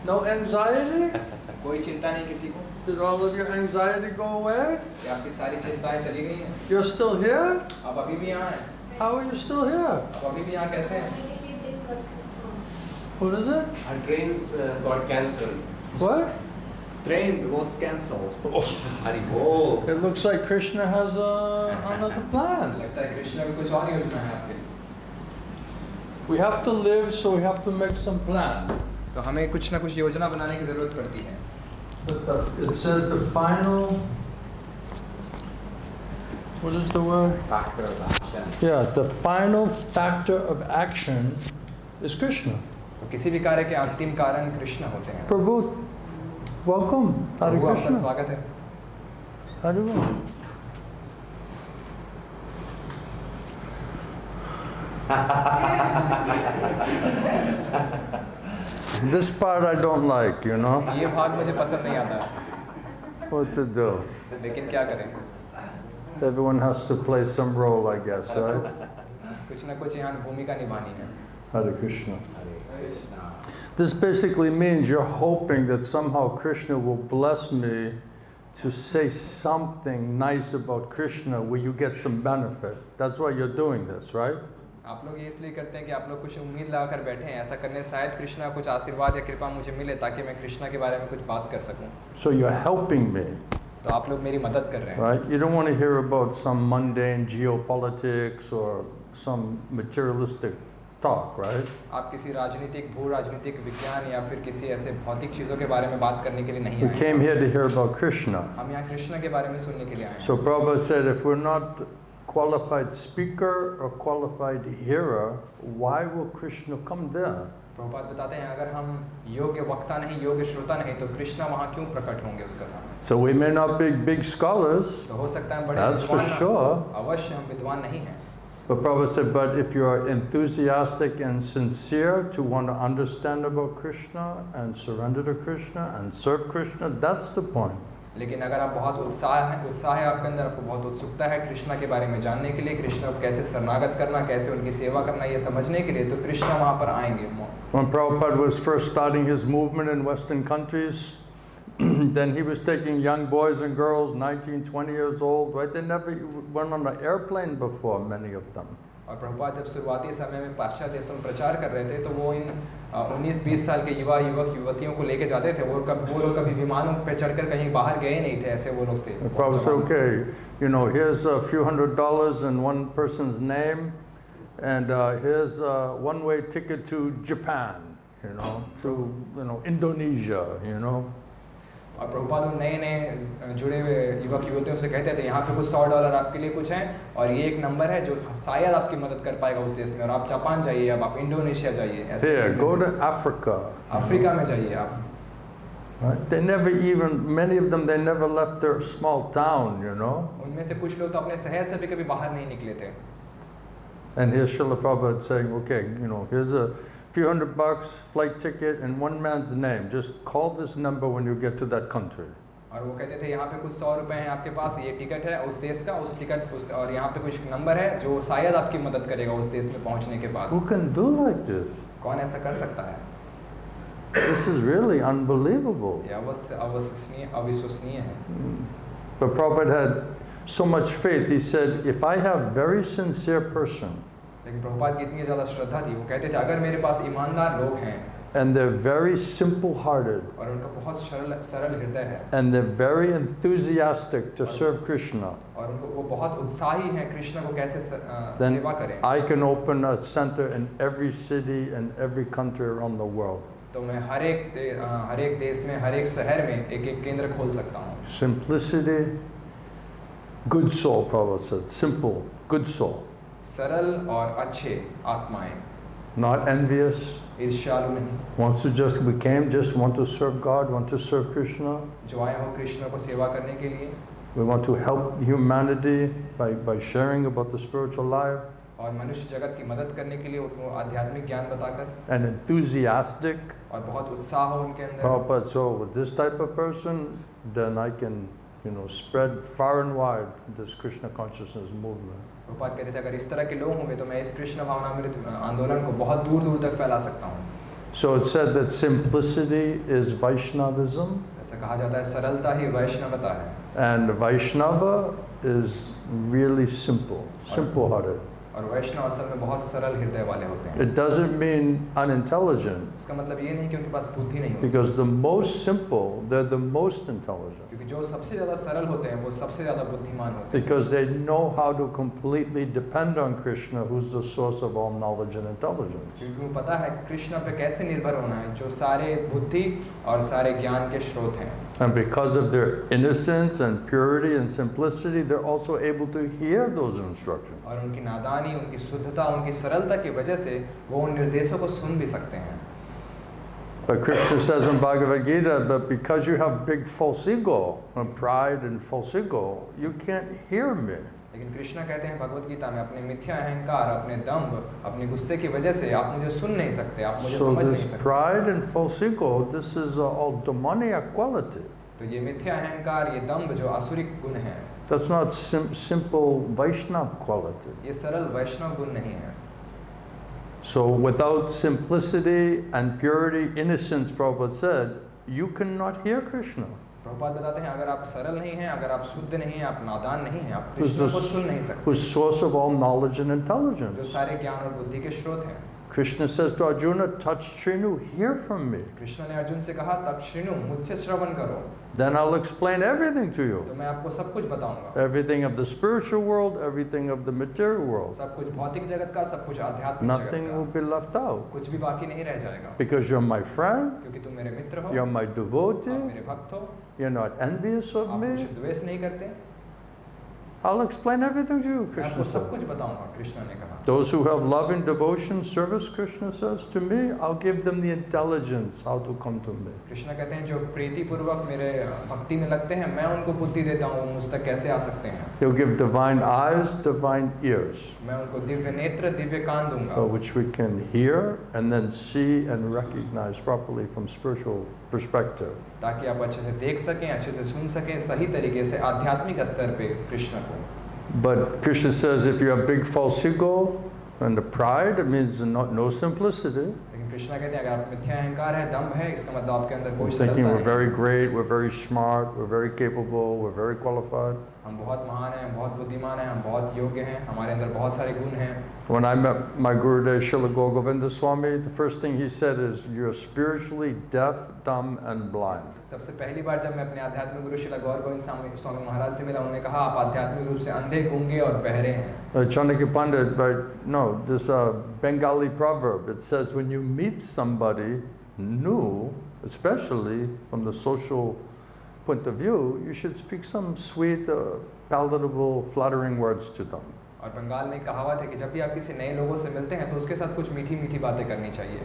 No anxiety? कोई चिंता नहीं किसी को। Did all of your anxiety go away? क्या आपकी सारी चिंताएं चली गई हैं? You're still here? आप अभी भी यहाँ हैं? How are you still here? आप अभी भी यहाँ कैसे हैं? What is it? Our trains got cancelled. What? Train was cancelled. Oh. Hari Bol. It looks like Krishna has another plan. लगता है कृष्ण की कुछ और योजना है आपके लिए। We have to live, so we have to make some plan. तो हमें कुछ ना कुछ योजना बनाने की जरूरत पड़ती है। But it says the final. What is the word? Factor of action. Yeah, the final factor of action is Krishna. तो किसी भी कार्य के अंतिम कारण कृष्ण होते हैं। Prabhu, welcome. Hari प्रभु, आपका Krishna. स्वागत है। Hari Bol. This part I don't like, you know. ये भाग मुझे पसंद नहीं आता है। What to do? लेकिन क्या करें? Everyone has to play some role, I guess, right? कुछ ना कुछ यहाँ भूमिका निभानी है। Hare Krishna. Hare Krishna. This basically means you're hoping that somehow Krishna will bless me to say something nice about Krishna where you get some benefit. That's why you're doing this, right? आप लोग ये इसलिए करते हैं कि आप लोग कुछ उम्मीद लगाकर बैठे हैं। ऐसा करने से शायद कृष्णा कुछ आशीर्वाद या कृपा मुझे मिले ताकि मैं कृष्णा के बारे में कुछ बात कर सकूं। So you're helping me. तो आप लोग मेरी मदद कर रहे हैं। Right? You don't want to hear about some mundane geopolitics or some materialistic talk, right? आप किसी राजनीतिक भू राजनीतिक विज्ञान या फिर किसी ऐसे भौतिक चीज़ों के बारे में बात करने के लिए नहीं We आए। came here to hear about Krishna. हम यहाँ कृष्ण के बारे में सुनने के लिए आए हैं। So Prabhupada said, if we're not qualified speaker or qualified hearer, why will Krishna come there? Prabhupada बताते हैं अगर हम योग्य वक्ता नहीं योग्य श्रोता नहीं तो कृष्णा वहाँ क्यों प्रकट होंगे उसका नाम। So we may not be big scholars, तो हो सकता है बड़े that's for विद्वान ना sure. हों। अवश्य हम विद्वान नहीं हैं। But Prabhupada said, but if you are enthusiastic and sincere to want to understand about Krishna and surrender to Krishna and serve Krishna, that's the point. लेकिन अगर आप बहुत उत्साह है आपके अंदर आपको बहुत उत्सुकता है कृष्णा के बारे में जानने के लिए कृष्णा को कैसे शरणागत करना कैसे उनकी सेवा करना ये समझने के लिए तो कृष्णा वहाँ पर आएंगे। When Prabhupada was first starting his movement in Western countries, then he was taking young boys and girls, 19, 20 years old, right? They never went on an airplane before, many of them. और प्रभुपाद जब शुरुआती समय में पाश्चात्य देशों में प्रचार कर रहे थे तो वो इन 19-20 साल के युवा युवक युवतियों को लेके जाते थे। वो लोग कभी विमानों पे चढ़कर कहीं बाहर गए नहीं थे। ऐसे वो लोग थे। Prabhupada said, okay, you know, here's a few $100s in one person's name, and here's a one-way ticket to Japan, you know, to Indonesia, you know. और प्रभुपाद उन नए जुड़े हुए युवक युवतियों से कहते थे यहाँ पे कुछ $100 आपके लिए कुछ हैं और ये एक नंबर है जो शायद आपकी मदद कर पाएगा उस देश में और आप जापान जाइए अब आप इंडोनेशिया जाइए। Here, go to Africa. Africa में जाइए आप। Right? They never even, many of them, they never left their small town, you know. उनमें से कुछ लोग तो अपने शहर से भी कभी बाहर नहीं निकले थे। And here's Srila Prabhupada saying, okay, you know, here's a few $100 flight ticket in one man's name. Just call this number when you get to that country. और वो कहते थे यहाँ पे कुछ $100 हैं आपके पास ये टिकट है उस देश का उस टिकट उस और यहाँ पे कुछ नंबर है जो शायद आपकी मदद करेगा उस देश में पहुँचने के बाद। Who can do like this? कौन ऐसा कर सकता है? This is really unbelievable. ये अविश्वसनीय है। But Prabhupada had so much faith. He said, if I have very sincere person, लेकिन प्रभुपाद की इतनी ज़्यादा श्रद्धा थी वो कहते थे अगर मेरे पास ईमानदार लोग हैं and they're very simple-hearted, और उनका बहुत सरल हृदय है and they're very enthusiastic to serve Krishna, और उनको वो बहुत उत्साही हैं कृष्ण को कैसे then सेवा करें I can open a center in every city and every country around the world. तो मैं हर एक देश में हर एक शहर में एक केंद्र खोल सकता हूँ। Simplicity, good soul, Prabhupada said. Simple, good soul. सरल और अच्छे आत्माएं Not envious. ईर्ष्यालु नहीं just want to serve God, want to serve Krishna. जो आए हो कृष्ण को सेवा करने के लिए We want to help humanity by sharing about the spiritual life. और मनुष्य जगत की मदद करने के लिए उनको आध्यात्मिक ज्ञान बताकर And enthusiastic. और बहुत उत्साह हो उनके अंदर। Prabhupada, so with this type of person, then I can, spread far and wide this Krishna consciousness movement. Prabhupada कहते थे अगर इस तरह के लोग होंगे तो मैं इस कृष्ण भावना आंदोलन को बहुत दूर दूर तक फैला सकता हूँ। So it's said that simplicity is Vaishnavism, ऐसा कहा जाता है सरलता ही वैष्णवता है, and Vaishnava is really simple, simple-hearted. और वैष्णव असल में बहुत सरल हृदय वाले होते हैं। It doesn't mean unintelligent, इसका मतलब ये नहीं कि उनके पास बुद्धि नहीं होती, because the most simple, they're the most intelligent, क्योंकि जो सबसे ज़्यादा सरल होते हैं वो सबसे ज़्यादा बुद्धिमान होते हैं, because they know how to completely depend on Krishna, who's the source of all knowledge and intelligence. क्योंकि उनको पता है कृष्ण पे कैसे निर्भर होना है, जो सारे बुद्धि और सारे ज्ञान के स्रोत हैं। And because of their innocence and purity and simplicity, they're also able to hear those instructions. और उनकी नादानी, उनकी शुद्धता, उनकी सरलता की वजह से वो उन निर्देशों को सुन भी सकते हैं। But Krishna says in Bhagavad Gita, but because you have big false ego, pride and false ego, you can't hear me. लेकिन कृष्ण कहते हैं भगवत गीता में, अपने मिथ्या अहंकार, अपने दंभ, अपने गुस्से की वजह से आप मुझे सुन नहीं सकते, आप मुझे So समझ नहीं this सकते। pride and false ego, this is all demoniac quality. तो ये मिथ्या अहंकार, ये दंभ जो आसुरिक गुण है, That's not simple Vaishnava quality. ये सरल वैष्णव गुण नहीं है। So without simplicity and purity, innocence, Prabhupada said, you cannot hear Krishna. Prabhupada बताते हैं अगर आप सरल नहीं हैं, अगर आप शुद्ध नहीं हैं, आप नादान नहीं हैं, आप Who's कृष्ण को the सुन नहीं सकते, who's source of all knowledge and जो intelligence. सारे ज्ञान और बुद्धि के स्रोत हैं। Krishna says to Arjuna, touch Trinu, hear from me. Krishna ने अर्जुन से कहा तक्षिणु मुझसे श्रवण करो, Then I'll explain everything to तो you. मैं आपको सब कुछ बताऊंगा, Everything of the spiritual world, everything of the material world. सब कुछ भौतिक जगत का, सब कुछ आध्यात्मिक जगत Nothing will का, be left out. कुछ भी बाकी नहीं रह जाएगा, Because you're my friend, क्योंकि तुम मेरे मित्र हो, you're my आप devotee, मेरे भक्त हो, you're not envious of आप मुझे me. द्वेष नहीं करते, I'll explain everything to you, मैं Krishna आपको सब said. कुछ बताऊंगा, कृष्ण ने कहा। Those who have love and devotion, service, Krishna says to me, I'll give them the intelligence how to come to me. Krishna कहते हैं जो प्रीति पूर्वक मेरे भक्ति में लगते हैं, मैं उनको बुद्धि देता हूँ, वो मुझ तक कैसे आ सकते हैं। He'll give divine eyes, divine ears, मैं उनको दिव्य नेत्र, दिव्य कान दूंगा, which we can hear and then see and recognize properly from spiritual perspective. ताकि आप अच्छे से देख सकें, अच्छे से सुन सकें, सही तरीके से आध्यात्मिक स्तर पे कृष्ण को। But Krishna says if you have big false ego and the pride, it means no simplicity. लेकिन कृष्ण कहते हैं अगर आप मिथ्या अहंकार है, दंभ है, इसका मतलब आपके अंदर कोई Thinking सरलता we're नहीं, very great, we're very smart, we're very capable, we're very qualified. हम बहुत महान हैं, बहुत बुद्धिमान हैं, हम बहुत योग्य हैं, हमारे अंदर बहुत सारे गुण हैं। When I met my Gurudev Srila Govinda Swami, the first thing he said is, you're spiritually deaf, dumb and blind. सबसे पहली बार जब मैं अपने आध्यात्मिक गुरु श्रील गौर गोविंद स्वामी महाराज से मिला, उन्होंने कहा आप आध्यात्मिक रूप से अंधे, गूंगे और बहरे हैं। Chanakya Pandit, right? No, this Bengali proverb, it says when you meet somebody new, especially from the social point of view, you should speak some sweet, palatable, flattering words to them. और बंगाल में कहावत है कि जब भी आप किसी नए लोगों से मिलते हैं तो उसके साथ कुछ मीठी मीठी बातें करनी चाहिए।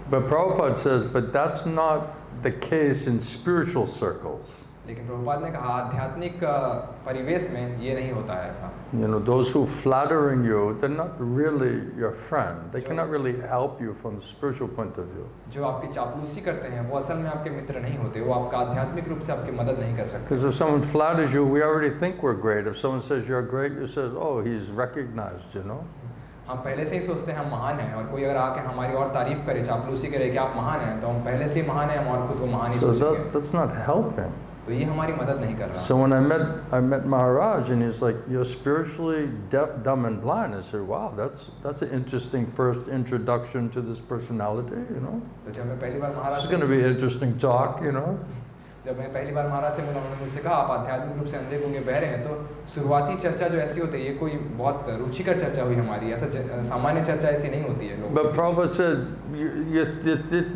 But Prabhupada says, but that's not the case in spiritual circles. लेकिन प्रभुपाद ने कहा आध्यात्मिक परिवेश में ये नहीं होता है ऐसा। You know, those who flattering you, they're not really your friend. They cannot really help you from the spiritual point of view. जो आपकी चापलूसी करते हैं वो असल में आपके मित्र नहीं होते, वो आपका आध्यात्मिक रूप से आपकी मदद नहीं कर सकते। Because if someone flatters you, we already think we're great. If someone says you're great, you says, oh, he's recognized, you know. हम पहले से ही सोचते हैं हम महान हैं, और कोई अगर आके हमारी और तारीफ करे, चापलूसी करे कि आप महान हैं, तो हम पहले से ही महान हैं, हम और खुद को महान ही So सोचेंगे। that's not helping. तो ये हमारी मदद नहीं कर रहा। So when I met Maharaj, and he's like, you're spiritually deaf, dumb, and blind. I said, wow, that's an interesting first introduction to this personality, you know. तो जब मैं पहली बार It's Maharaj going to be an interesting talk, you know. जब मैं पहली बार महाराज से मिला, उन्होंने मुझसे कहा आप आध्यात्मिक रूप से अंधे गूंगे बहरे हैं, तो शुरुआती चर्चा जो ऐसी होती है, ये कोई बहुत रुचिकर चर्चा हुई हमारी, ऐसा सामान्य चर्चा ऐसी नहीं होती है लोग। But Prabhupada said,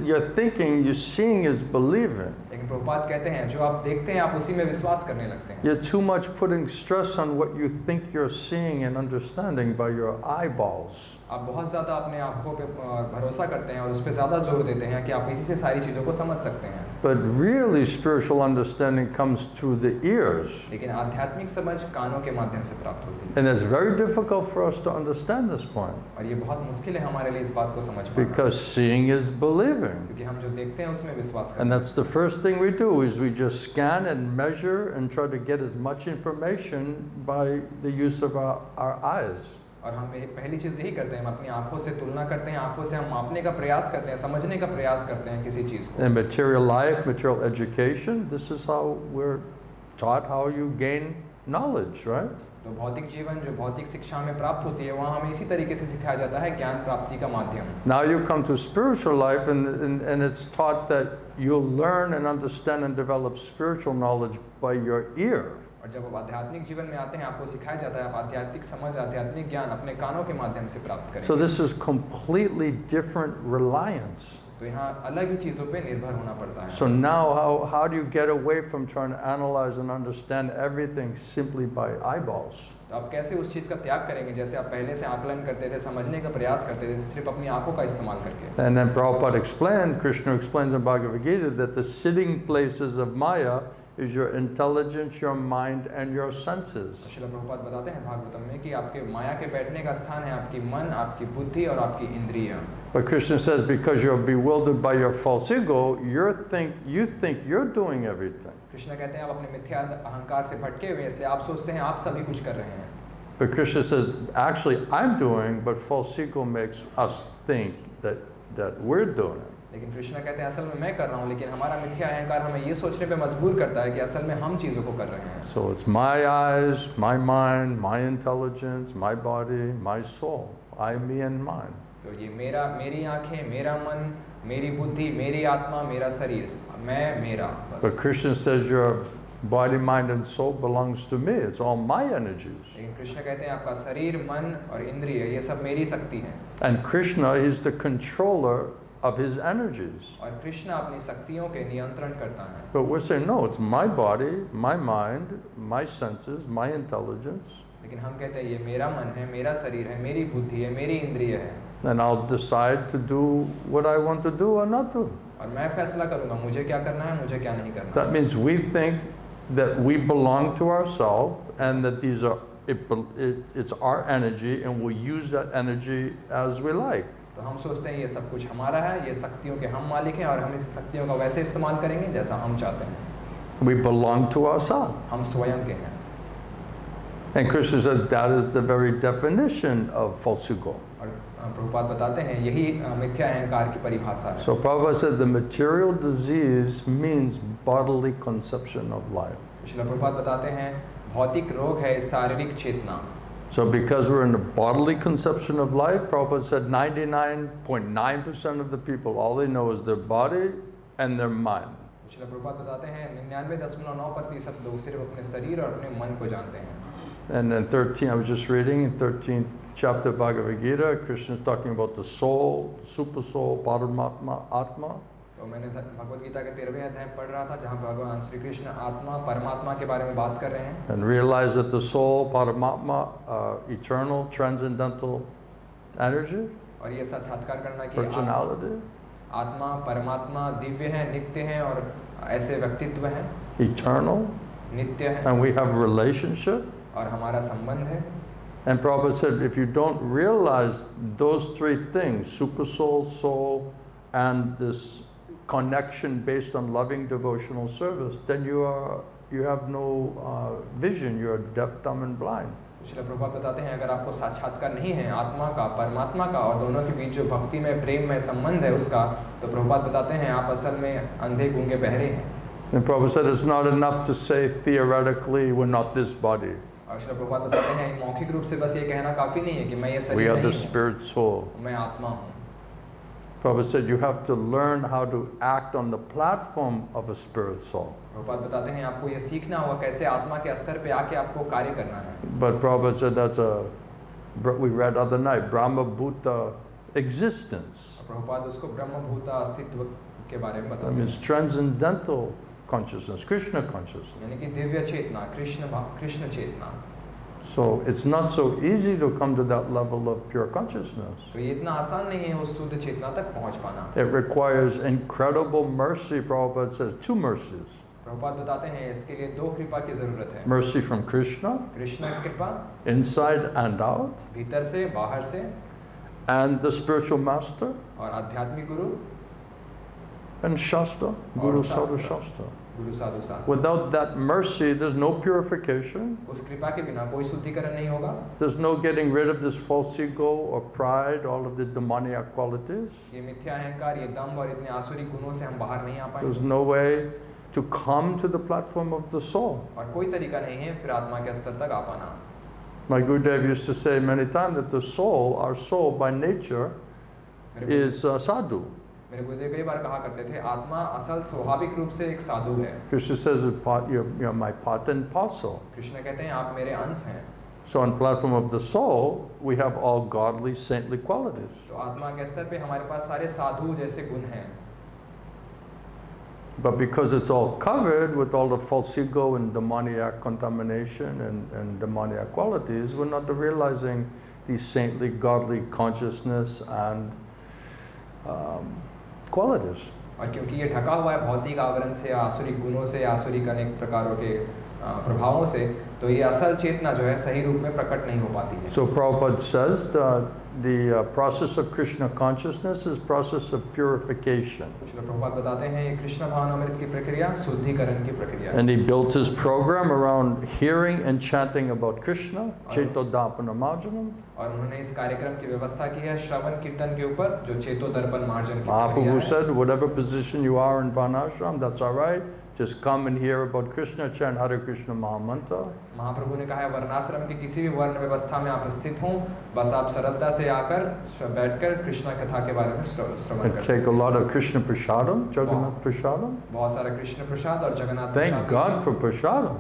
you're thinking, you're seeing is believing. लेकिन प्रभुपाद कहते हैं जो आप देखते हैं आप उसी में विश्वास करने लगते हैं। You're too much putting stress on what you think you're seeing and understanding by your eyeballs. आप बहुत ज़्यादा अपने आँखों पे भरोसा करते हैं और उस पर ज़्यादा जोर देते हैं कि आप इसी से सारी चीज़ों को समझ सकते हैं। But really spiritual understanding comes through the ears. लेकिन आध्यात्मिक समझ कानों के माध्यम से प्राप्त होती है। And it's very difficult for us to understand this point. और ये बहुत मुश्किल है हमारे लिए इस बात को समझ पाना। Because seeing is believing. क्योंकि हम जो देखते हैं उसमें विश्वास करते हैं। And that's the first thing we do is we just scan and measure and try to get as much information by the use of our eyes. और हम पहली चीज़ यही करते हैं, हम अपनी आंखों से तुलना करते हैं, आंखों से हम मापने का प्रयास करते हैं, समझने का प्रयास करते हैं किसी चीज़ को। In material life, material education, this is how we're taught how you gain knowledge, right? तो भौतिक जीवन जो भौतिक शिक्षा में प्राप्त होती है, वहाँ हमें इसी तरीके से सिखाया जाता है ज्ञान प्राप्ति का माध्यम। Now you come to spiritual life and it's taught that you'll learn and understand and develop spiritual knowledge by your ear. और जब आप आध्यात्मिक जीवन में आते हैं, आपको सिखाया जाता है आप आध्यात्मिक समझ, आध्यात्मिक ज्ञान अपने कानों के माध्यम से प्राप्त करें। So this is completely different reliance. तो यहाँ अलग ही चीज़ों पे निर्भर होना पड़ता है। So now how do you get away from trying to analyze and understand everything simply by eyeballs? तो आप कैसे उस चीज़ का त्याग करेंगे जैसे आप पहले से आकलन करते थे, समझने का प्रयास करते थे, सिर्फ अपनी आंखों का इस्तेमाल करके। And then Prabhupada explained, Krishna explains in Bhagavad Gita that the sitting places of Maya is your intelligence, your mind and your senses. Srila Prabhupada बताते हैं भागवतम में कि आपके माया के बैठने का स्थान है आपकी मन, आपकी बुद्धि और आपकी इंद्रियां। But Krishna says because you're bewildered by your false ego, you think you're doing everything. Krishna कहते हैं आप अपने मिथ्या अहंकार से भटके हुए हैं, इसलिए आप सोचते हैं आप सभी कुछ कर रहे हैं। But Krishna says actually I'm doing, but false ego makes us think that we're doing it. लेकिन कृष्ण कहते हैं असल में मैं कर रहा हूँ, लेकिन हमारा मिथ्या अहंकार हमें ये सोचने पे मजबूर करता है कि असल में हम चीज़ों को कर रहे हैं। So it's my eyes, my mind, my intelligence, my body, my soul, I, me and mine. तो ये मेरी आंखें, मेरा मन, मेरी बुद्धि, मेरी आत्मा, मेरा शरीर, मैं, मेरा बस। But Krishna says your body, mind and soul belongs to me. It's all my energies. लेकिन कृष्ण कहते हैं आपका शरीर, मन और इंद्रिय ये सब मेरी शक्ति हैं। And Krishna is the controller of his energies. और कृष्ण अपनी शक्तियों के नियंत्रण करता है। But we're saying no, it's my body, my mind, my senses, my intelligence. लेकिन हम कहते हैं ये मेरा मन है, मेरा शरीर है, मेरी बुद्धि है, मेरी इंद्रिय है। And I'll decide to do what I want to do or not to. और मैं फैसला करूंगा मुझे क्या करना है, मुझे क्या नहीं करना। That means we think that we belong to ourselves and that these are it's our energy and we'll use that energy as we like. तो हम सोचते हैं ये सब कुछ हमारा है, ये शक्तियों के हम मालिक हैं और हम इस शक्तियों का वैसे इस्तेमाल करेंगे जैसा हम चाहते हैं। We belong to ourselves. हम स्वयं के हैं। And Krishna says that is the very definition of false ego. और प्रभुपाद बताते हैं यही मिथ्या अहंकार की परिभाषा है। So Prabhupada said the material disease means bodily conception of life. Srila Prabhupada बताते हैं भौतिक रोग है शारीरिक चेतना। So because we're in the bodily conception of life, Prabhupada said 99.9% of the people, all they know is their body and their mind. Srila Prabhupada बताते हैं 99.9% लोग सिर्फ अपने शरीर और अपने मन को जानते हैं। And then 13, I was just reading in 13th chapter of Bhagavad Gita, Krishna is talking about the soul, the super soul, Paramatma, Atma. तो मैंने भगवद गीता के 13वें अध्याय पढ़ रहा था जहाँ भगवान श्री कृष्ण आत्मा परमात्मा के बारे में बात कर रहे हैं। And realize that the soul, Paramatma, eternal, transcendental energy, और ये साक्षात्कार करना कि personality, आत्मा परमात्मा दिव्य है, नित्य है और ऐसे व्यक्तित्व हैं, eternal, नित्य है and we have relationship. और हमारा संबंध है। And Prabhupada said, if you don't realize those three things, super soul, soul, and this connection based on loving devotional service, then you have no vision. You're deaf, dumb, and blind. Srila Prabhupada बताते हैं अगर आपको साक्षात्कार नहीं है आत्मा का, परमात्मा का और दोनों के बीच जो भक्ति में प्रेम में संबंध है उसका, तो प्रभुपाद बताते हैं आप असल में अंधे गूंगे बहरे हैं। And Prabhupada said, it's not enough to say theoretically, we're not this body. और श्रील प्रभुपाद बताते हैं मौखिक रूप से बस ये कहना काफी नहीं है कि मैं ये We शरीर are नहीं the हूँ, spirit soul. मैं आत्मा हूँ। Prabhupada said, you have to learn how to act on the platform of a spirit soul. Prabhupada बताते हैं आपको ये सीखना होगा कैसे आत्मा के स्तर पे आके आपको कार्य करना है। But Prabhupada said we read other night, Brahma Bhuta existence. Prabhupada उसको ब्रह्मभूत अस्तित्व के बारे में That बताते means हैं, transcendental consciousness, Krishna consciousness. यानी कि दिव्य चेतना, कृष्ण चेतना। So it's not so easy to come to that level of pure consciousness. तो ये इतना आसान नहीं है उस शुद्ध चेतना तक पहुंच पाना। It requires incredible mercy. Prabhupada says two mercies. Prabhupada बताते हैं इसके लिए दो कृपा की जरूरत है। Mercy from Krishna, कृष्ण की कृपा inside and out, भीतर से बाहर से, and the spiritual master, और आध्यात्मिक गुरु and Shastra, और Guru शास्त्र। Sarva Shastra. गुरु साधु शास्त्र। Without that mercy, there's no purification. उस कृपा के बिना कोई शुद्धिकरण नहीं होगा। There's no getting rid of this false ego or pride, all of the demoniac qualities. ये मिथ्या अहंकार, ये दम्भ और इतने आसुरी गुणों से हम बाहर नहीं आ There's पाएंगे। no way to come to the platform of the soul. और कोई तरीका नहीं है फिर आत्मा के स्तर तक आ पाना। My Gurudev used to say many times that the soul, our soul by nature, is sadhu. मेरे गुरुदेव कई बार कहा करते थे आत्मा असल स्वाभाविक रूप से एक साधु है। Krishna says, you're my part and parcel. Krishna कहते हैं आप मेरे अंश हैं। So on platform of the soul, we have all godly, saintly qualities. तो आत्मा के स्तर पे हमारे पास सारे साधु जैसे गुण हैं। But because it's all covered with all the false ego and demoniac contamination and demoniac qualities, we're not realizing these saintly, godly consciousness and qualities. और क्योंकि ये ढका हुआ है भौतिक आवरण से, आसुरी गुणों से, आसुरी अनेक प्रकारों के प्रभावों से, तो ये असल चेतना जो है सही रूप में प्रकट नहीं हो पाती है। So Prabhupada says the process of Krishna consciousness is process of purification. Srila Prabhupada बताते हैं ये कृष्ण भावनामृत की प्रक्रिया शुद्धिकरण की प्रक्रिया है। And he built his program around hearing and chanting about Krishna, Cetodapana Marjanam. और उन्होंने इस कार्यक्रम की व्यवस्था की है श्रवण कीर्तन के ऊपर जो चेतोदर्पण मार्जन की Mahaprabhu प्रक्रिया है। said, whatever position you are in Varnashram, that's all right. Just come and hear about Krishna, chant Hare Krishna Mahamantra. महाप्रभु ने कहा है वर्णाश्रम की किसी भी वर्ण व्यवस्था में आप स्थित हों, बस आप श्रद्धा से आकर बैठकर कृष्ण कथा के बारे में श्रवण And कर take a lot of Krishna Prasadam, Jagannath Prasadam. बहुत सारा कृष्ण प्रसाद और Jagannath Thank God for Prasadam.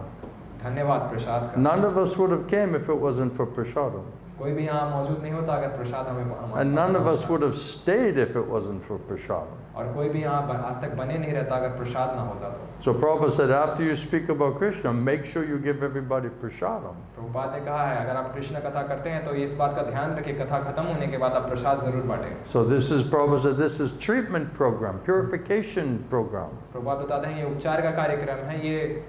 धन्यवाद प्रसाद का। None of us would have came if it wasn't for Prasadam. कोई भी यहाँ मौजूद नहीं होता अगर प्रसाद हमें हमारे And पास none ना of us होता। would have stayed if it wasn't for Prasadam. और कोई भी यहाँ आज तक बने नहीं रहता अगर प्रसाद ना होता तो। So Prabhupada said, after you speak about Krishna, make sure you give everybody Prasadam. Prabhupada ने कहा है अगर आप कृष्ण कथा करते हैं तो इस बात का ध्यान रखिए कथा खत्म होने के बाद आप प्रसाद जरूर बांटें। So this is, Prabhupada said, this is treatment program, purification program. Prabhupada बताते हैं ये उपचार का कार्यक्रम है, ये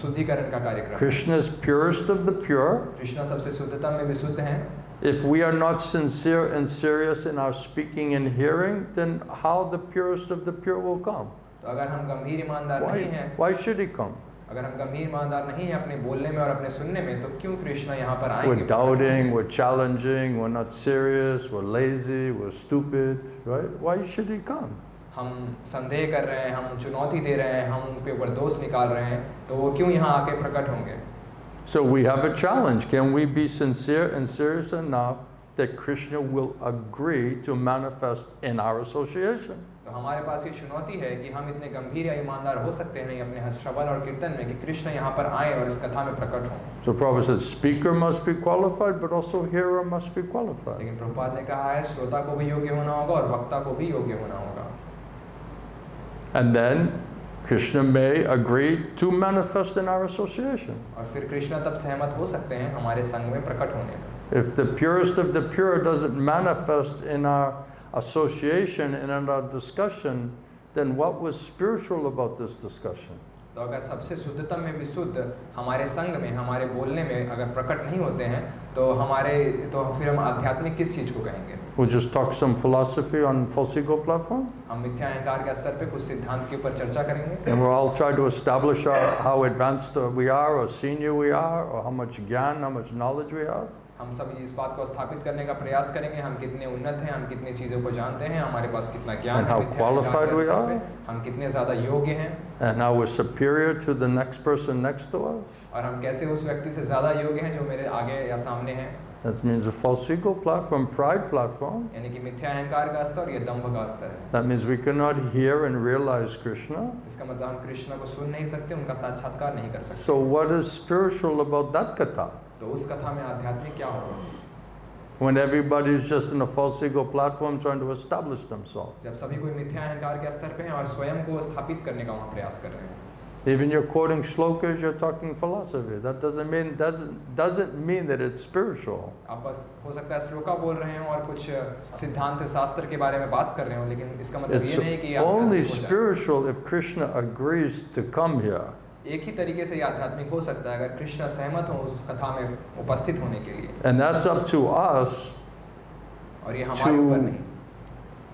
शुद्धिकरण का कार्यक्रम है। Krishna is purest of the pure. Krishna सबसे शुद्धतम में विशुद्ध हैं। If we are not sincere and serious in our speaking and hearing, then how the purest of the pure will come? तो अगर हम गंभीर ईमानदार नहीं हैं, Why should he come? अगर हम गंभीर ईमानदार नहीं हैं अपने बोलने में और अपने सुनने में, तो क्यों कृष्ण यहाँ पर आएंगे? We're doubting, we're challenging, we're not serious, we're lazy, we're stupid, right? Why should he come? हम संदेह कर रहे हैं, हम चुनौती दे रहे हैं, हम उनके ऊपर दोष निकाल रहे हैं, तो वो क्यों यहाँ आके प्रकट होंगे? So we have a challenge. Can we be sincere and serious enough that Krishna will agree to manifest in our association? तो हमारे पास ये चुनौती है कि हम इतने गंभीर या ईमानदार हो सकते हैं अपने श्रवण और कीर्तन में कि कृष्ण यहाँ पर आए और इस कथा में प्रकट हों। So Prabhupada said, speaker must be qualified, but also hearer must be qualified. लेकिन प्रभुपाद ने कहा है श्रोता को भी योग्य होना होगा और वक्ता को भी योग्य होना होगा। And then Krishna may agree to manifest in our association. और फिर कृष्ण तब सहमत हो सकते हैं हमारे संग में प्रकट होने में। If the purest of the pure doesn't manifest in our association and in our discussion, then what was spiritual about this discussion? तो अगर सबसे शुद्धतम में विशुद्ध हमारे संग में, हमारे बोलने में अगर प्रकट नहीं होते हैं, तो फिर हम आध्यात्मिक किस चीज को कहेंगे? We'll just talk some philosophy on false ego platform, हम मिथ्या अहंकार के स्तर पे कुछ सिद्धांत के ऊपर चर्चा करेंगे and we'll all try to establish how advanced we are, or senior we are, or how much gyan, how much knowledge we have. हम सब इस बात को स्थापित करने का प्रयास करेंगे हम कितने उन्नत हैं, हम कितनी चीज़ों को जानते हैं, हमारे पास कितना ज्ञान And है, how मिथ्या अहंकार qualified के we स्तर पे are. हम कितने ज़्यादा योग्य हैं And how we're superior to the next person next to us. और हम कैसे उस व्यक्ति से ज़्यादा योग्य हैं जो मेरे आगे या सामने हैं। That means a false ego platform, pride platform. यानी कि मिथ्या अहंकार का स्तर और ये दंभ का स्तर है। That means we cannot hear and realize Krishna. इसका मतलब हम कृष्ण को सुन नहीं सकते, उनका साक्षात्कार नहीं कर सकते। So what is spiritual about that katha? तो उस कथा में आध्यात्मिक क्या होगा? When everybody is just in a false ego platform trying to establish themselves. जब सभी कोई मिथ्या अहंकार के स्तर पे हैं और स्वयं को स्थापित करने का वहाँ प्रयास कर रहे हैं। Even you're quoting shlokas, you're talking philosophy. That doesn't mean that it's spiritual. आप बस हो सकता है श्लोका बोल रहे हो और कुछ सिद्धांत शास्त्र के बारे में बात कर रहे हो, लेकिन इसका मतलब It's ये नहीं कि ये only आध्यात्मिक हो जाए। spiritual if Krishna agrees to come here. एक ही तरीके से ये आध्यात्मिक हो सकता है अगर कृष्ण सहमत हो उस कथा में उपस्थित होने के लिए, And that's up to us और ये हमारे ऊपर नहीं।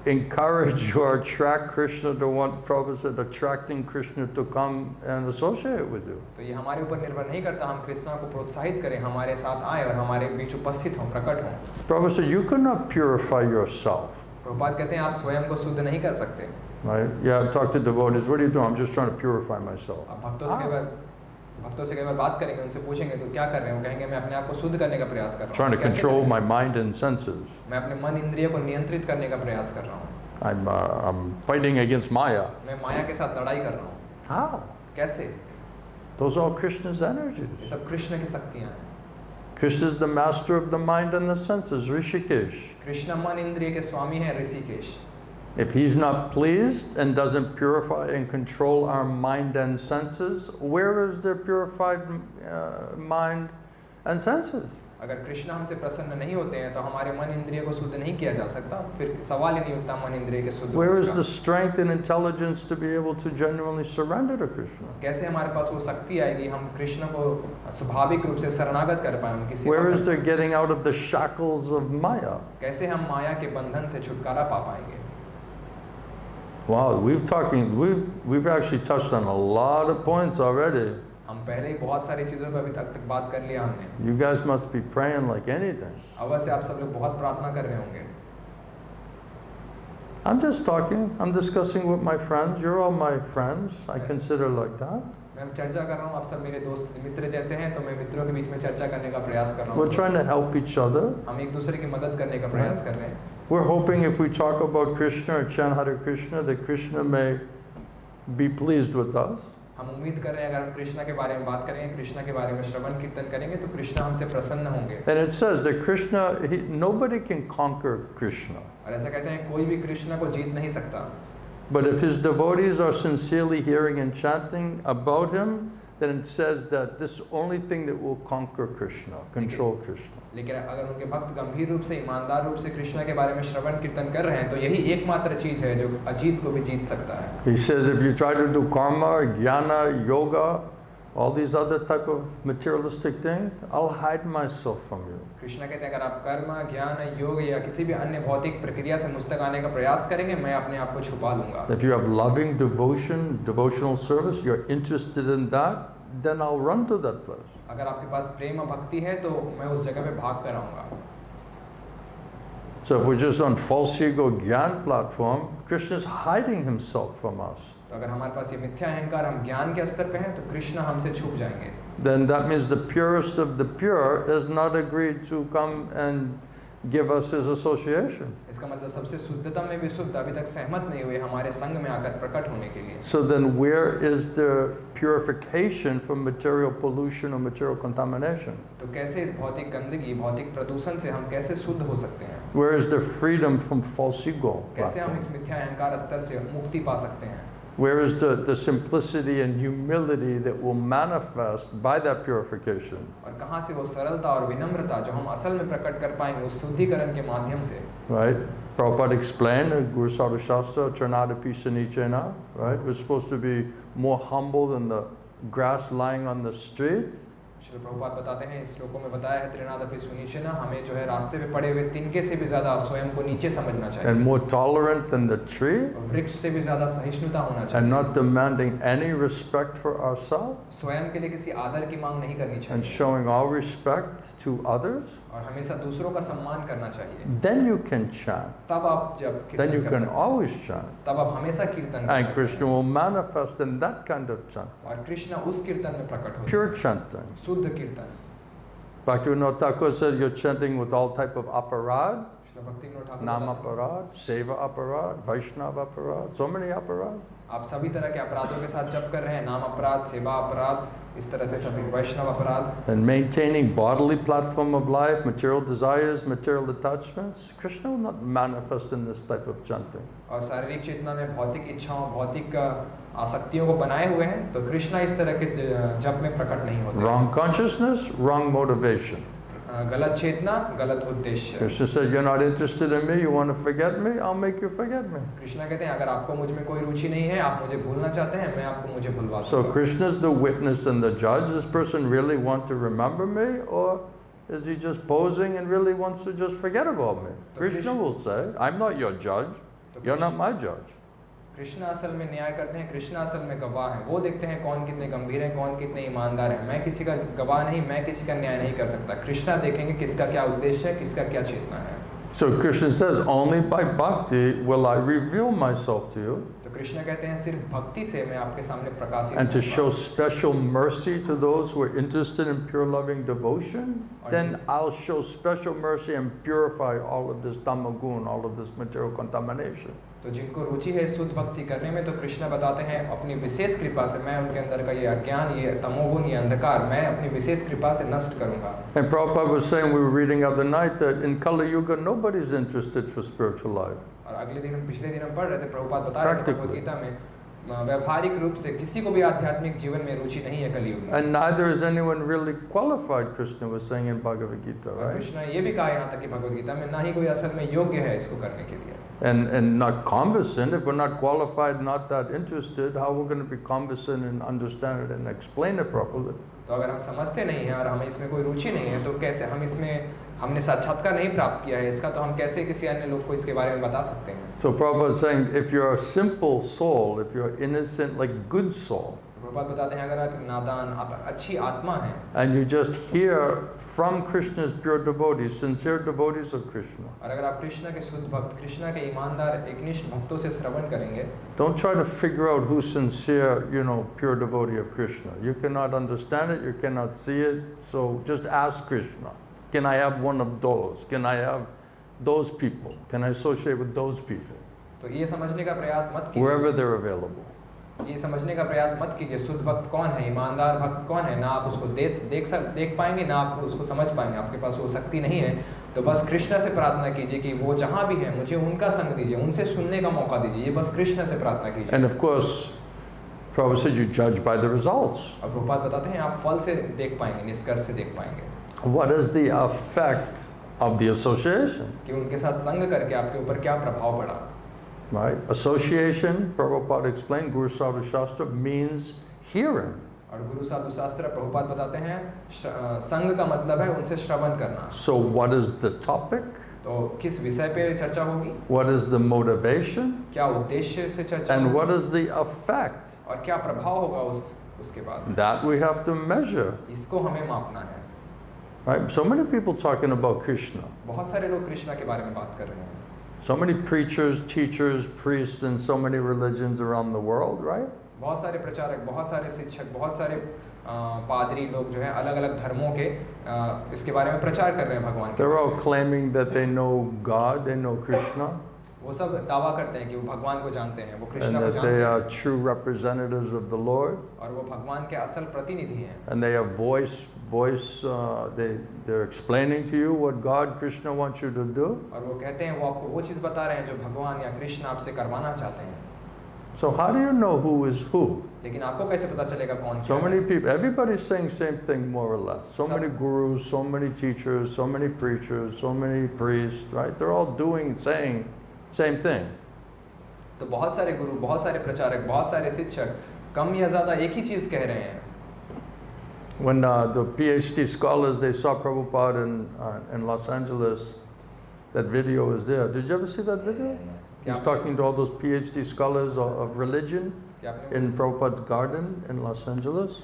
encourage or attract Krishna to want, Prabhupada said, attracting Krishna to come and associate with you. तो ये हमारे ऊपर निर्भर नहीं करता, हम कृष्णा को प्रोत्साहित करें, हमारे साथ आए और हमारे बीच उपस्थित हों, प्रकट हों। Prabhupada said, you cannot purify yourself. Prabhupada कहते हैं आप स्वयं को शुद्ध नहीं कर सकते। Right? Yeah, talk to devotees, what are you doing? I'm just trying to purify myself. अब भक्तों से कई बार बात करेंगे, उनसे पूछेंगे तो क्या कर रहे हो, कहेंगे मैं अपने आप को शुद्ध करने का प्रयास कर रहा हूँ। Trying to control my mind and senses. मैं अपने मन इंद्रिय को नियंत्रित करने का प्रयास कर रहा हूँ। I'm fighting against Maya. मैं माया के साथ लड़ाई कर रहा हूँ। How? कैसे? Those are all Krishna's ये energies. सब कृष्ण की शक्तियाँ हैं। Krishna is the master of the mind and the senses, Rishikesh. Krishna मन इंद्रिय के स्वामी हैं, Rishikesh. If he's not pleased and doesn't purify and control our mind and senses, where is their purified mind and senses? अगर कृष्ण हमसे प्रसन्न नहीं होते हैं तो हमारे मन इंद्रिय को शुद्ध नहीं किया जा सकता, फिर सवाल ही नहीं उठता मन इंद्रिय के शुद्ध Where होने is का। the strength and intelligence to be able to genuinely surrender to Krishna? कैसे हमारे पास वो शक्ति आएगी हम कृष्ण को स्वाभाविक रूप से शरणागत कर पाए, उनकी सेवा Where कर is there getting out of the shackles of Maya? कैसे हम माया के बंधन से छुटकारा पा पाएंगे। Wow, we've actually touched on a lot of points already. हम पहले ही बहुत सारी चीज़ों पर अभी तक बात कर लिया हमने। You guys must be praying like anything. अवश्य आप सब लोग बहुत प्रार्थना कर रहे होंगे। I'm just talking, I'm discussing with my friends. You're all my friends. I consider like that. मैं चर्चा कर रहा हूँ, आप सब मेरे दोस्त मित्र जैसे हैं, तो मैं मित्रों के बीच में चर्चा करने का प्रयास कर रहा We're हूँ। trying to help each other. हम एक दूसरे की मदद करने का प्रयास कर रहे हैं। We're hoping if we talk about Krishna or chant Hare Krishna, that Krishna may be pleased with us. हम उम्मीद कर रहे हैं अगर हम कृष्णा के बारे में बात करेंगे, कृष्णा के बारे में श्रवण कीर्तन करेंगे तो कृष्णा हमसे प्रसन्न होंगे। And it says that Krishna, nobody can conquer Krishna. और ऐसा कहते हैं कोई भी कृष्णा को जीत नहीं सकता। But if his devotees are sincerely hearing and chanting about him, then it says that this is the only thing that will conquer Krishna, control Krishna. लेकिन अगर उनके भक्त गंभीर रूप से, ईमानदार रूप से कृष्णा के बारे में श्रवण कीर्तन कर रहे हैं तो यही एकमात्र चीज है जो अजीत को भी जीत सकता है। He says if you try to do karma, jnana, yoga, all these other type of materialistic things, I'll hide myself from you. Krishna कहते हैं अगर आप कर्म, ज्ञान, योग या किसी भी अन्य भौतिक प्रक्रिया से मुझ तक आने का प्रयास करेंगे, मैं अपने आप को छुपा लूंगा। If you have loving devotion, devotional service, you're interested in that, then I'll run to that place. अगर आपके पास प्रेम और भक्ति है तो मैं उस जगह पे भाग कर आऊंगा। So if we're just on false ego Gyan platform, Krishna is hiding himself from us. तो अगर हमारे पास ये मिथ्या अहंकार, हम ज्ञान के स्तर पे हैं तो कृष्ण हमसे छुप जाएंगे। Then that means the purest of the pure has not agreed to come and give us his association. इसका मतलब सबसे शुद्धतम में भी शुद्ध अभी तक सहमत नहीं हुए हमारे संग में आकर प्रकट होने के लिए। So then where is the purification from material pollution or material contamination? तो कैसे इस भौतिक गंदगी, भौतिक प्रदूषण से हम कैसे शुद्ध हो सकते हैं? Where is the freedom from false ego? कैसे हम इस मिथ्या अहंकार स्तर से मुक्ति पा सकते हैं? Where is the simplicity and humility that will manifest by that purification? और कहाँ से वो सरलता और विनम्रता जो हम असल में प्रकट कर पाएंगे उस शुद्धिकरण के माध्यम से? Right? Prabhupada explained, Guru Sadhu Shastra, Charnadapi Sanichena, right? We're supposed to be more humble than the grass lying on the street. Shri Prabhupada बताते हैं, इस श्लोकों में बताया है त्रिनादपि सुनीचना, हमें जो है रास्ते पे पड़े हुए तिनके से भी ज्यादा स्वयं को नीचे समझना चाहिए। And more tolerant than the tree. वृक्ष से भी ज्यादा सहिष्णुता होना चाहिए। And not demanding any respect for ourselves. स्वयं के लिए किसी आदर की मांग नहीं करनी चाहिए। And showing all respect to others. और हमेशा दूसरों का सम्मान करना चाहिए। Then you can chant. तब आप जब Then you कीर्तन कर can सकते हैं, always chant. तब आप हमेशा कीर्तन कर And सकते हैं। Krishna will manifest in that kind of chanting. और कृष्ण उस कीर्तन में प्रकट होते Pure हैं, chanting. शुद्ध कीर्तन। Bhaktivinoda Thakur said you're chanting with all type of aparad, Shri भक्ति विनोद ठाकुर Nam बताते हैं, aparad, Seva aparad, Vaishnava aparad, so many aparad. आप सभी तरह के अपराधों के साथ जप कर रहे हैं, नाम अपराध, सेवा अपराध, इस तरह से सभी वैष्णव अपराध। And maintaining bodily platform of life, material desires, material attachments, Krishna will not manifest in this type of chanting. और शारीरिक चेतना में भौतिक इच्छाओं, भौतिक आसक्तियों को बनाए हुए हैं तो कृष्णा इस तरह के जप में प्रकट नहीं होते। Wrong consciousness, wrong motivation. गलत चेतना, गलत उद्देश्य। Krishna said, you're not interested in me, you want to forget me, I'll make you forget me. Krishna कहते हैं अगर आपको मुझ में कोई रुचि नहीं है, आप मुझे भूलना चाहते हैं, मैं आपको मुझे भुलवा So दूंगा। Krishna is the witness and the judge. This person really want to remember me, or is he just posing and really wants to just forget about me? Krishna will say, I'm not your judge. You're not my judge. Krishna असल में न्याय करते हैं, कृष्ण असल में गवाह हैं। वो देखते हैं कौन कितने गंभीर हैं, कौन कितने ईमानदार हैं। मैं किसी का गवाह नहीं, मैं किसी का न्याय नहीं कर सकता। कृष्णा देखेंगे किसका क्या उद्देश्य है, किसका क्या चेतना है। So Krishna says, only by bhakti will I reveal myself to you. तो कृष्ण कहते हैं सिर्फ भक्ति से मैं आपके सामने प्रकाशित And to होऊंगा। show special mercy to those who are interested in pure loving devotion, then I'll show special mercy and purify all of this tamagun, all of this material contamination. तो जिनको रुचि है शुद्ध भक्ति करने में, तो कृष्ण बताते हैं अपनी विशेष कृपा से मैं उनके अंदर का ये अज्ञान, ये तमोगुण, ये अंधकार मैं अपनी विशेष कृपा से नष्ट करूंगा। And Prabhupada was saying, we were reading other night, that in Kali Yuga nobody's interested for spiritual life. और अगले दिन पिछले दिन हम पढ़ रहे थे, प्रभुपाद बता रहे थे भगवद गीता में व्यावहारिक रूप से किसी को भी आध्यात्मिक जीवन में रुचि नहीं है कलियुग में। And neither is anyone really qualified, Krishna was saying in Bhagavad Gita, right? Krishna ये भी कहा यहाँ तक कि भगवद गीता में ना ही कोई असल में योग्य है इसको करने के लिए। And not conversant, if we're not qualified, not that interested, how we're going to be conversant and understand it and explain it properly? तो अगर हम समझते नहीं हैं और हमें इसमें कोई रुचि नहीं है, तो कैसे हम इसमें हमने साक्षात्कार नहीं प्राप्त किया है इसका, तो हम कैसे किसी अन्य लोग को इसके बारे में बता सकते हैं। So Prabhupada is saying, if you're a simple soul, if you're innocent, like good soul, Prabhupada बताते हैं अगर आप नादान, आप अच्छी आत्मा हैं, and you just hear from Krishna's pure devotees, sincere devotees of Krishna, और अगर आप कृष्ण के शुद्ध भक्त, कृष्ण के ईमानदार एकनिष्ठ भक्तों से श्रवण करेंगे, don't try to figure out who's sincere, pure devotee of Krishna. You cannot understand it, you cannot see it, so just ask Krishna. Can I have one of those? Can I have those people? Can I associate with those people? तो ये समझने का प्रयास मत कीजिए, Wherever they're available. ये समझने का प्रयास मत कीजिए शुद्ध भक्त कौन है, ईमानदार भक्त कौन है। ना आप उसको देख पाएंगे, ना आप उसको समझ पाएंगे, आपके पास वो शक्ति नहीं है। तो बस कृष्ण से प्रार्थना कीजिए कि वो जहाँ भी हैं मुझे उनका संग दीजिए, उनसे सुनने का मौका दीजिए। ये बस कृष्ण से प्रार्थना कीजिए। And of course, Prabhupada said you judge by the results. और प्रभुपाद बताते हैं आप फल से देख पाएंगे, निष्कर्ष से देख पाएंगे What is the effect of the association? कि उनके साथ संग करके आपके ऊपर क्या प्रभाव पड़ा। Right? Association, Prabhupada explained, Guru Sadhu Shastra means hearing. और गुरु साधु शास्त्र प्रभुपाद बताते हैं संग का मतलब है उनसे श्रवण करना। So what is the topic? तो किस विषय पे चर्चा होगी, What is the motivation? क्या उद्देश्य से चर्चा And होगी, what is the effect? और क्या प्रभाव होगा उसके बाद, That we have to measure. इसको हमें मापना है। Right? So many people talking about Krishna. बहुत सारे लोग कृष्णा के बारे में बात कर रहे हैं। So many preachers, teachers, priests in so many religions around the world, right? बहुत सारे प्रचारक, बहुत सारे शिक्षक, बहुत सारे पादरी लोग जो हैं अलग अलग धर्मों के इसके बारे में प्रचार कर रहे हैं भगवान के। They're all claiming that they know God, they know Krishna, वो सब दावा करते हैं कि वो भगवान को जानते हैं, वो and कृष्णा को that जानते they हैं, are true representatives of the Lord, और वो भगवान के असल प्रतिनिधि हैं। and they have voice. They're explaining to you what God, Krishna wants you to do. और वो कहते हैं वो आपको वो चीज़ बता रहे हैं जो भगवान या कृष्ण आपसे करवाना चाहते हैं। So how do you know who is who? लेकिन आपको कैसे पता चलेगा कौन So क्या many है? people, everybody's saying same thing more or less. So many gurus, so many teachers, so many preachers, so many priests, right? They're all saying same thing. तो बहुत सारे गुरु, बहुत सारे प्रचारक, बहुत सारे शिक्षक कम या ज़्यादा एक ही चीज़ कह रहे हैं। When the PhD scholars, they saw Prabhupada in Los Angeles, that video is there. Did you ever see that video? He's talking to all those PhD scholars of religion in Prabhupada's garden in Los Angeles.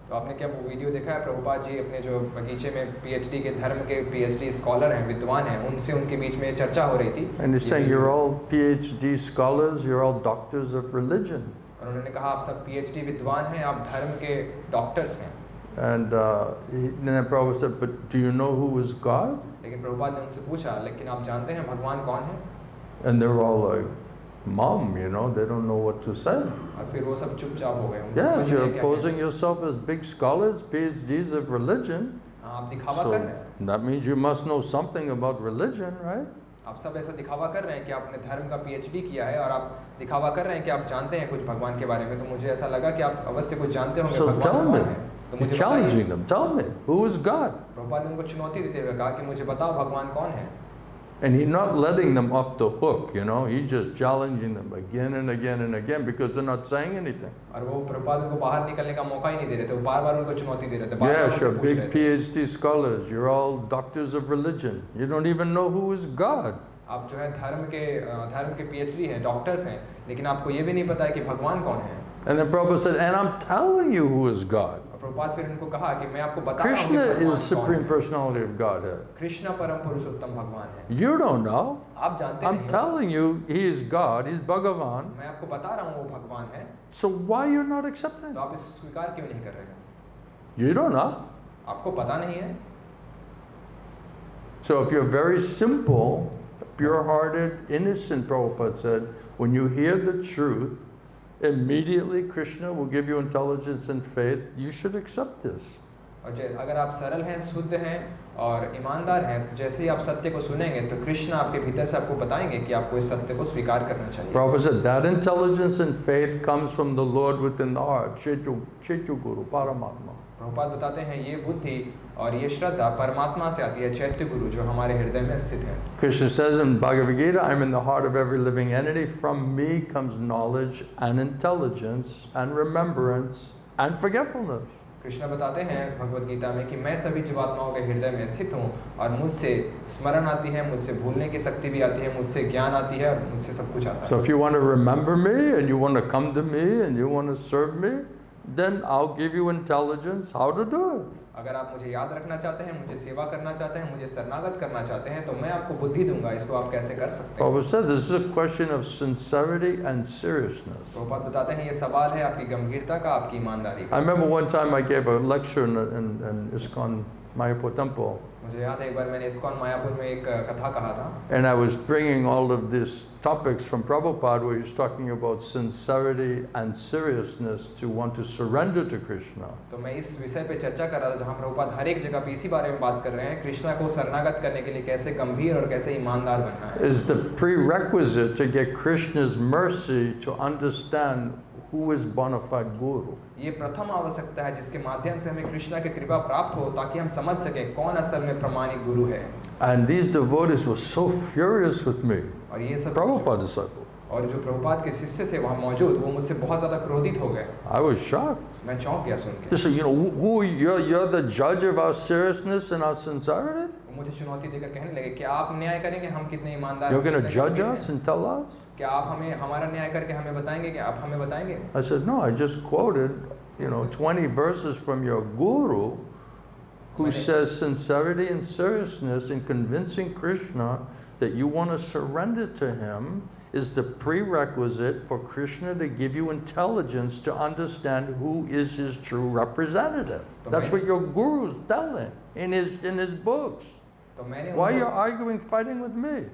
तो आपने क्या वो video देखा है? प्रभुपाद जी अपने जो बगीचे में PhD के धर्म के PhD स्कॉलर हैं, विद्वान हैं, उनसे उनके बीच में चर्चा हो रही थी। And he's saying, you're all PhD scholars, you're all doctors of religion. और उन्होंने कहा आप सब PhD विद्वान हैं, आप धर्म के डॉक्टर्स हैं। And then Prabhupada said, but do you know who is God? लेकिन प्रभुपाद ने उनसे पूछा, लेकिन आप जानते हैं भगवान कौन है? And they're all like, mum, they don't know what to say. और फिर वो सब चुपचाप हो गए। Yes, you're posing yourself as big scholars, PhDs of religion. आप दिखावा कर So रहे हैं। that means you must know something about religion, right? आप सब ऐसा दिखावा कर रहे हैं कि आपने धर्म का PhD किया है और आप दिखावा कर रहे हैं कि आप जानते हैं कुछ भगवान के बारे में। तो मुझे ऐसा लगा कि आप अवश्य कुछ जानते होंगे So भगवान tell कौन me. है। तो You're मुझे challenging बताइए। them. Tell me, who is God? Prabhupada ने उनको चुनौती देते हुए कहा कि मुझे बताओ भगवान कौन है। And he's not letting them off the hook, He's just challenging them again and again and again because they're not saying anything. और वो प्रभुपाद उनको बाहर निकलने का मौका ही नहीं दे रहे थे। वो बार-बार उनको चुनौती दे रहे थे। बार-बार Yes, उनसे you're पूछ big रहे थे। PhD scholars. You're all doctors of religion. You don't even know who is God. आप जो है धर्म के PhD हैं, डॉक्टर्स हैं, लेकिन आपको ये भी नहीं पता है कि भगवान कौन है। And then Prabhupada said, and I'm telling you who is God. और प्रभुपाद फिर उनको कहा कि मैं आपको बता रहा हूँ कि Krishna भगवान is कौन Supreme है। Personality of Godhead. कृष्ण परम पुरुषोत्तम भगवान है। You don't know. आप जानते I'm नहीं हो। telling you, He is God, He's Bhagavan. मैं आपको बता रहा हूँ वो भगवान है, So why you're not accepting? तो आप इसे स्वीकार क्यों नहीं कर रहे हैं? You don't know. आपको पता नहीं है। So if you're very simple, pure-hearted, innocent, Prabhupada said, when you hear the truth, immediately Krishna will give you intelligence and faith. You should accept this. और अगर आप सरल हैं, शुद्ध हैं और ईमानदार हैं, तो जैसे ही आप सत्य को सुनेंगे तो कृष्ण आपके भीतर से आपको बताएंगे कि आपको इस सत्य को स्वीकार करना चाहिए। Prabhupada said that intelligence and faith comes from the Lord within the heart, Chaitya Guru, Paramatma. Prabhupada बताते हैं ये बुद्धि और ये श्रद्धा परमात्मा से आती है, चैत्य गुरु जो हमारे हृदय में स्थित है। Krishna says in Bhagavad Gita, I'm in the heart of every living entity. From me comes knowledge and intelligence and remembrance and forgetfulness. Krishna बताते हैं भगवत गीता में कि मैं सभी जीवात्माओं के हृदय में स्थित हूँ और मुझसे स्मरण आती है, मुझसे भूलने की शक्ति भी आती है, मुझसे ज्ञान आती है और मुझसे सब कुछ आता है। So if you want to remember me and you want to come to me and you want to serve me, then I'll give you intelligence how to do it. अगर आप मुझे याद रखना चाहते हैं, मुझे सेवा करना चाहते हैं, मुझे शरणागत करना चाहते हैं, तो मैं आपको बुद्धि दूंगा, इसको आप कैसे कर सकते हैं। Prabhupada said this is a question of sincerity and seriousness. Prabhupada बताते हैं ये सवाल है आपकी गंभीरता का, आपकी ईमानदारी I का। remember one time I gave a lecture in ISKCON Mayapur temple, मुझे याद है एक बार मैंने इस्कॉन मायापुर में एक कथा कहा था and I was bringing all of these topics from Prabhupada where he's talking about sincerity and seriousness to want to surrender to Krishna. तो मैं इस विषय पे चर्चा कर रहा था जहाँ प्रभुपाद हर एक जगह पे इसी बारे में बात कर रहे हैं, कृष्णा को शरणागत करने के लिए कैसे गंभीर और कैसे ईमानदार बनना है। Is the prerequisite to get Krishna's mercy to understand who is bona fide guru. ये प्रथम आवश्यकता है जिसके माध्यम से हमें कृष्णा की कृपा प्राप्त हो ताकि हम समझ सकें कौन असल में प्रमाणिक गुरु है। And these devotees were so furious with me. और ये सब Prabhupada disciple. और जो प्रभुपाद के शिष्य थे वहाँ मौजूद, वो मुझसे बहुत ज़्यादा क्रोधित हो गए। I was shocked. मैं चौंक गया सुन के। They said, you know, who you're the judge of our seriousness and our sincerity? वो मुझे चुनौती देकर कहने लगे कि आप न्याय करेंगे हम कितने ईमानदार You're हैं, going to कितने judge गंभीर us हैं। and tell us? क्या आप हमें हमारा न्याय करके हमें बताएंगे कि आप हमें बताएंगे? I said, no, I just quoted, 20 verses from your guru who says sincerity and seriousness in convincing Krishna that you want to surrender to him is the prerequisite for Krishna to give you intelligence to understand who is his true representative. That's what your guru is telling in his books. Why are you arguing, fighting with me?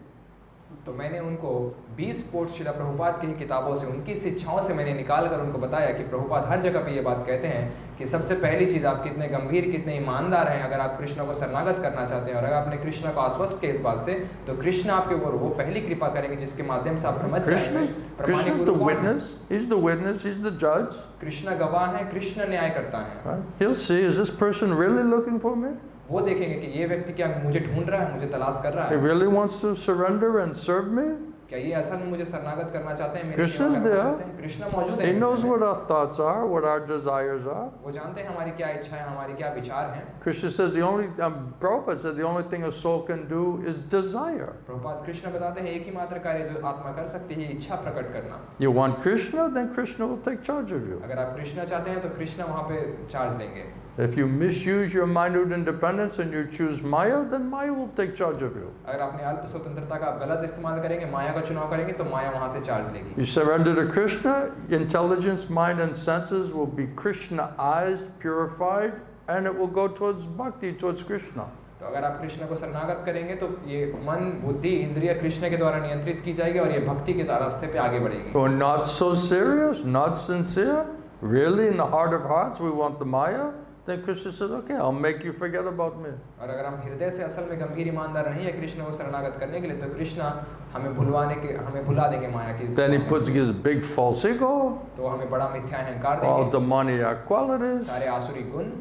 तो मैंने उनको 20 coat Srila Prabhupada की किताबों से, उनकी शिक्षाओं से मैंने निकाल कर उनको बताया कि प्रभुपाद हर जगह पे ये बात कहते हैं कि सबसे पहली चीज़ आप कितने गंभीर, कितने ईमानदार हैं अगर आप कृष्ण को शरणागत करना चाहते हैं, और अगर आपने कृष्ण को आश्वस्त किया इस बात से तो कृष्ण आपके ऊपर वो पहली कृपा करेंगे जिसके माध्यम से आप समझ जाएंगे Krishna is the witness. He's the witness. He's the judge. Krishna गवाह है, कृष्ण न्याय करता है। Right? He'll see, is this person really looking for me? वो देखेंगे कि ये व्यक्ति क्या मुझे ढूंढ रहा है, मुझे तलाश कर रहा He है, really wants to surrender and serve me? क्या ये असल में मुझे शरणागत करना चाहते हैं, मेरी Krishna's सेवा करना there. चाहते हैं? कृष्ण मौजूद है। He knows what our thoughts are, what our desires are. वो जानते हैं हमारी क्या इच्छा है, हमारी क्या विचार हैं। Krishna says Prabhupada said the only thing a soul can do is desire. Prabhupada Krishna बताते हैं एक ही मात्र कार्य जो आत्मा कर सकती है, इच्छा प्रकट करना। You want Krishna, then Krishna will take charge of you. अगर आप कृष्ण चाहते हैं तो कृष्ण वहाँ पे चार्ज लेंगे। If you misuse your minute independence and you choose Maya, then Maya will take charge of you. अगर आपने अल्प स्वतंत्रता का आप गलत इस्तेमाल करेंगे, माया का चुनाव करेंगे तो माया वहाँ से चार्ज लेगी। You surrender to Krishna, intelligence, mind and senses will be Krishna-ized, purified, and it will go towards bhakti, towards Krishna. तो अगर आप कृष्ण को शरणागत करेंगे तो ये मन, बुद्धि, इंद्रिय कृष्ण के द्वारा नियंत्रित की जाएगी और ये भक्ति के रास्ते पे आगे बढ़ेगी। So not so serious, not sincere, really in the heart of hearts we want the Maya, then Krishna says, okay, I'll make you forget about me. और अगर हम हृदय से असल में गंभीर ईमानदार नहीं है कृष्ण को शरणागत करने के लिए तो कृष्ण हमें भुला देंगे माया की। Then he puts his big false ego, तो हमें बड़ा मिथ्या अहंकार all देंगे, demoniac qualities. सारे आसुरी गुण।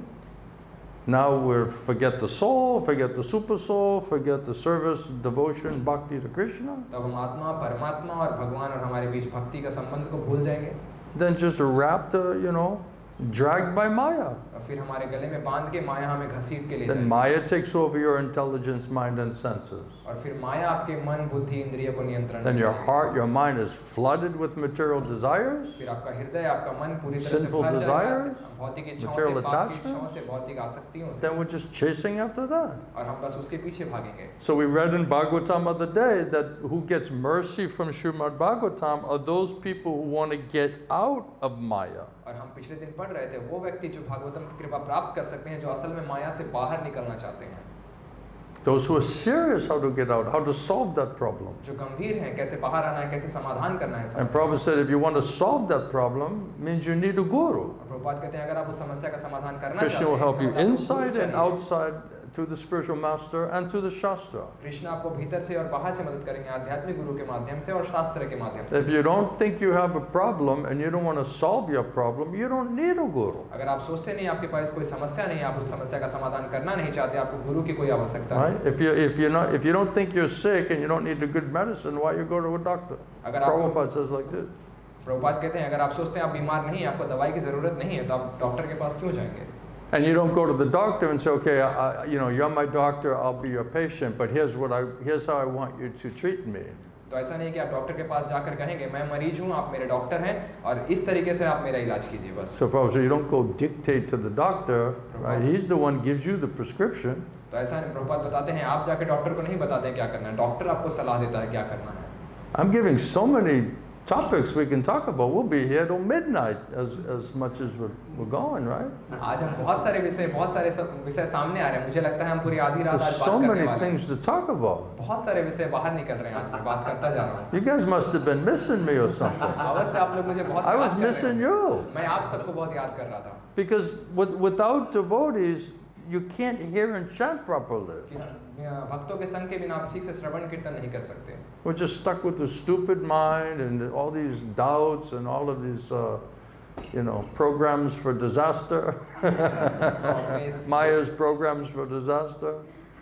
Now we forget the soul, forget the super soul, forget the service, devotion, bhakti to Krishna. तब हम आत्मा, परमात्मा और भगवान और हमारे बीच भक्ति का संबंध को भूल जाएंगे। Then just wrap the, dragged by Maya. और फिर हमारे गले में बांध के माया हमें घसीट के ले Then जाएगी। Maya takes over your intelligence, mind, and senses. और फिर माया आपके मन, बुद्धि, इंद्रिय को नियंत्रण Then में your लेगी। heart, your mind is flooded with material desires, फिर आपका हृदय, आपका मन पूरी तरह से sinful भर जाएगा desires, भौतिक इच्छाओं material से, पाप की इच्छाओं attachments. से, भौतिक आसक्तियों से, then we're just chasing after that. और हम बस उसके पीछे भागेंगे। So we read in Bhagavatam other day that who gets mercy from Srimad Bhagavatam are those people who want to get out of Maya. और हम पिछले दिन पढ़ रहे थे वो व्यक्ति जो भागवतम की कृपा प्राप्त कर सकते हैं जो असल में माया से बाहर निकलना चाहते हैं। Those who are serious how to get out, how to solve that problem. जो गंभीर हैं, कैसे बाहर आना है, कैसे समाधान करना है And समस्या। Prabhupada said if you want to solve that problem, means you need a guru. और प्रभुपाद कहते हैं अगर आप उस समस्या का समाधान करना Krishna चाहते will हैं, help you इसका मतलब आपको inside गुरु and चाहिए। outside through the spiritual master and through the Shastra. Krishna आपको भीतर से और बाहर से मदद करेंगे आध्यात्मिक गुरु के माध्यम से और शास्त्र के माध्यम से। If you don't think you have a problem and you don't want to solve your problem, you don't need a guru. अगर आप सोचते नहीं आपके पास कोई समस्या नहीं, आप उस समस्या का समाधान करना नहीं चाहते, आपको गुरु की कोई आवश्यकता नहीं। Right? If you don't think you're sick and you don't need a good medicine, why you go to a doctor? अगर आपको Prabhupada says like this. Prabhupada कहते हैं अगर आप सोचते हैं आप बीमार नहीं, आपको दवाई की जरूरत नहीं है, तो आप डॉक्टर के पास क्यों जाएंगे? And you don't go to the doctor and say, okay, you're my doctor, I'll be your patient, but here's how I want you to treat me. तो ऐसा नहीं कि आप डॉक्टर के पास जाकर कहेंगे मैं मरीज हूँ, आप मेरे डॉक्टर हैं और इस तरीके से आप मेरा इलाज कीजिए बस। So Prabhupada said, you don't go dictate to the doctor, right? He's the one gives you the prescription. तो ऐसा प्रभुपाद बताते हैं आप जाकर डॉक्टर को नहीं बताते हैं क्या करना है, डॉक्टर आपको सलाह देता है क्या करना है। I'm giving so many topics we can talk about. We'll be here till midnight as much as we're going, right? आज हम बहुत सारे विषय सामने आ रहे हैं, मुझे लगता है हम पूरी आधी रात There's आज so बात many करने वाले हैं। things to talk about. बहुत सारे विषय बाहर निकल रहे हैं, आज मैं बात करता जा रहा हूँ। You guys must have been missing me or something. अवश्य आप लोग मुझे बहुत I याद was कर रहे missing हैं। you. मैं आप सबको बहुत याद कर रहा था Because without devotees, you can't hear and chant properly. कि भक्तों के संग के बिना आप ठीक से श्रवण कीर्तन नहीं कर सकते। We're just stuck with the stupid mind and all these doubts and all of these, programs for disaster. Maya's programs for disaster.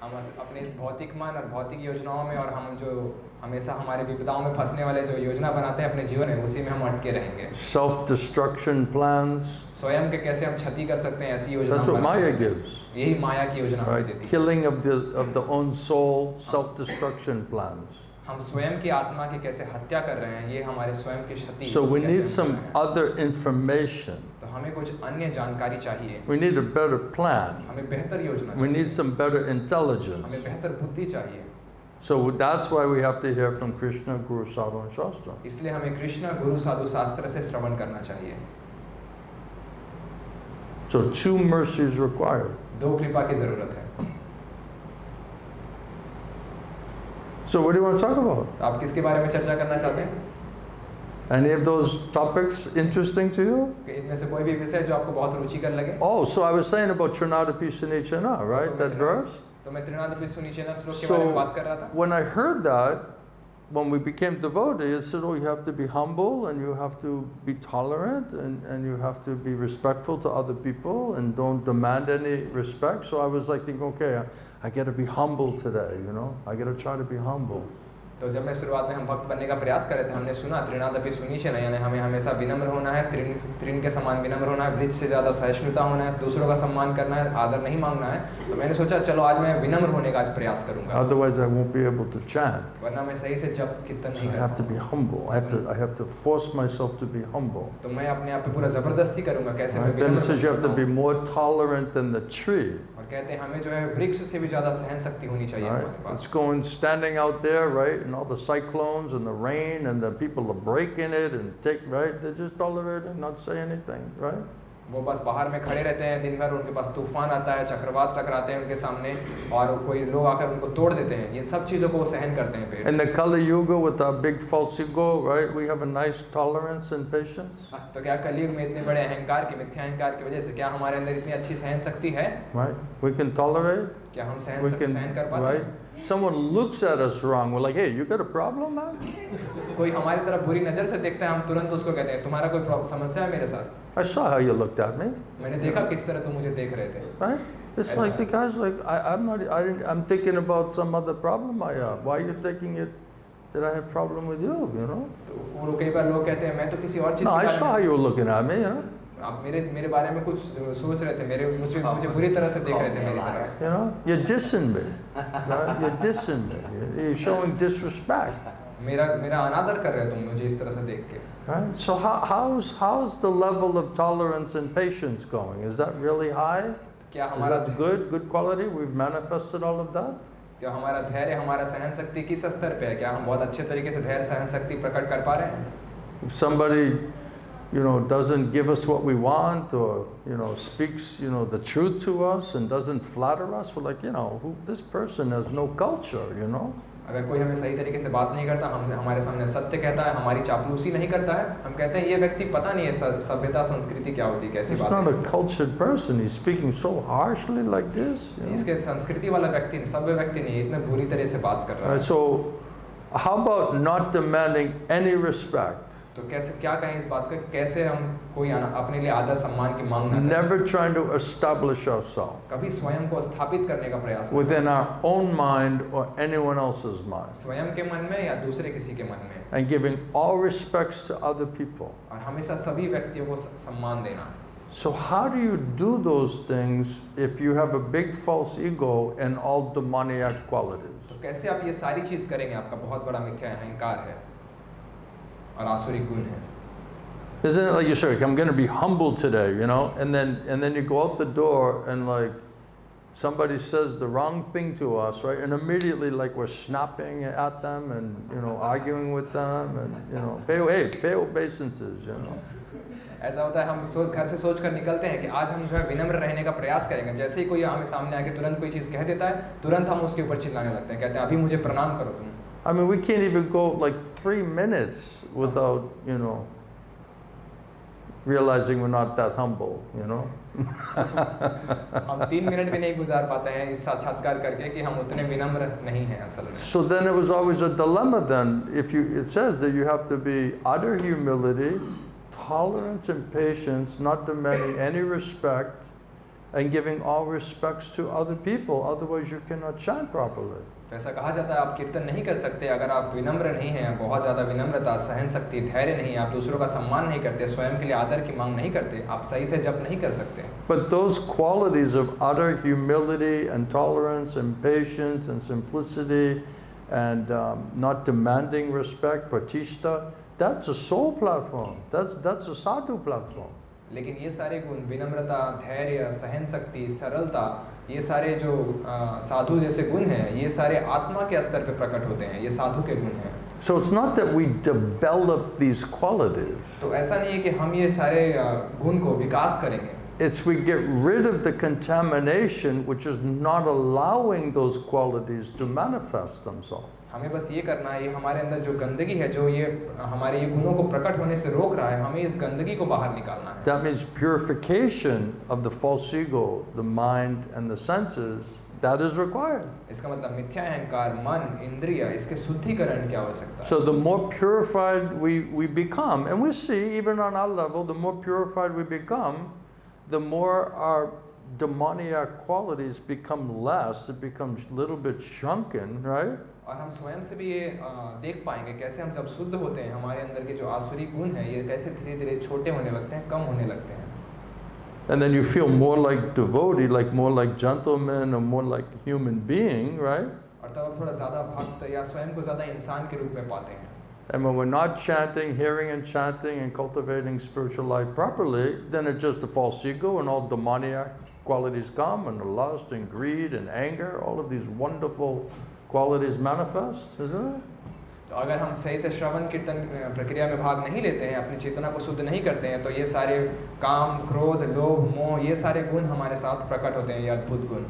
हम अपने इस भौतिक मन और भौतिक योजनाओं में और हम जो हमेशा हमारी विपदाओं में फंसने वाले जो योजना बनाते हैं अपने जीवन में, उसी में हम अटके रहेंगे। Self-destruction plans. स्वयं के कैसे हम क्षति कर सकते हैं ऐसी योजना। That's what Maya gives. यही माया की योजना हमें Right? देती है। Killing of the own soul, self-destruction plans. हम स्वयं की आत्मा की कैसे हत्या कर रहे हैं, ये हमारे स्वयं की क्षति। So we कैसे need हम some कर रहे हैं। other information. तो हमें कुछ अन्य जानकारी चाहिए। We need a better plan. हमें बेहतर योजना We चाहिए। need some better intelligence. हमें बेहतर बुद्धि चाहिए। So that's why we have to hear from Krishna, Guru, Sadhu, and Shastra. इसलिए हमें कृष्ण, गुरु, साधु, शास्त्र से श्रवण करना चाहिए। So 2 mercies required. 2 कृपा की जरूरत है। So what do you want to talk about? आप किसके बारे में चर्चा करना चाहते हैं? Any of those topics interesting to you? कि इनमें से कोई भी विषय जो आपको बहुत रुचिकर लगे? Oh, so I was saying about Trinadapi Sunichana, right? That verse? तो मैं त्रिनादपि सुनिचेना श्लोक के बारे में बात कर रहा था। So when I heard that, when we became devotees, it said, oh, you have to be humble and you have to be tolerant and you have to be respectful to other people and don't demand any respect. So I was like thinking, okay, I got to be humble today, I got to try to be humble. तो जब मैं शुरुआत में हम भक्त बनने का प्रयास कर रहे थे, हमने सुना त्रिनादपि सुनिचेना, यानी हमें हमेशा विनम्र होना है, तृण के समान विनम्र होना है, वृक्ष से ज़्यादा सहिष्णुता होना है, दूसरों का सम्मान करना है, आदर नहीं मांगना है। तो मैंने सोचा चलो आज मैं विनम्र होने का आज प्रयास करूंगा। Otherwise I won't be able to chant. वरना मैं सही से जप कीर्तन So नहीं I कर have to be humble. I have to force myself to be humble. तो मैं अपने आप पे पूरा जबरदस्ती करूंगा कैसे मैं Right? Then it विनम्र says you have to be हूं। more tolerant than the tree. और कहते हैं हमें जो है वृक्ष से भी ज़्यादा सहन शक्ति होनी चाहिए Right? हमारे पास। It's going standing out there, right, and all the cyclones and the rain and the people are breaking it and right, they just tolerate and not say anything, right? वो बस बाहर में खड़े रहते हैं दिन भर, उनके पास तूफान आता है, चक्रवात टकराते हैं उनके सामने और कोई लोग आकर उनको तोड़ देते हैं, ये सब चीज़ों को वो सहन करते हैं पेड़। In the Kali Yuga with our big false ego, right, we have a nice tolerance and patience. तो क्या कलयुग में इतने बड़े अहंकार की, मिथ्या अहंकार की वजह से क्या हमारे अंदर इतनी अच्छी सहन शक्ति है? Right? We can tolerate. क्या हम We सहन can, कर पाते right? हैं? Someone looks at us wrong. We're like, hey, you got a problem, man? कोई हमारी तरफ बुरी नज़र से देखता है, हम तुरंत उसको कहते हैं तुम्हारा कोई समस्या है मेरे साथ? I saw how you looked at me. मैंने देखा किस तरह तुम मुझे देख रहे थे। Right? It's like the guy's like, I'm thinking about some other problem I have. Why are you taking it that I have problem with you, तो वो कई बार लोग कहते हैं मैं तो किसी और चीज़ No, के I बारे saw how में you were looking at me, आप मेरे बारे में कुछ सोच रहे थे, मुझे बुरी तरह से देख रहे थे मेरी तरफ। You know, you're dissing me. Right? You're dissing me. You're showing disrespect. मेरा अनादर कर रहे हो तुम मुझे इस तरह से देख के। Right? So how's the level of tolerance and patience going? Is that really high? क्या Is हमारा that good quality? We've manifested all of that? क्या हमारा धैर्य, हमारा सहन शक्ति किस स्तर पे है? क्या हम बहुत अच्छे तरीके से धैर्य सहन शक्ति प्रकट कर पा रहे हैं? If somebody, doesn't give us what we want, or, speaks, the truth to us and doesn't flatter us, we're like, this person has no culture, अगर कोई हमें सही तरीके से बात नहीं करता, हमारे सामने सत्य कहता है, हमारी चापलूसी नहीं करता है, हम कहते हैं ये व्यक्ति पता नहीं है सभ्यता संस्कृति क्या होती है, कैसी बात है। He's not a cultured person. He's speaking so harshly like this. इसके संस्कृति वाला व्यक्ति, सभ्य व्यक्ति नहीं, इतने बुरी तरह से बात कर रहा है। So, how about not demanding any respect? तो कैसे क्या कहें इस बात का, कैसे हम कोई अपने लिए आदर सम्मान की मांग न करें? Never trying to establish ourselves कभी स्वयं को स्थापित करने का प्रयास करें, within our own mind or anyone else's mind, स्वयं के मन में या दूसरे किसी के मन में, and giving all respects to other people. और हमेशा सभी व्यक्तियों को सम्मान देना। So how do you do those things if you have a big false ego and all demoniac qualities? तो कैसे आप ये सारी चीज करेंगे? आपका बहुत बड़ा मिथ्या अहंकार है और आसुरिक गुण है। Isn't it like you say, I'm going to be humble today, and then you go out the door and like somebody says the wrong thing to us, right? And immediately like we're snapping at them and arguing with them and pay obeisances, ऐसा होता है, हम घर से सोच कर निकलते हैं कि आज हम जो है विनम्र रहने का प्रयास करेंगे, जैसे ही कोई हमें सामने आके तुरंत कोई चीज़ कह देता है, तुरंत हम उसके ऊपर चिल्लाने लगते हैं, कहते हैं अभी मुझे प्रणाम करो तुम। I mean, we can't even go like 3 minutes without, realizing we're not that humble, हम 3 मिनट भी नहीं गुजार पाते हैं इस साक्षात्कार करके कि हम उतने विनम्र नहीं हैं असल में। So then it was always a dilemma then. It says that you have to be utter humility, tolerance and patience, not demanding any respect, and giving all respects to other people. Otherwise, you cannot chant properly. तो ऐसा कहा जाता है आप कीर्तन नहीं कर सकते अगर आप विनम्र नहीं हैं, बहुत ज़्यादा विनम्रता, सहन शक्ति, धैर्य नहीं, आप दूसरों का सम्मान नहीं करते, स्वयं के लिए आदर की मांग नहीं करते, आप सही से जप नहीं कर सकते। But those qualities of utter humility and tolerance and patience and simplicity and not demanding respect, pratishta, that's a soul platform. That's a sadhu platform. लेकिन ये सारे गुण, विनम्रता, धैर्य, सहन शक्ति, सरलता, ये सारे जो साधु जैसे गुण हैं, ये सारे आत्मा के स्तर पे प्रकट होते हैं, ये साधु के गुण हैं। So it's not that we develop these qualities. तो ऐसा नहीं है कि हम ये सारे गुण को विकास करेंगे। It's we get rid of the contamination which is not allowing those qualities to manifest themselves. हमें बस ये करना है, ये हमारे अंदर जो गंदगी है, जो ये हमारे ये गुणों को प्रकट होने से रोक रहा है, हमें इस गंदगी को बाहर निकालना है। That means purification of the false ego, the mind and the senses, that is required. इसका मतलब मिथ्या अहंकार, मन, इंद्रिय, इसके शुद्धिकरण की आवश्यकता है। So the more purified we become, and we see even on our level, the more purified we become, the more our demoniac qualities become less, it becomes a little bit shrunken, right? और हम स्वयं से भी ये देख पाएंगे कैसे हम जब शुद्ध होते हैं, हमारे अंदर के जो आसुरी गुण हैं, ये कैसे धीरे धीरे छोटे होने लगते हैं, कम होने लगते हैं। And then you feel more like devotee, like more like gentleman or more like human being, right? और तब आप थोड़ा ज़्यादा भक्त या स्वयं को ज़्यादा इंसान के रूप में पाते हैं। And when we're not chanting, hearing and chanting and cultivating spiritual life properly, then it's just a false ego and all demoniac qualities come and the lust and greed and anger, all of these wonderful qualities manifest, isn't it? तो अगर हम सही से श्रवण कीर्तन प्रक्रिया में भाग नहीं लेते हैं, अपनी चेतना को शुद्ध नहीं करते हैं, तो ये सारे काम, क्रोध, लोभ, मोह, ये सारे गुण हमारे साथ प्रकट होते हैं, ये अद्भुत गुण।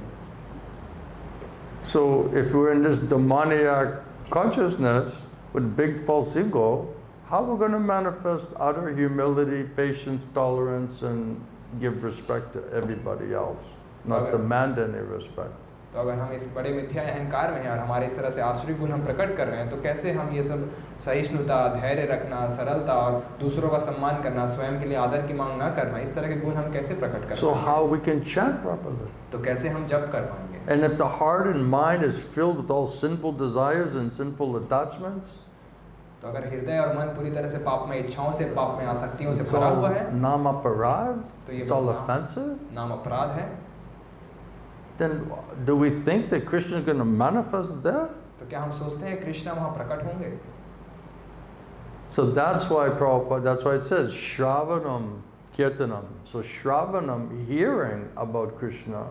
So if we're in this demoniac consciousness with big false ego, how are we going to manifest utter humility, patience, tolerance, and give respect to everybody else, not demand any respect? तो अगर हम इस बड़े मिथ्या अहंकार में हैं और हमारे इस तरह से आसुरी गुण हम प्रकट कर रहे हैं, तो कैसे हम ये सब सहिष्णुता, धैर्य रखना, सरलता और दूसरों का सम्मान करना, स्वयं के लिए आदर की मांग ना करना, इस तरह के गुण हम कैसे प्रकट कर? So how we can chant properly? तो कैसे हम जप कर पाएंगे? And if the heart and mind is filled with all sinful desires and sinful attachments, तो अगर हृदय और मन पूरी तरह से पाप में, इच्छाओं से, पाप में, आसक्तियों से It's भरा हुआ all है, namaparad, तो ये it's बस all नाम- offensive. नाम अपराध है, Then do we think that Krishna is going to manifest there? तो क्या हम सोचते हैं कृष्णा वहाँ प्रकट होंगे? So that's why Prabhupada, that's why it says Shravanam Kirtanam. So Shravanam, hearing about Krishna,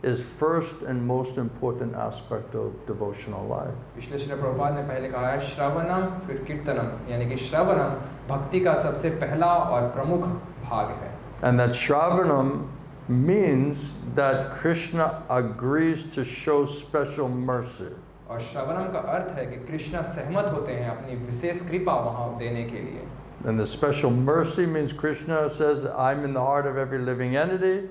is first and most important aspect of devotional life. इसलिए श्री प्रभुपाद ने पहले कहा है श्रवणम फिर कीर्तनम, यानी कि श्रवणम भक्ति का सबसे पहला और प्रमुख भाग है। And that Shravanam means that Krishna agrees to show special mercy. और श्रवणम का अर्थ है कि कृष्णा सहमत होते हैं अपनी विशेष कृपा वहाँ देने के लिए। And the special mercy means Krishna says, I'm in the heart of every living entity,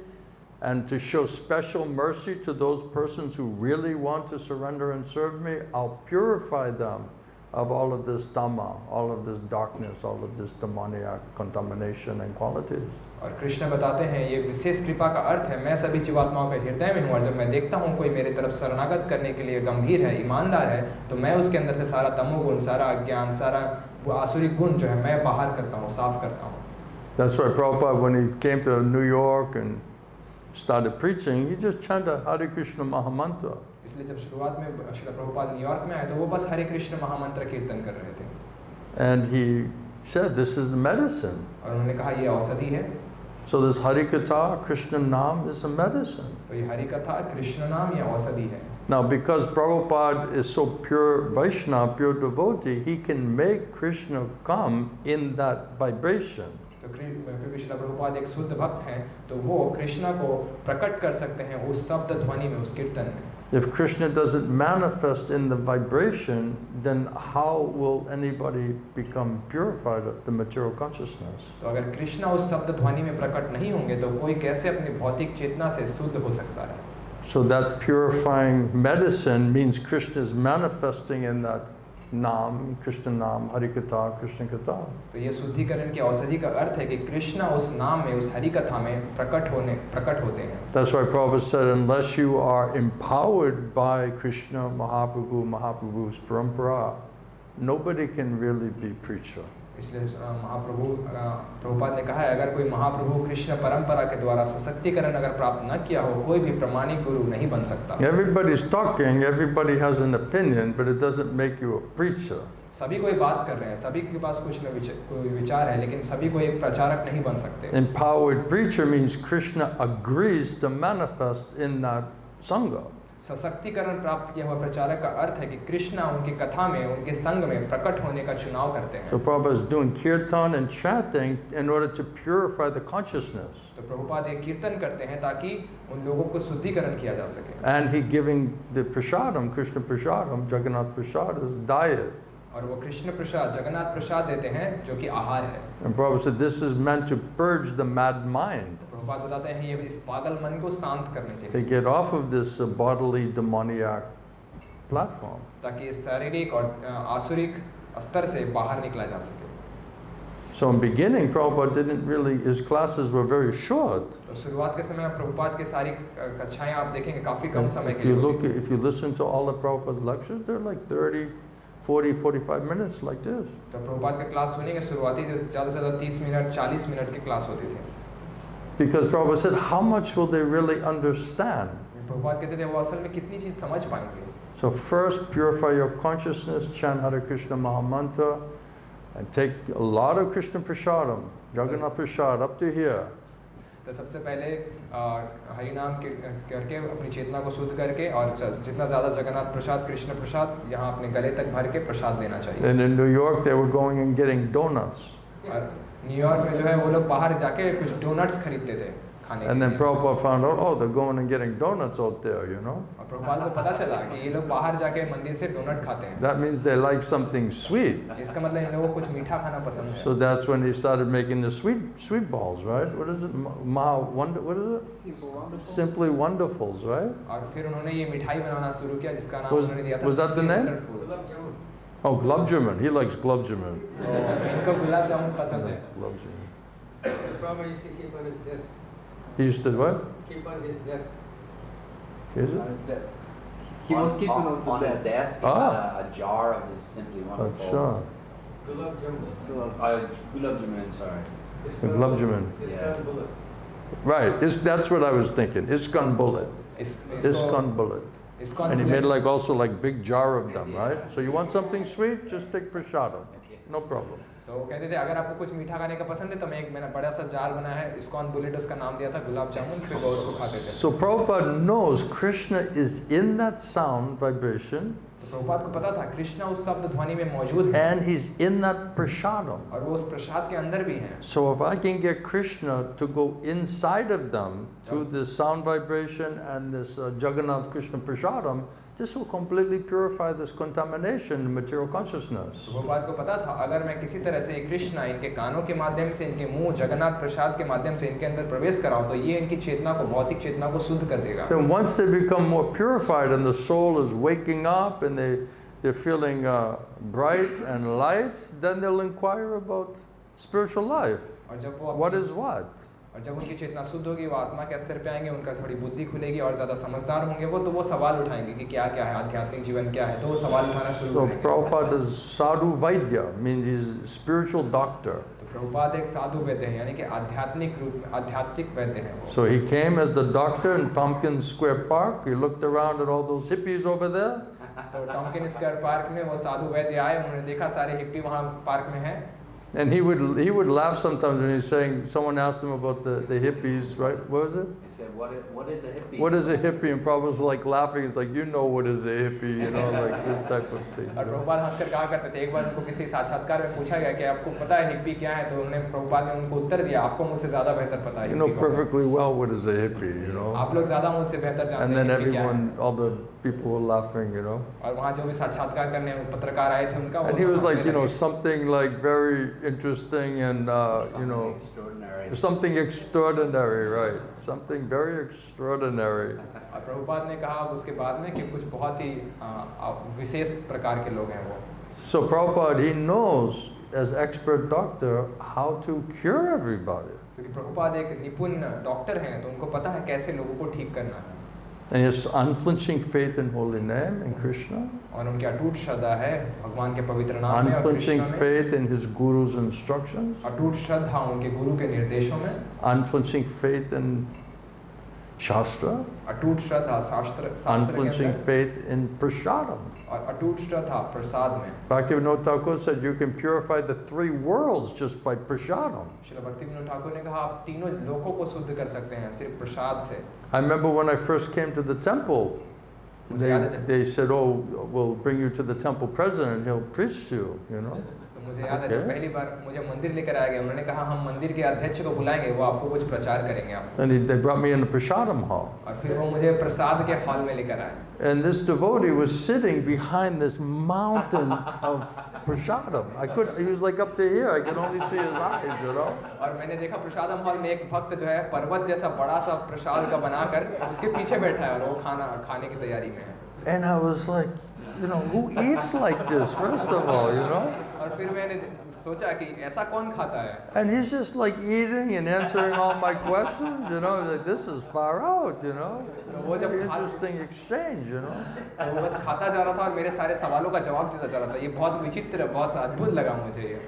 and to show special mercy to those persons who really want to surrender and serve me, I'll purify them of all of this dhamma, all of this darkness, all of this demoniac contamination and qualities. और कृष्ण बताते हैं ये विशेष कृपा का अर्थ है, मैं सभी जीवात्माओं के हृदय में हूँ और जब मैं देखता हूँ कोई मेरी तरफ शरणागत करने के लिए गंभीर है, ईमानदार है, तो मैं उसके अंदर से सारा तमोगुण, सारा अज्ञान, सारा वो आसुरिक गुण जो है मैं बाहर करता हूँ, साफ करता हूँ। That's why Prabhupada, when he came to New York and started preaching, he just chanted Hare Krishna Mahamantra. इसलिए जब शुरुआत में श्री प्रभुपाद न्यूयॉर्क में आए तो वो बस हरे कृष्ण महामंत्र कीर्तन कर रहे थे। And he said, this is the medicine. और उन्होंने कहा ये औषधि है। So this Hari-katha Krsna-katha is a medicine. तो ये हरि कथा कृष्ण नाम ये औषधि है। Now, because Prabhupada is so pure Vaishnava, pure devotee, he can make Krishna come in that vibration. तो क्योंकि श्री प्रभुपाद एक शुद्ध भक्त हैं, तो वो कृष्णा को प्रकट कर सकते हैं उस शब्द ध्वनि में, उस कीर्तन में। If Krishna doesn't manifest in the vibration, then how will anybody become purified of the material consciousness? तो अगर कृष्णा उस शब्द ध्वनि में प्रकट नहीं होंगे तो कोई कैसे अपनी भौतिक चेतना से शुद्ध हो सकता है? So that purifying medicine means Krishna is manifesting in that Nam, Krishna Nam, Hari-katha Krsna-katha. तो ये शुद्धिकरण की औषधि का अर्थ है कि कृष्णा उस नाम में, उस हरि कथा में प्रकट होते हैं। That's why Prabhupada said, unless you are empowered by Krishna, Mahaprabhu's parampara, nobody can really be preacher. इसलिए प्रभुपाद ने कहा है अगर कोई महाप्रभु कृष्ण परंपरा के द्वारा सशक्तिकरण अगर प्राप्त न किया हो, कोई भी प्रमाणिक गुरु नहीं बन सकता। Everybody's talking, everybody has an opinion, but it doesn't make you a preacher. सभी कोई बात कर रहे हैं, सभी के पास कुछ न कोई विचार है, लेकिन सभी को एक प्रचारक नहीं बन सकते। Empowered preacher means Krishna agrees to manifest in that sangha. सशक्तिकरण प्राप्त किया हुआ प्रचारक का अर्थ है कि कृष्णा उनकी कथा में, उनके संग में प्रकट होने का चुनाव करते हैं। So Prabhupada is doing kirtan and chanting in order to purify the consciousness. तो प्रभुपाद एक कीर्तन करते हैं ताकि उन लोगों को शुद्धिकरण किया जा सके। And he giving the prasadam, Krishna prasadam, Jagannath prasad is diet. और वो कृष्ण प्रसाद, जगन्नाथ प्रसाद देते हैं जो कि आहार है। And Prabhupada said this is meant to purge the mad mind. Prabhupada बताते हैं ये इस पागल मन को शांत करने के To लिए, get off of this bodily demoniac platform. ताकि इस शारीरिक और आसुरिक स्तर से बाहर निकला जा सके। So in beginning, Prabhupada didn't really, his classes were very short. तो शुरुआत के समय प्रभुपाद के सारी कक्षाएं आप देखेंगे काफी कम समय If के you लिए look, होती थी। if you listen to all of Prabhupada's lectures, they're like 30, 40, 45 minutes like this. तो प्रभुपाद के क्लास सुनेंगे शुरुआती ज़्यादा से ज़्यादा 30 मिनट 40 मिनट की क्लास होती थी। Because Prabhupada said, how much will they really understand? Prabhupada कहते थे वो असल में कितनी चीज़ समझ पाएंगे। So first, purify your consciousness, chant Hare Krishna Mahamantra, and take a lot of Krishna prasadam, Jagannath prasad up to here. तो सबसे पहले हरि नाम करके अपनी चेतना को शुद्ध करके और जितना ज़्यादा जगन्नाथ प्रसाद, कृष्ण प्रसाद यहाँ अपने गले तक भर के प्रसाद लेना चाहिए। And in New York, they were going and getting donuts. और न्यूयॉर्क में जो है वो लोग बाहर जाके कुछ डोनट्स खरीदते थे खाने के And then लिए। Prabhupada found out, oh, they're going and getting donuts out there, you know. और प्रभुपाद को पता चला कि ये लोग बाहर जाके मंदिर से डोनट खाते हैं। That means they like something sweet. इसका मतलब इन लोगों को कुछ मीठा खाना पसंद है। So that's when he started making the sweet balls, right? What is it? What is it? Simply Wonderfuls, right? और फिर उन्होंने ये मिठाई बनाना शुरू किया जिसका नाम उन्होंने दिया था Was that the name? Wonderful। Oh, glub jamun. He likes glub jamun. इनको गुलाब जामुन पसंद है। Glub jamun. The Prabhupada used to keep on his desk. He used to what? Keep on his desk. Is it? On his desk. He was keeping on his his desk. desk. He Ah. had a jar of this Simply Acha. Wonderfuls. Gulab Jamun. Gulab Jamun, sorry. Gulab Jamun. Iskan bullet. Right, that's what I was thinking. Iskan bullet. Iskan bullet. ISKCON And he bullet. made like also like big jar of them, right? So you want something sweet? Just take prasadam. No problem. तो कहते थे अगर आपको कुछ मीठा खाने का पसंद है तो मैंने बड़ा सा जार बनाया है ISKCON बुलेट उसका नाम दिया था गुलाब जामुन फिर वो उसको खाते थे So Prabhupada knows Krishna is in that sound vibration तो प्रभुपाद को पता था कृष्णा उस शब्द ध्वनि में मौजूद है and he's in that prasadam. और वो उस प्रसाद के अंदर भी है So if I can get Krishna to go inside of them through this sound vibration and this Jagannath Krishna prasadam, this will completely purify this contamination in material consciousness. Prabhupada को पता था अगर मैं किसी तरह से कृष्णा इनके कानों के माध्यम से इनके मुंह जगन्नाथ प्रसाद के माध्यम से इनके अंदर प्रवेश कराऊं तो ये इनकी चेतना को भौतिक चेतना को शुद्ध कर देगा Then once they become more purified and the soul is waking up and they're feeling bright and light, then they'll inquire about spiritual life. और जब वो What is what? और जब उनकी चेतना शुद्ध होगी वो आत्मा के स्तर पे आएंगे उनका थोड़ी बुद्धि खुलेगी और ज़्यादा समझदार होंगे वो तो वो सवाल उठाएंगे कि क्या क्या है आध्यात्मिक जीवन क्या है तो वो सवाल उठाना शुरू So करेंगे Prabhupada is sadhu vaidya, means he's a spiritual doctor. तो प्रभुपाद एक साधु वैद्य है यानी कि आध्यात्मिक रूप में आध्यात्मिक वैद्य है वो So he came as the doctor in Tompkins Square Park. He looked around at all those hippies over there. तो टॉमकिन स्क्वायर पार्क में वो साधु वैद्य आए उन्होंने देखा सारे हिप्पी वहाँ पार्क में हैं And he would laugh sometimes when he's saying, someone asked him about the hippies, right? What was it? He said, what is a hippie? What is a hippie? And Prabhupada was like laughing. He's like, you know what is a hippie, you know, like this type of thing. और प्रभुपाद हंसकर कहा करते थे एक बार उनको किसी साक्षात्कार में पूछा गया कि आपको पता है हिप्पी क्या है तो उन्होंने प्रभुपाद ने उनको उत्तर दिया आपको मुझसे ज़्यादा बेहतर पता है You know हिप्पी कौन है। perfectly well what is a hippie, you know. आप लोग ज़्यादा मुझसे बेहतर And जानते then हैं हिप्पी क्या है everyone, all the people were laughing, you know. और वहाँ जो भी साक्षात्कार करने पत्रकार आए थे उनका वो And he सब was like, हंसने you know, लगे। something like very interesting and, you know, Extraordinary. something extraordinary, right? Something very extraordinary. और प्रभुपाद ने कहा उसके बाद में कि कुछ बहुत ही विशेष प्रकार के लोग हैं वो So Prabhupada, he knows as expert doctor how to cure everybody. क्योंकि प्रभुपाद एक निपुण डॉक्टर हैं तो उनको पता है कैसे लोगों को ठीक करना है And he has unflinching faith in holy name, in Krishna. और उनकी अटूट श्रद्धा है भगवान के पवित्र नाम में और Unflinching कृष्ण में faith in his guru's instructions. अटूट श्रद्धा उनके गुरु के निर्देशों में Unflinching faith in Shastra. अटूट श्रद्धा शास्त्र के Unflinching अंदर faith in Prasadam. और अटूट श्रद्धा प्रसाद में Bhaktivinoda Thakur said you can purify the three worlds just by Prasadam. Srila भक्ति विनोद ठाकुर ने कहा आप तीनों लोकों को शुद्ध कर सकते हैं सिर्फ प्रसाद से I remember when I first came to the temple, they said, oh, we'll bring you to the temple president, he'll preach to you, you know. तो मुझे याद है जब पहली बार मुझे मंदिर लेकर आया गया उन्होंने कहा हम मंदिर के अध्यक्ष को बुलाएंगे वो आपको कुछ प्रचार करेंगे आप And they brought me in the Prasadam hall. और फिर वो मुझे प्रसाद के हॉल में लेकर आए And this devotee was sitting behind this mountain of prasadam. He was like up to here, I could only see his eyes, you know. और मैंने देखा प्रसादम हॉल में एक भक्त जो है पर्वत जैसा बड़ा सा प्रसाद का बनाकर उसके पीछे बैठा है और वो खाने की तैयारी में है And I was like, you know, who eats like this, first of all, you know? और फिर मैंने सोचा कि ऐसा कौन खाता है And he's just like eating and answering all my questions, you know. Like, this is far out, you know. This is an interesting exchange, you know. तो वो बस खाता जा रहा था और मेरे सारे सवालों का जवाब देता जा रहा था ये बहुत विचित्र बहुत अद्भुत लगा मुझे ये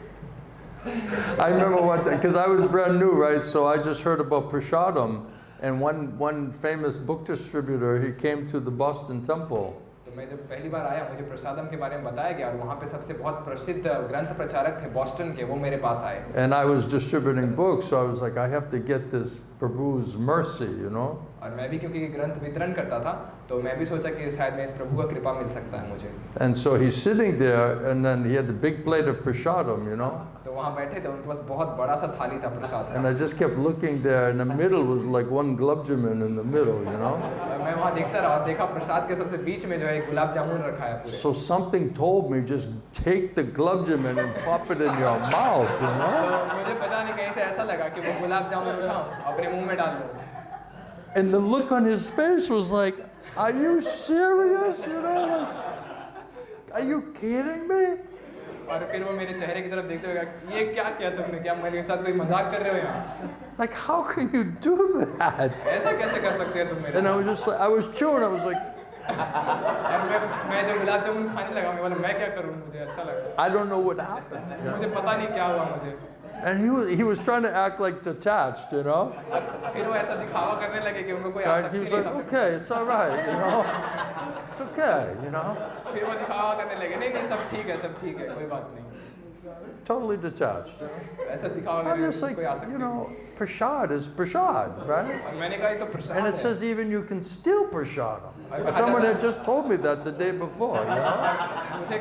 I remember one time, because I was brand new, right? So I just heard about prasadam, and one famous book distributor, he came to the Boston temple. तो मैं जब पहली बार आया मुझे प्रसादम के बारे में बताया गया और वहाँ पे सबसे बहुत प्रसिद्ध ग्रंथ प्रचारक थे बॉस्टन के वो मेरे पास आए And I was distributing books, so I was like, I have to get this Prabhu's mercy, you know. और मैं भी क्योंकि ग्रंथ वितरण करता था तो मैं भी सोचा कि शायद मैं इस प्रभु का कृपा मिल सकता है मुझे And so he's sitting there, and then he had a big plate of prasadam, you know. तो वहाँ बैठे थे उनके पास बहुत बड़ा सा थाली था प्रसाद And I just kept looking there, and the middle was like one gulab jamun in the middle, you know. का मैं वहाँ देखता रहा और देखा प्रसाद के सबसे बीच में जो है गुलाब जामुन रखा है पूरे So something told me, just take the gulab jamun and pop it in your mouth, you know. तो मुझे पता नहीं कहीं से ऐसा लगा कि वो गुलाब जामुन उठाऊं अपने मुंह में डाल दूं And the look on his face was like, are you serious? You know, like, are you kidding me? और फिर वो मेरे चेहरे की तरफ देखते हुए कहा ये क्या किया तुमने क्या मेरे साथ कोई मजाक कर रहे हो यहाँ Like, how can you do that? ऐसा कैसे कर सकते हो तुम मेरे And I was just like, I was chewing, I was like, और मैं जब गुलाब जामुन खाने लगा मैं बोला मैं क्या करूँ, मुझे अच्छा लगा, I don't know what happened. you know. मुझे पता नहीं क्या हुआ मुझे। And he was trying to act like detached, you know. फिर वो ऐसा दिखावा करने लगे कि उनको कोई Right? आसक्ति He was नहीं like, था। okay, it's all right, you know. It's okay, you know. फिर वो दिखावा करने लगे, नहीं नहीं सब ठीक है, सब ठीक है, कोई बात नहीं। Totally detached. You know? ऐसा दिखावा I'm करने just लगे like, कोई आसक्ति you नहीं। know, prashad is prashad, right? और मैंने कहा ये तो प्रसाद And it है। says even you can steal prashadam. Someone had just told me that the day before, you know. मुझे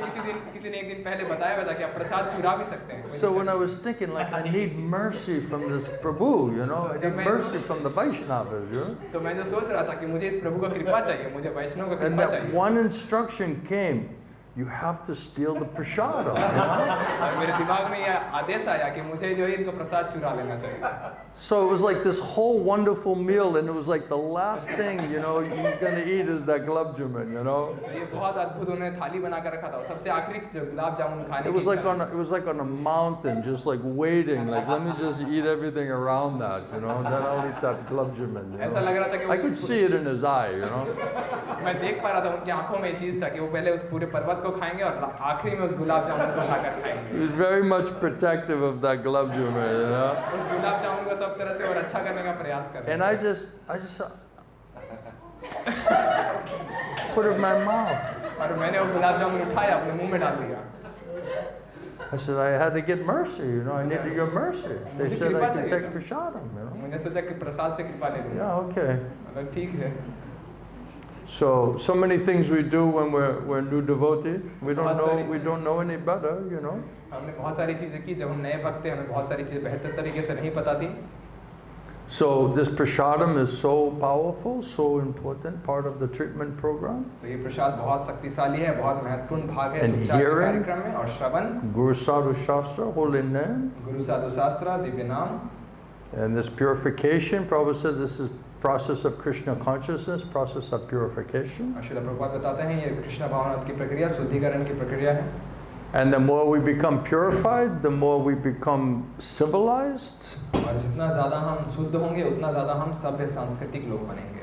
किसी ने एक दिन पहले बताया हुआ था कि आप प्रसाद चुरा भी सकते हैं। So when I was thinking, like, I need mercy from this Prabhu, you know, I need mercy from the Vaishnavas, you know. तो मैं जो सोच रहा था कि मुझे इस प्रभु का कृपा चाहिए, मुझे वैष्णव का And कृपा that चाहिए। one instruction came, you have to steal the prashadam, you know. और मेरे दिमाग में यह आदेश आया कि मुझे जो है इनको प्रसाद चुरा लेना चाहिए। So it was like this whole wonderful meal, and it was like the last thing, you know, he's gonna eat is that gulab jamun, you know. तो ये बहुत अद्भुत उन्होंने थाली बना कर रखा था, और सबसे आखिरी जो गुलाब जामुन खाने It की was like इच्छा- it was like on a mountain, just like waiting, like let me just eat everything around that, you know. Then I'll eat that gulab jamun. You ऐसा know? लग रहा था कि I वो- could see it in his eye, you know. मैं देख पा रहा था उनकी आंखों में ये चीज था कि वो पहले उस पूरे पर्वत को खाएंगे और आखिरी में उस गुलाब जामुन को खाकर खाएंगे। He was very much protective of that gulab jamun, you know. उस गुलाब जामुन को सब तरह से और अच्छा करने का प्रयास कर रहे And I just put it in my mouth. हैं। और मैंने वो गुलाब जामुन उठाया अपने मुंह में डाल दिया। I said I had to get mercy, you know. I needed your mercy. They मुझे said I कृपा could चाहिए take था। prashadam, you know. मैंने सोचा कि प्रसाद से कृपा ले लूँ। Yeah, okay. अगर ठीक है। So many things we do when we're new devotees. We don't know any better, you know. हमने बहुत सारी चीजें की, जब हम नए भक्त थे हमें बहुत सारी चीजें बेहतर तरीके से नहीं पता थी। So this prashadam is so powerful, so important part of the treatment program. तो ये प्रसाद बहुत शक्तिशाली है, बहुत महत्वपूर्ण भाग है And शिक्षा के hearing. कार्यक्रम में। और श्रवण, Guru Sadhu Shastra, holy name, गुरु साधु शास्त्र, दिव्य नाम, and this purification. Prabhupada said this is process of Krishna consciousness, process of purification. और श्रील प्रभुपाद बताते हैं ये कृष्ण भावनाथ की प्रक्रिया, शुद्धिकरण की प्रक्रिया है। And the more we become purified, the more we become civilized. और जितना ज़्यादा हम शुद्ध होंगे उतना ज़्यादा हम सभ्य सांस्कृतिक लोग बनेंगे।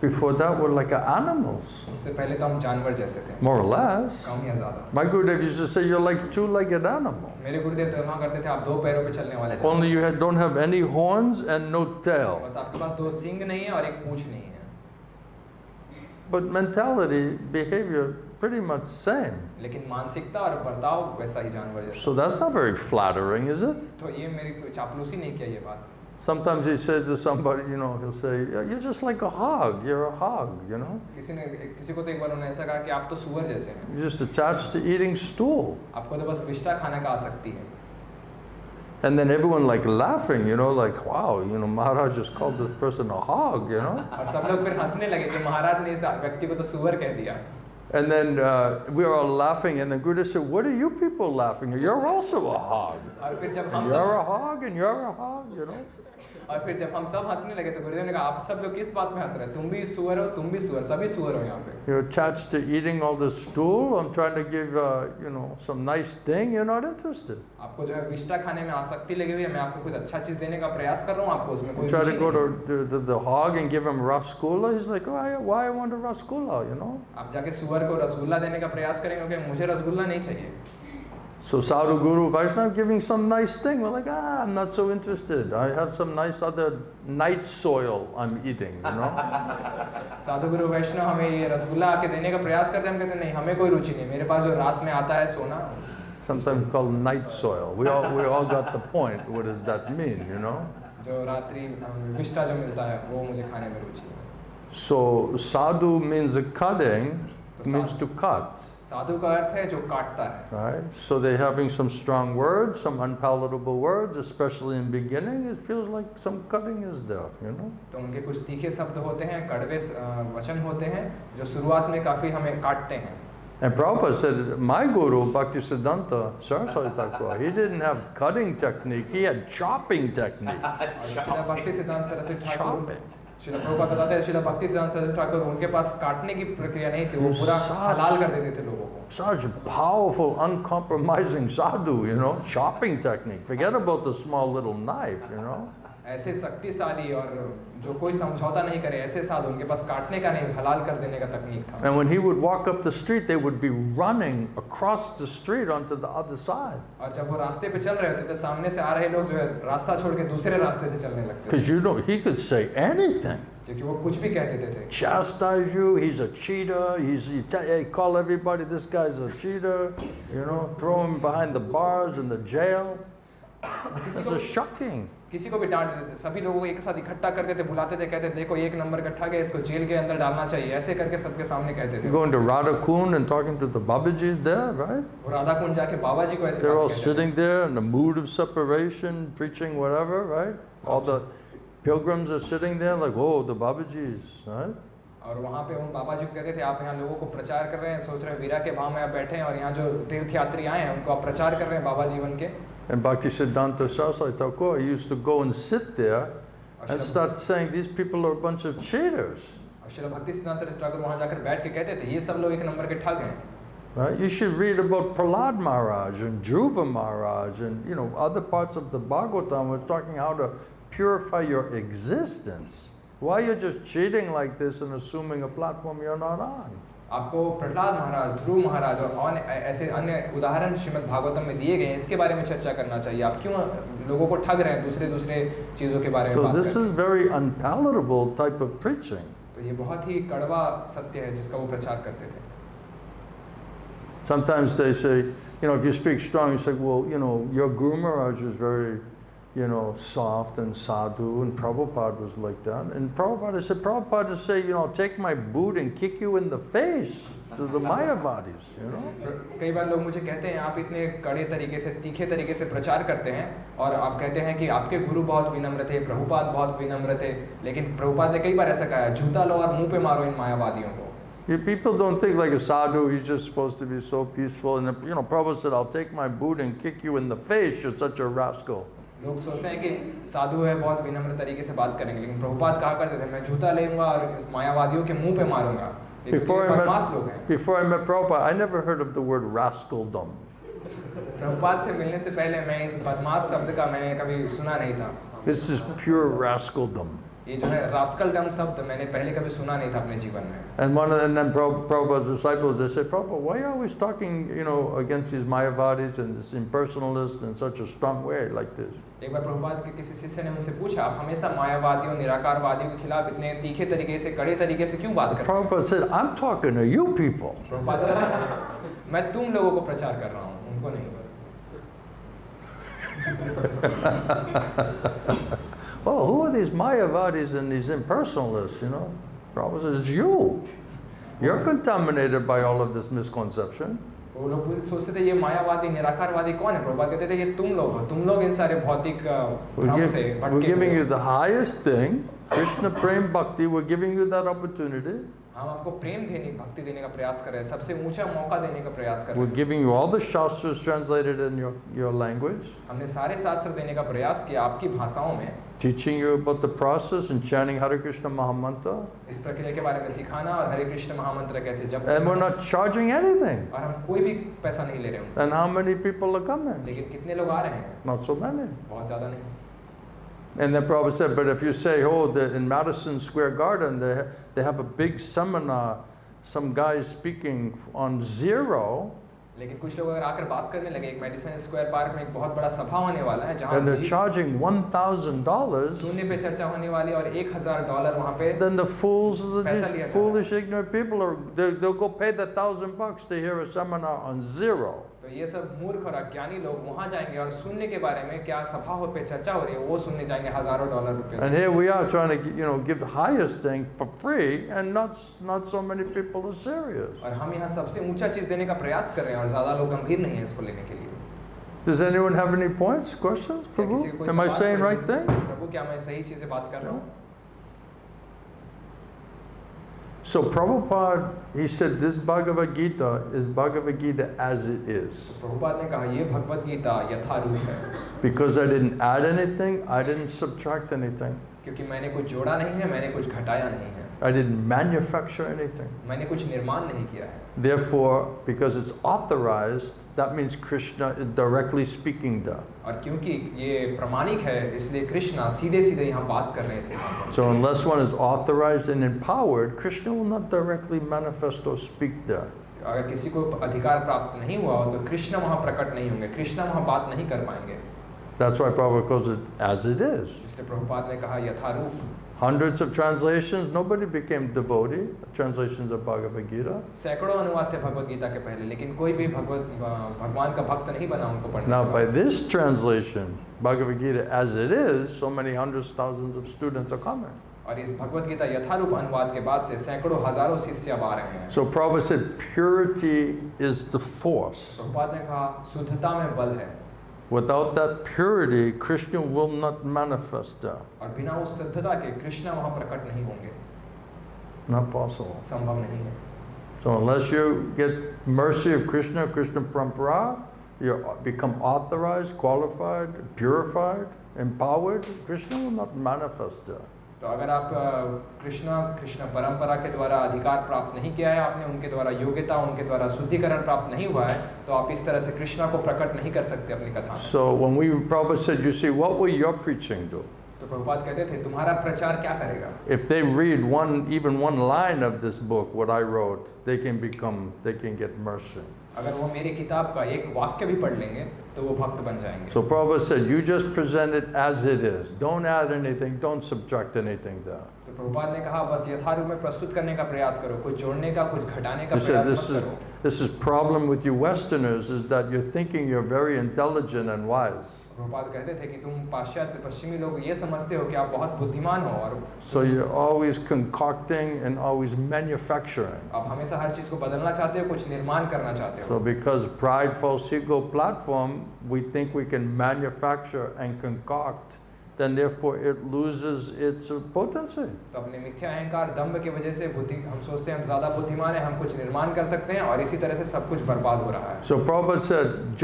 Before that, we're like animals, उससे पहले तो हम जानवर जैसे थे, more or less. कम या ज़्यादा। My Gurudev used to say, you're like two-legged animal. मेरे गुरुदेव तो कहा करते थे आप दो पैरों पे चलने वाले जानवर। Only you don't have any horns and no tail. बस आपके पास दो सींग नहीं है और एक पूंछ नहीं है। But mentality, behavior, pretty much same. लेकिन मानसिकता और बर्ताव वैसा ही जानवर जैसा। So that's not very flattering, is it? तो ये मेरी कोई चापलूसी नहीं किया ये बात। Sometimes he says to somebody, you know, he'll say, "Yeah, you're just like a hog, you're a hog, you know. किसी को तो एक बार उन्होंने ऐसा कहा कि आप तो सुअर जैसे हैं, You're just attached to eating stool." आपको तो बस विष्ठा खाने का आसक्ति है। And then everyone like laughing, you know, like, wow, you know, Maharaja just called this person a hog, you know. और सब लोग फिर हंसने लगे कि महाराज ने इस व्यक्ति को तो सुअर कह दिया। And then we were all laughing, and the Guru said, "What are you people laughing at? You're also a hog. और फिर जब And हम you're सब a hog, and you're a hog, you know." और फिर जब हम सब हंसने लगे तो गुरुदेव ने कहा आप सब लोग किस बात में हंस रहे हैं, तुम भी सुअर हो, तुम भी सुअर, सभी सुअर हो यहाँ पे। You're attached to eating all this stool. I'm trying to give, you know, some nice thing. You're not interested. आपको जो है विष्ठा खाने में आसक्ति लगी हुई है, मैं आपको कुछ अच्छा चीज देने का प्रयास कर रहा हूँ, आपको उसमें कोई You try to Ruchi go नहीं है। to the hog and give him rasgulla. He's like, why I want a rasgulla, you know? आप जाके सुअर को रसगुल्ला देने का प्रयास करेंगे कि मुझे रसगुल्ला नहीं चाहिए। So Sadhu Guru Vaishnava giving some nice thing. We're like, I'm not so interested. I have some nice other night soil I'm eating, you know. साधु गुरु वैष्णव हमें ये रसगुल्ला आके देने का प्रयास करते हैं, हम कहते हैं नहीं हमें कोई रुचि नहीं, मेरे पास जो रात में आता है सोना, Sometimes called night soil. We all got the point. What does that mean, you know? जो रात्रि विष्ठा जो मिलता है वो मुझे खाने में रुचि है। So sadhu means cutting, means to cut, साधु का अर्थ है जो काटता है। right? So they're having some strong words, some unpalatable words, especially in beginning. It feels like some cutting is there, you know. तो उनके कुछ तीखे शब्द होते हैं, कड़वे वचन होते हैं जो शुरुआत में काफी हमें काटते हैं। And Prabhupada said, my guru, Bhaktisiddhanta Saraswati Thakur, he didn't have cutting technique, he had chopping technique. Srila भक्ति सिद्धांत सरस्वती ठाकुर, Chopping. श्रील प्रभुपाद बताते हैं श्रील भक्ति सिद्धांत सरस्वती ठाकुर उनके पास काटने की प्रक्रिया नहीं थी, वो पूरा हलाल कर देते थे लोगों को। Such powerful, uncompromising sadhu, you know, chopping technique. Forget about the small little knife, you know. ऐसे शक्तिशाली और जो कोई समझौता नहीं करे, ऐसे साधु, उनके पास काटने का नहीं, हलाल कर देने का तकनीक था। And when he would walk up the street, they would be running across the street onto the other side. और जब वो रास्ते पे चल रहे होते थे, सामने से आ रहे लोग जो है रास्ता छोड़ के दूसरे रास्ते से चलने लगते थे, Because you know, he could say anything. क्योंकि वो कुछ भी कह देते थे। Chastise you, he's a cheater, he call everybody, this guy's a cheater, you know, throw him behind the bars in the jail. This is shocking. किसी को भी डांट देते थे, सभी लोगों को एक साथ इकट्ठा करते थे, बुलाते थे, कहते देखो एक नंबर इकट्ठा गया, इसको जेल के अंदर डालना चाहिए, ऐसे करके सबके सामने कहते थे। You're going to Radha Kund and talking to the Babajis there, right? वो राधा कुंड जाके बाबा जी को ऐसे They're बात all कहते थे। sitting there in the mood of separation, preaching whatever, right? All the pilgrims are sitting there like, oh, the Babajis, right? और वहाँ पे उन बाबा जी को कहते थे, आप यहाँ लोगों को प्रचार कर रहे हैं, सोच रहे हैं वीरा के भाव में आप बैठे हैं, और यहाँ जो तीर्थयात्री आए हैं उनको आप प्रचार कर रहे हैं बाबा जीवन के। And Bhaktisiddhanta Saraswati Thakur used to go and sit there and start saying, these people are a bunch of cheaters. और श्रील भक्ति सिद्धांत सरस्वती ठाकुर वहाँ जाकर बैठ के कहते थे, ये सब लोग एक नंबर के ठग हैं। Right? You should read about Prahlad Maharaj and Dhruva Maharaj and, you know, other parts of the Bhagavatam was talking how to purify your existence. Why you're just cheating like this and assuming a platform you're not on? आपको प्रहलाद महाराज, ध्रुव महाराज और ऐसे अन्य उदाहरण श्रीमद् भागवतम में दिए गए हैं, इसके बारे में चर्चा करना चाहिए। आप क्यों लोगों को ठग रहे हैं दूसरे चीज़ों के बारे में So बात this करते is very unpalatable type of preaching. तो ये बहुत ही कड़वा सत्य है जिसका वो प्रचार करते थे। Sometimes they say, you know, if you speak strong, you say, well, you know, your Guru Maharaj is very, you know, soft and sadhu, and Prabhupada was like that. And Prabhupada said, Prabhupada say, you know, take my boot and kick you in the face to the Mayavadis, you know. कई बार लोग मुझे कहते हैं, आप इतने कड़े तरीके से, तीखे तरीके से प्रचार करते हैं, और आप कहते हैं कि आपके गुरु बहुत विनम्र थे, प्रभुपाद बहुत विनम्र थे, लेकिन प्रभुपाद ने कई बार ऐसा कहा, जूता लो और मुंह पे मारो इन मायावादियों को। People don't think like a sadhu, he's just supposed to be so peaceful. And, you know, Prabhupada said, I'll take my boot and kick you in the face, you're such a rascal. लोग सोचते हैं कि साधु है, बहुत विनम्र तरीके से बात करेंगे, लेकिन प्रभुपाद कहा करते थे, मैं जूता लेऊंगा और मायावादियों के मुंह पे मारूंगा। Before I met Prabhupada, I never heard of the word rascaldom. Prabhupada से मिलने से पहले मैं इस बदमाश शब्द का मैंने कभी सुना नहीं था। This is pure rascaldom. ये जो है रास्कलडम शब्द मैंने पहले कभी सुना नहीं था अपने जीवन में। And then Prabhupada's disciples, they said, Prabhupada, why are you always talking, you know, against these Mayavadis and this impersonalists in such a strong way like this? एक बार प्रभुपाद के किसी शिष्य ने मुझसे पूछा, आप हमेशा मायावादियों, निराकारवादियों के खिलाफ इतने तीखे तरीके से, कड़े तरीके से क्यों बात करते हैं? Prabhupada said, I'm talking to you people. Prabhupada कहते, मैं तुम लोगों को प्रचार कर रहा हूँ, उनको नहीं। Oh, who are these Mayavadis and these impersonalists, you know? Prabhupada says, it's you. You're contaminated by all of this misconception. वो लोग सोचते थे ये मायावादी, निराकारवादी कौन है? प्रभुपाद कहते थे ये तुम लोग हो, तुम लोग इन सारे भौतिक भ्रम से भटके हुए हो। We're giving you the highest thing, Krishna Prem Bhakti, we're giving you that opportunity. हम आपको प्रेम देने, भक्ति देने का प्रयास कर रहे हैं, सबसे ऊंचा मौका देने का प्रयास कर रहे We're हैं। giving you all the shastras translated in your language. हमने सारे शास्त्र देने का प्रयास किया आपकी भाषाओं में। Teaching you about the process and chanting Hare Krishna Mahamantra. इस प्रक्रिया के बारे में सिखाना और हरे कृष्ण महामंत्र कैसे जप And we're not charging anything. और हम कोई भी पैसा नहीं ले रहे उनसे। And how many people are coming? लेकिन कितने लोग आ रहे हैं? Not so many. बहुत ज़्यादा नहीं। And then Prabhupada said, but if you say, oh, in Madison Square Garden, they have a big seminar, some guy speaking on zero. लेकिन कुछ लोग अगर आकर बात करने लगे, एक मेडिसन स्क्वायर पार्क में एक बहुत बड़ा सभा होने वाला है जहाँ And they're charging $1,000. शून्य पे चर्चा होने वाली और $1,000 वहाँ पे। Then the fools, पैसा लिया these foolish, ignorant people, they'll go pay the $1,000 to hear a seminar on zero. तो ये सब मूर्ख और अज्ञानी लोग वहाँ जाएंगे और सुनने के बारे में क्या सभा हो पे चर्चा हो रही है वो सुनने जाएंगे हजारों डॉलर रुपए। And here we are trying to, you know, give the highest thing for free, and not so many people are serious. और हम यहाँ सबसे ऊंचा चीज देने का प्रयास कर रहे हैं और ज्यादा लोग गंभीर नहीं हैं इसको लेने के लिए। Does anyone have any points, questions, Prabhu? Am I saying right thing? प्रभु क्या मैं सही चीजें बात कर रहा हूँ? So Prabhupada, he said this Bhagavad Gita is Bhagavad Gita as it is. Prabhupada ने कहा ये भगवत गीता यथारूप है। Because I didn't add anything, I didn't subtract anything. क्योंकि मैंने कुछ जोड़ा नहीं है, मैंने कुछ घटाया नहीं है, I didn't manufacture anything. मैंने कुछ निर्माण नहीं किया है। Therefore, because it's authorized, that means Krishna is directly speaking there. और क्योंकि ये प्रमाणिक है, इसलिए कृष्णा सीधे सीधे यहाँ बात कर रहे हैं इस यहाँ पर। So unless one is authorized and empowered, Krishna will not directly manifest or speak there. अगर किसी को अधिकार प्राप्त नहीं हुआ हो तो कृष्ण वहाँ प्रकट नहीं होंगे, कृष्ण वहाँ बात नहीं कर पाएंगे। That's why Prabhupada calls it as it is. इसलिए प्रभुपाद ने कहा यथारूप। Hundreds of translations, nobody became devotee, translations of Bhagavad Gita. सैकड़ों अनुवाद थे भगवत गीता के पहले, लेकिन कोई भी भगवान का भक्त नहीं बना उनको पढ़ने Now के by बाद। this translation, Bhagavad Gita as it is, so many hundreds, thousands of students are coming. और इस भगवत गीता यथारूप अनुवाद के बाद से सैकड़ों हजारों शिष्य अब आ रहे हैं। So Prabhupada said purity is the force. Prabhupada ने कहा शुद्धता में बल है, Without that purity, Krishna will not manifest there. और बिना उस शुद्धता के कृष्ण वहाँ प्रकट नहीं होंगे, Not possible. संभव नहीं है। So unless you get mercy of Krishna, Krishna Parampara, you become authorized, qualified, purified, empowered, Krishna will not manifest there. तो अगर आप कृष्ण परंपरा के द्वारा अधिकार प्राप्त नहीं किया है आपने, उनके द्वारा योग्यता, उनके द्वारा शुद्धिकरण प्राप्त नहीं हुआ है, तो आप इस तरह से कृष्णा को प्रकट नहीं कर सकते अपनी कथा में। So when Prabhupada said, you see, what will your preaching do? तो प्रभुपाद कहते थे तुम्हारा प्रचार क्या करेगा? If they read even one line of this book, what I wrote, they can get mercy. अगर वो मेरी किताब का एक वाक्य भी पढ़ लेंगे तो वो भक्त बन जाएंगे। So Prabhupada said, you just present it as it is. Don't add anything, don't subtract anything there. तो प्रभुपाद ने कहा बस यथारूप में प्रस्तुत करने का प्रयास करो, कुछ जोड़ने का, कुछ घटाने का He said, प्रयास मत करो। this is problem with you Westerners is that you're thinking you're very intelligent and wise. Prabhupada कहते थे कि तुम पाश्चात्य पश्चिमी लोग ये समझते हो कि आप बहुत बुद्धिमान हो और So you're always concocting and always manufacturing. आप हमेशा हर चीज को बदलना चाहते हो, कुछ निर्माण करना चाहते हो। So because pride, false ego platform, we think we can manufacture and concoct, then therefore it loses its potency. तो अपने मिथ्या अहंकार दंभ की वजह से हम सोचते हैं हम ज्यादा बुद्धिमान हैं, हम कुछ निर्माण कर सकते हैं और इसी तरह से सब कुछ बर्बाद हो रहा है। So Prabhupada said,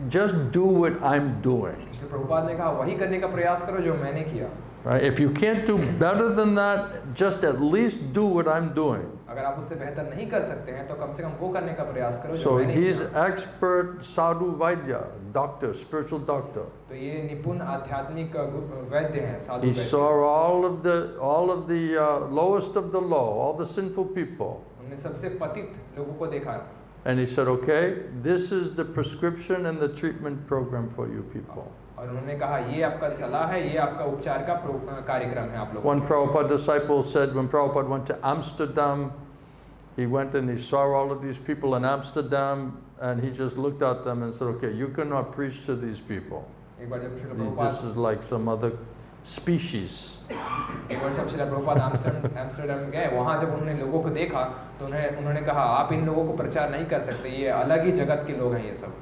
just do what I'm doing. इसलिए प्रभुपाद ने कहा वही करने का प्रयास करो जो मैंने किया। Right? If you can't do better than that, just at least do what I'm doing. अगर आप उससे बेहतर नहीं कर सकते हैं तो कम से कम वो करने का प्रयास करो जो So मैंने he's किया। expert sadhu vaidya, doctor, spiritual doctor. तो ये निपुण आध्यात्मिक वैद्य हैं, साधु He Vaidya. saw all of the lowest of the low, all the sinful people. उन्होंने सबसे पतित लोगों को देखा And he said, okay, this is the prescription and the treatment program for you people. और उन्होंने कहा ये आपका सलाह है, ये आपका उपचार का कार्यक्रम है आप लोगों One के। Prabhupada disciple said when Prabhupada went to Amsterdam, he went and he saw all of these people in Amsterdam and he just looked at them and said, okay, you cannot preach to these people. एक बार जब Srila This Prabhupada is like some other species. एक बार जब Srila Prabhupada Amsterdam गए, वहाँ जब उन्होंने लोगों को देखा तो उन्होंने कहा आप इन लोगों को प्रचार नहीं कर सकते, ये अलग ही जगत के लोग हैं ये सब।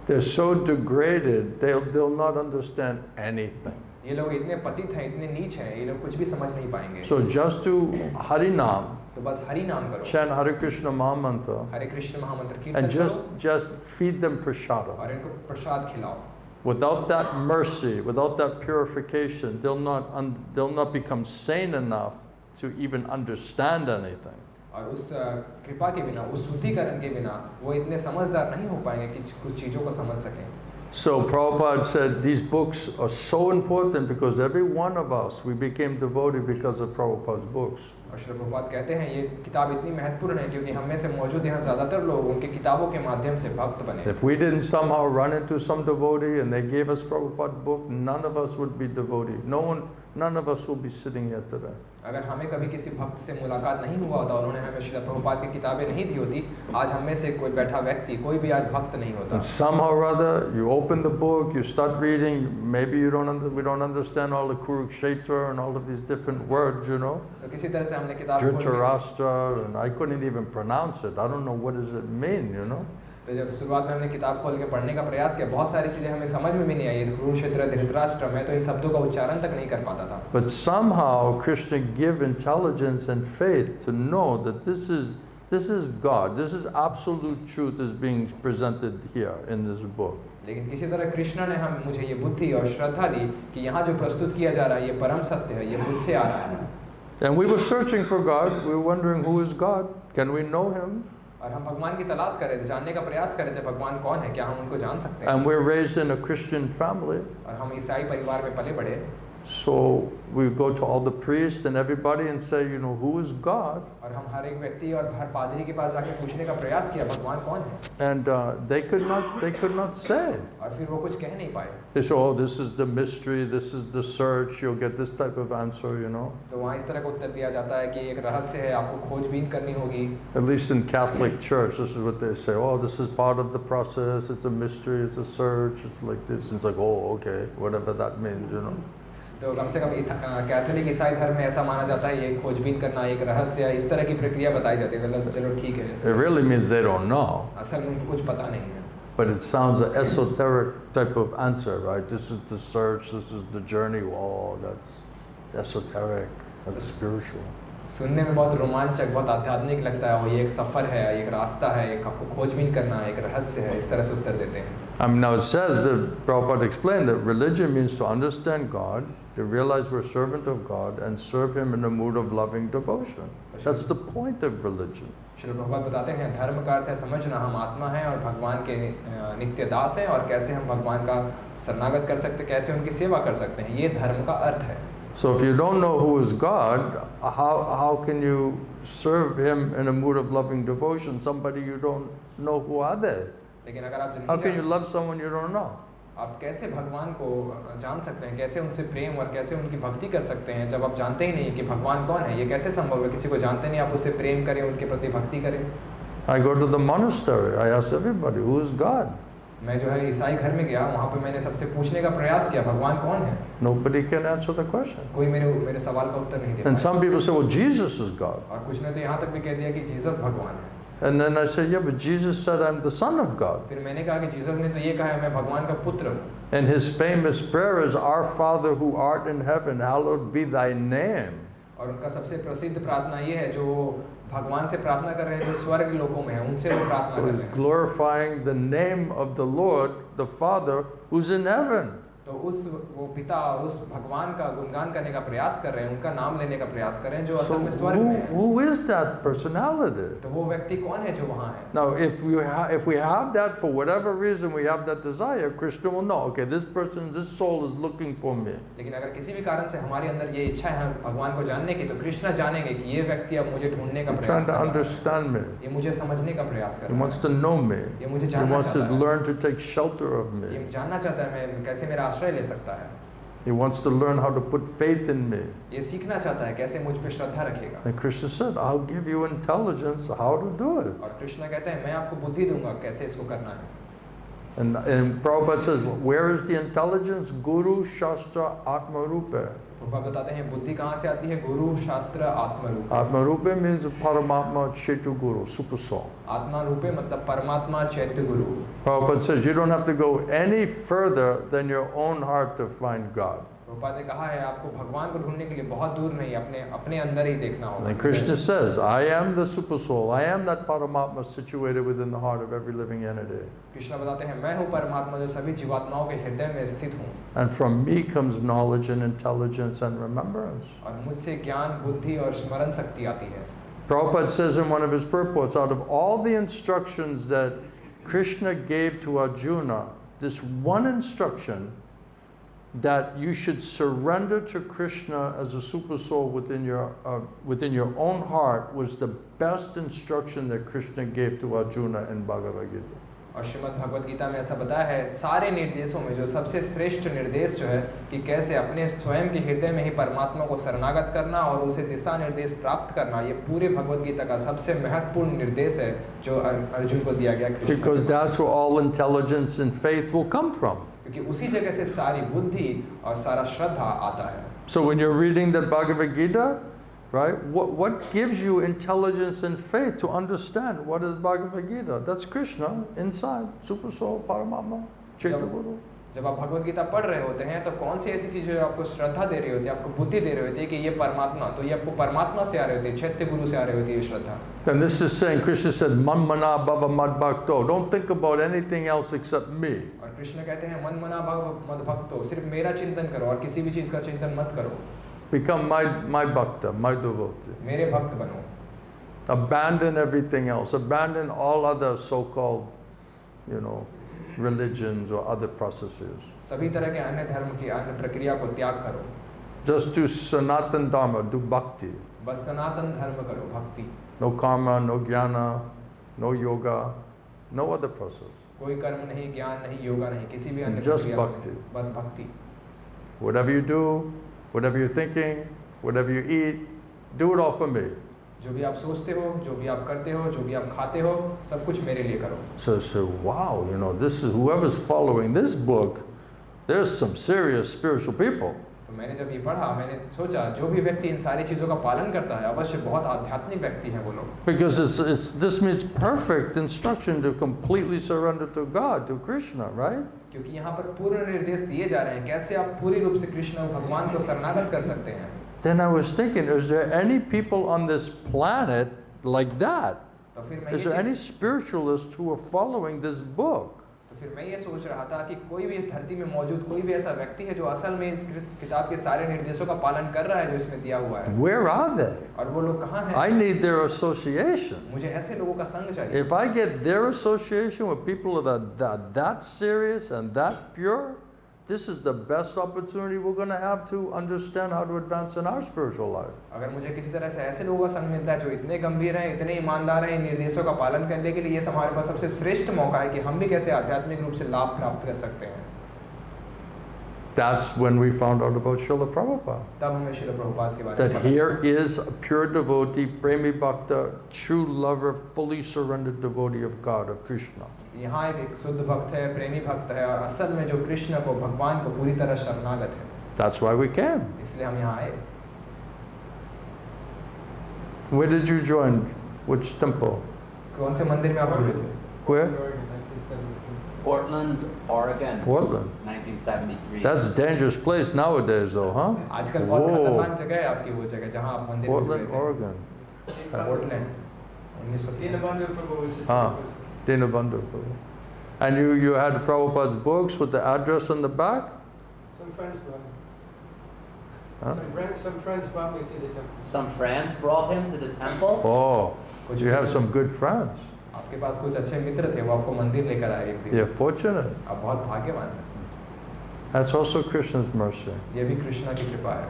They're so degraded, they'll not understand anything. ये लोग इतने पतित हैं, इतने नीच हैं, ये लोग कुछ भी समझ नहीं पाएंगे। So just do Harinam, तो बस हरि नाम करो, chant Hare Krishna Mahamantra, हरे कृष्ण महामंत्र कीर्तन and करो just feed them prasada. और इनको प्रसाद खिलाओ। Without that mercy, without that purification, they'll not become sane enough to even understand anything. और उस कृपा के बिना, उस शुद्धिकरण के बिना वो इतने समझदार नहीं हो पाएंगे कि कुछ चीज़ों को समझ सकें। So Prabhupada said these books are so important because every one of us, we became devotee because of Prabhupada's books. और श्री प्रभुपाद कहते हैं ये किताब इतनी महत्वपूर्ण है क्योंकि हम में से मौजूद यहाँ ज़्यादातर लोग उनकी किताबों के माध्यम से भक्त बने। If we didn't somehow run into some devotee and they gave us Prabhupada's book, none of us would be devotee. None of us will be sitting here today. अगर हमें कभी किसी भक्त से मुलाकात नहीं हुआ होता, उन्होंने हमें श्री प्रभुपाद की किताबें नहीं दी होती, आज हम में से कोई बैठा व्यक्ति, कोई भी आज भक्त नहीं होता। And somehow or other, you open the book, you start reading, maybe we don't understand all the Kurukshetra and all of these different words, you know. तो किसी तरह से हमने किताब खोल के, Dhritarashtra, and I couldn't even pronounce it. I don't know what does it mean, you know. तो जब शुरुआत में हमने किताब खोल के पढ़ने का प्रयास किया, बहुत सारी चीज़ें हमें समझ में भी नहीं आई। कुरुक्षेत्र, धृतराष्ट्र, मैं तो इन शब्दों का उच्चारण तक नहीं कर पाता था। But somehow Krishna give intelligence and faith to know that this is God. This is absolute truth is being presented here in this book. लेकिन किसी तरह कृष्ण ने हम मुझे ये बुद्धि और श्रद्धा दी कि यहाँ जो प्रस्तुत किया जा रहा है ये परम सत्य है, ये मुझसे आ रहा है। And we were searching for God. We were wondering, who is God? Can we know Him? और हम भगवान की तलाश कर रहे थे, जानने का प्रयास कर रहे थे भगवान कौन है, क्या हम उनको जान सकते हैं। And we're raised in a Christian family. और हम ईसाई परिवार में पले बढ़े, So we go to all the priests and everybody and say, you know, who is God? और हम हर एक व्यक्ति और हर पादरी के पास जाके पूछने का प्रयास किया भगवान कौन है। And they could not say. और फिर वो कुछ कह नहीं पाए। They say, oh, this is the mystery, this is the search, you'll get this type of answer, you know. तो वहाँ इस तरह का उत्तर दिया जाता है कि एक रहस्य है, आपको खोजबीन करनी होगी। At least in Catholic Church, this is what they say. Oh, this is part of the process, it's a mystery, it's a search, it's like this. And it's like, oh, okay, whatever that means, you know. तो कम से कम Catholic ईसाई धर्म में ऐसा माना जाता है, ये खोजबीन करना एक रहस्य है, इस तरह की प्रक्रिया बताई जाती है। मतलब चलो ठीक है, It really means they don't know. असल में उनको कुछ पता नहीं है। But it sounds an esoteric type of answer, right? This is the search, this is the journey. Oh, that's esoteric, that's spiritual. सुनने में बहुत रोमांचक, बहुत आध्यात्मिक लगता है, और ये एक सफ़र है, एक रास्ता है, एक आपको खोजबीन करना है, एक रहस्य है, इस तरह से उत्तर देते हैं। I mean, now it says that Prabhupada explained that religion means to understand God, to realize we're a servant of God, and serve Him in a mood of loving devotion. That's the point of religion. Shri Prabhupada बताते हैं धर्म का अर्थ है समझना हम आत्मा हैं और भगवान के नित्य दास हैं, और कैसे हम भगवान का शरणागत कर सकते हैं, कैसे उनकी सेवा कर सकते हैं, ये धर्म का अर्थ है। So if you don't know who is God, how can you serve Him in a mood of loving devotion? Somebody you don't know, who are they? लेकिन अगर आप How can you love someone you don't know? आप कैसे भगवान को जान सकते हैं, कैसे उनसे प्रेम और कैसे उनकी भक्ति कर सकते हैं जब आप जानते ही नहीं कि भगवान कौन है? ये कैसे संभव है? किसी को जानते नहीं, आप उससे प्रेम करें, उनके प्रति भक्ति करें। I go to the monastery. I ask everybody, who is God? मैं जो है ईसाई घर में गया, वहाँ पे मैंने सबसे पूछने का प्रयास किया भगवान कौन है। Nobody can answer the question. कोई मेरे सवाल का उत्तर नहीं दे And पाया। some people say, well, Jesus is God. और कुछ ने तो यहाँ तक भी कह दिया कि जीसस भगवान है। And then I say, yeah, but Jesus said, I'm the Son of God. फिर मैंने कहा कि जीसस ने तो ये कहा है मैं भगवान का पुत्र हूँ। And His famous prayer is, Our Father who art in heaven, hallowed be Thy name. और उनका सबसे प्रसिद्ध प्रार्थना ये है जो भगवान से प्रार्थना कर रहे हैं जो स्वर्ग लोकों में है, उनसे वो प्रार्थना So कर He's रहे हैं। glorifying the name of the Lord, the Father, who's in heaven. तो वो पिता और उस भगवान का गुणगान करने का प्रयास कर रहे हैं, उनका नाम लेने का प्रयास कर रहे हैं जो So असल में स्वर्ग में है। who is that personality? तो वो व्यक्ति कौन है जो वहाँ है? Now, if we have that for whatever reason, we have that desire, Krishna will know, okay, this person, this soul is looking for me. लेकिन अगर किसी भी कारण से हमारे अंदर ये इच्छा है भगवान को जानने की, तो कृष्ण जानेंगे कि ये व्यक्ति अब मुझे ढूंढने का He's प्रयास trying to कर रहा है, understand me. ये मुझे समझने का प्रयास कर He रहा wants है, to know me. ये मुझे He जानना wants to चाहता है, learn to take shelter of me. ये जानना चाहता है मैं कैसे मेरा आश्रय ले सकता है, He wants to learn how to put faith in me. ये सीखना चाहता है कैसे मुझ पे श्रद्धा रखेगा। And Krishna said, I'll give you intelligence how to do it. और कृष्ण कहते हैं मैं आपको बुद्धि दूंगा कैसे इसको करना है। And Prabhupada says, where is the intelligence? Guru, Shastra, Atma Rupa. Prabhupada बताते हैं बुद्धि कहाँ से आती है? गुरु, शास्त्र, आत्म रूप। Atma Rupa means Paramatma Chetu Guru, super soul. आत्मा रूपे मतलब परमात्मा चैत्य गुरु। Prabhupada says, you don't have to go any further than your own heart to find God. Prabhupada ने कहा है आपको भगवान को ढूंढने के लिए बहुत दूर नहीं, अपने अंदर ही देखना होगा। And Krishna says, I am the super soul. I am that Paramatma situated within the heart of every living entity. Krishna बताते हैं मैं हूँ परमात्मा जो सभी जीवात्माओं के हृदय में स्थित हूँ। And from me comes knowledge and intelligence and remembrance. और मुझसे ज्ञान, बुद्धि और स्मरण शक्ति आती है। Prabhupada says in one of his purports, out of all the instructions that Krishna gave to Arjuna, this one instruction that you should surrender to Krishna as a super soul within your own heart was the best instruction that Krishna gave to Arjuna in Bhagavad Gita. और श्रीमद् भगवद गीता में ऐसा बताया है सारे निर्देशों में जो सबसे श्रेष्ठ निर्देश जो है कि कैसे अपने स्वयं के हृदय में ही परमात्मा को शरणागत करना और उसे दिशा निर्देश प्राप्त करना, ये पूरे भगवद गीता का सबसे महत्वपूर्ण निर्देश है जो अर्जुन को दिया गया Krishna. Because that's where all intelligence and faith will come from. क्योंकि उसी जगह से सारी बुद्धि और सारा श्रद्धा आता है। So when you're reading that Bhagavad Gita, right, what gives you intelligence and faith to understand what is Bhagavad Gita? That's Krishna inside, super soul, Paramatma, Chaitya Guru. जब आप भगवत गीता पढ़ रहे होते हैं तो कौन सी ऐसी चीज़ जो आपको श्रद्धा दे रही होती है, आपको बुद्धि दे रही होती है कि ये परमात्मा, तो ये आपको परमात्मा से आ रही होती है, चैत्य गुरु से आ रही होती है ये श्रद्धा। Then this is saying, Krishna said, Man mana bhava mad bhakto. Don't think about anything else except me. और कृष्ण कहते हैं मन मना भव मद भक्तो, सिर्फ मेरा चिंतन करो और किसी भी चीज़ का चिंतन मत करो। Become my bhakta, my devotee. मेरे भक्त बनो। Abandon everything else. Abandon all other so-called, religions or other processes. सभी तरह के अन्य धर्म की अन्य प्रक्रिया को त्याग करो। Just do Sanatan Dharma, do bhakti. बस सनातन धर्म करो, भक्ति। No karma, no jnana, no yoga, no other process. कोई कर्म नहीं, ज्ञान नहीं, योगा नहीं, किसी भी अन्य Just प्रक्रिया bhakti. नहीं, बस भक्ति। Whatever you do, whatever you're thinking, whatever you eat, do it all for me. जो भी आप सोचते हो, जो भी आप करते हो, जो भी आप खाते हो, सब कुछ मेरे लिए करो। So wow, this is, whoever's following this book, there's some serious spiritual people. तो मैंने जब ये पढ़ा, मैंने सोचा जो भी व्यक्ति इन सारी चीज़ों का पालन करता है, अवश्य बहुत आध्यात्मिक व्यक्ति हैं वो लोग। Because this means perfect instruction to completely surrender to God, to Krishna, right? क्योंकि यहाँ पर पूर्ण निर्देश दिए जा रहे हैं, कैसे आप पूरी रूप से कृष्ण और भगवान को शरणागत कर सकते हैं। Then I was thinking, is there any people on this planet like that? तो फिर मैं Is there any spiritualists who are following this book? तो फिर मैं ये सोच रहा था कि कोई भी इस धरती में मौजूद कोई भी ऐसा व्यक्ति है जो असल में इस किताब के सारे निर्देशों का पालन कर रहा है जो इसमें दिया हुआ है। Where are they? और वो लोग कहाँ हैं? I need their association. मुझे ऐसे लोगों का संग चाहिए। If I get their association with people that are that serious and that pure, this is the best opportunity we're going to have to understand how to advance in our spiritual life. अगर मुझे किसी तरह से ऐसे लोगों का संग मिलता है जो इतने गंभीर हैं, इतने ईमानदार हैं, इन निर्देशों का पालन करने के लिए, ये हमारे पास सबसे श्रेष्ठ मौका है कि हम भी कैसे आध्यात्मिक रूप से लाभ प्राप्त कर सकते हैं। That's when we found out about Srila Prabhupada. तब हमें श्रील प्रभुपाद के बारे में That पता here चला। is a pure devotee, premi bhakta, true lover, fully surrendered devotee of God, of Krishna. यहाँ एक शुद्ध भक्त है, प्रेमी भक्त है और असल में जो कृष्ण को, भगवान को पूरी तरह शरणागत है। That's why we came. इसलिए हम यहाँ आए। Where did you join? Which temple? कौन से मंदिर में आप जुड़े थे? Where? 1973. Portland, Oregon. Portland. 1973. That's a dangerous place nowadays, though, huh? आजकल बहुत Whoa. खतरनाक जगह है आपकी वो जगह जहाँ आप मंदिर में जुड़े Portland, थे। Oregon. Portland 1903 Dinabandhu Prabhu was his Ah. Dinabandhu. And you had Prabhupada's books with the address on the back? Some friends brought him. Huh? Some friends brought me to the temple. Some friends brought him to the temple. Oh, you have some good friends. आपके पास कुछ अच्छे मित्र थे, वो आपको मंदिर लेकर आए एक दिन। You're fortunate. आप बहुत भाग्यवान हैं। That's also Krishna's mercy. ये भी कृष्णा की कृपा है।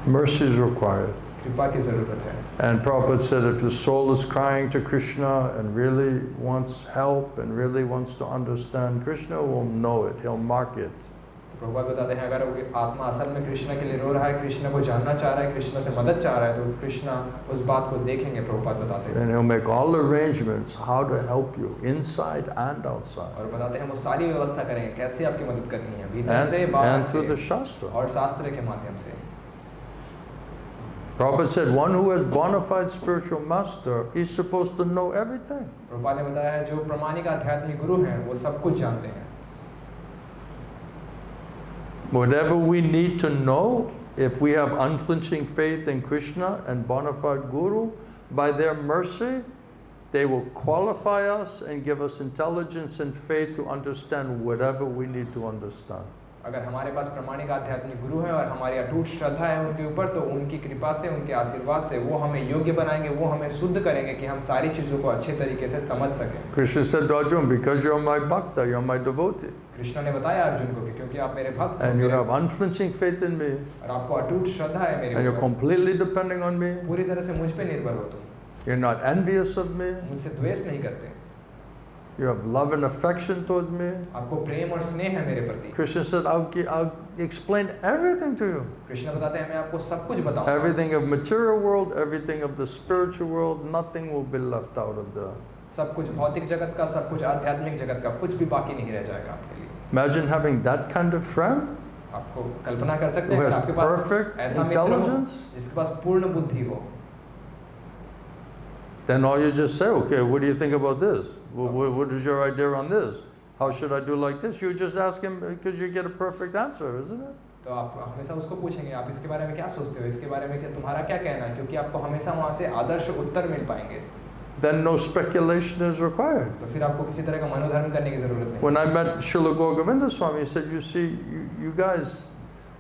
Mercy is required. कृपा की जरूरत है। And Prabhupada said if the soul is crying to Krishna and really wants help and really wants to understand, Krishna will know it. He'll mark it. तो प्रभुपाद बताते हैं अगर वो आत्मा असल में कृष्ण के लिए रो रहा है, कृष्ण को जानना चाह रहा है, कृष्ण से मदद चाह रहा है, तो कृष्ण उस बात को देखेंगे। प्रभुपाद बताते हैं And he'll make all arrangements how to help you inside and outside. और बताते हैं वो सारी व्यवस्था करेंगे कैसे आपकी मदद करनी है, भीतर से, बाहर And through the से Shastra. और शास्त्र के माध्यम से। Prabhupada said one who has bona fide spiritual master, he's supposed to know everything. Prabhupada ने बताया है जो प्रामाणिक आध्यात्मिक गुरु हैं वो सब कुछ जानते हैं। Whatever we need to know, if we have unflinching faith in Krishna and bona fide Guru, by their mercy, they will qualify us and give us intelligence and faith to understand whatever we need to understand. अगर हमारे पास प्रामाणिक आध्यात्मिक गुरु हैं और हमारी अटूट श्रद्धा है उनके ऊपर, तो उनकी कृपा से, उनके आशीर्वाद से वो हमें योग्य बनाएंगे, वो हमें शुद्ध करेंगे कि हम सारी चीज़ों को अच्छे तरीके से समझ सकें। Krishna said to Arjuna, because you're my bhakta, you're my devotee, Krishna ने बताया अर्जुन को कि क्योंकि आप मेरे भक्त and you हो have unflinching faith in me, और आपको अटूट श्रद्धा है मेरे and you're ऊपर, completely depending on me, पूरी तरह से मुझ पे निर्भर हो तुम, you're not envious of me, मुझसे द्वेष नहीं करते, you have love and affection towards me. आपको प्रेम और स्नेह है मेरे प्रति। Krishna said, I'll explain everything to you. Krishna बताते हैं मैं आपको सब कुछ बताऊंगा, Everything of material world, everything of the spiritual world, nothing will be left out of the... सब कुछ भौतिक जगत का, सब कुछ आध्यात्मिक जगत का, कुछ भी बाकी नहीं रह जाएगा आपके लिए। Imagine having that kind of friend आपको कल्पना कर सकते who हैं has आपके पास perfect ऐसा मित्र हो intelligence. जिसके पास पूर्ण बुद्धि हो, then all you just say, okay, what do you think about this? What is your idea on this? How should I do like this? You just ask him because you get a perfect answer, isn't it? तो आप हमेशा उसको पूछेंगे आप इसके बारे में क्या सोचते हो, इसके बारे में क्या तुम्हारा क्या कहना है, क्योंकि आपको हमेशा वहाँ से आदर्श उत्तर मिल पाएंगे. Then no speculation is required. तो फिर आपको किसी तरह का मनोधर्म करने की जरूरत नहीं. When I met Srila Govinda Swami, he said, you see, you guys,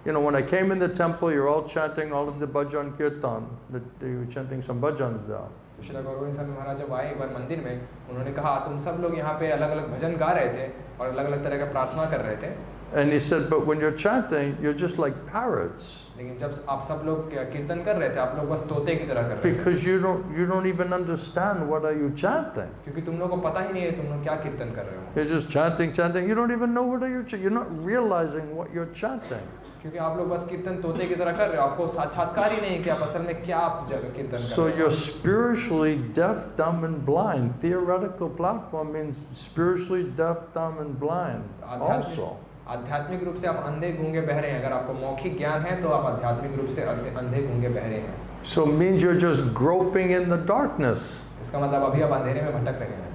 you know, when I came in the temple, you're all chanting all of the bhajan kirtan, that you were chanting some bhajans there. Shri गौरव स्वामी महाराज जब आए एक बार मंदिर में, उन्होंने कहा तुम सब लोग यहाँ पे अलग अलग भजन गा रहे थे और अलग अलग तरह का प्रार्थना कर रहे थे. And he said, but when you're chanting, you're just like parrots. लेकिन जब आप सब लोग कीर्तन कर रहे थे, आप लोग बस तोते की तरह कर रहे थे. Because you don't even understand what are you chanting. क्योंकि तुम लोग को पता ही नहीं है तुम लोग क्या कीर्तन कर रहे हो. You're just chanting. You don't even know what are you chanting. You're not realizing what you're chanting. क्योंकि आप लोग बस कीर्तन तोते की तरह कर रहे हो, आपको साक्षात्कार ही नहीं कि आप असल में क्या आप कीर्तन कर रहे हो. So you're spiritually deaf, dumb, and blind. Theoretical platform means spiritually deaf, dumb, and blind also. आध्यात्मिक रूप से आप अंधे गूंगे बहरे हैं. अगर आपको मौखिक ज्ञान है तो आप आध्यात्मिक रूप से अंधे गूंगे बहरे हैं. So it means you're just groping in the darkness. इसका मतलब अभी आप अंधेरे में भटक रहे हैं.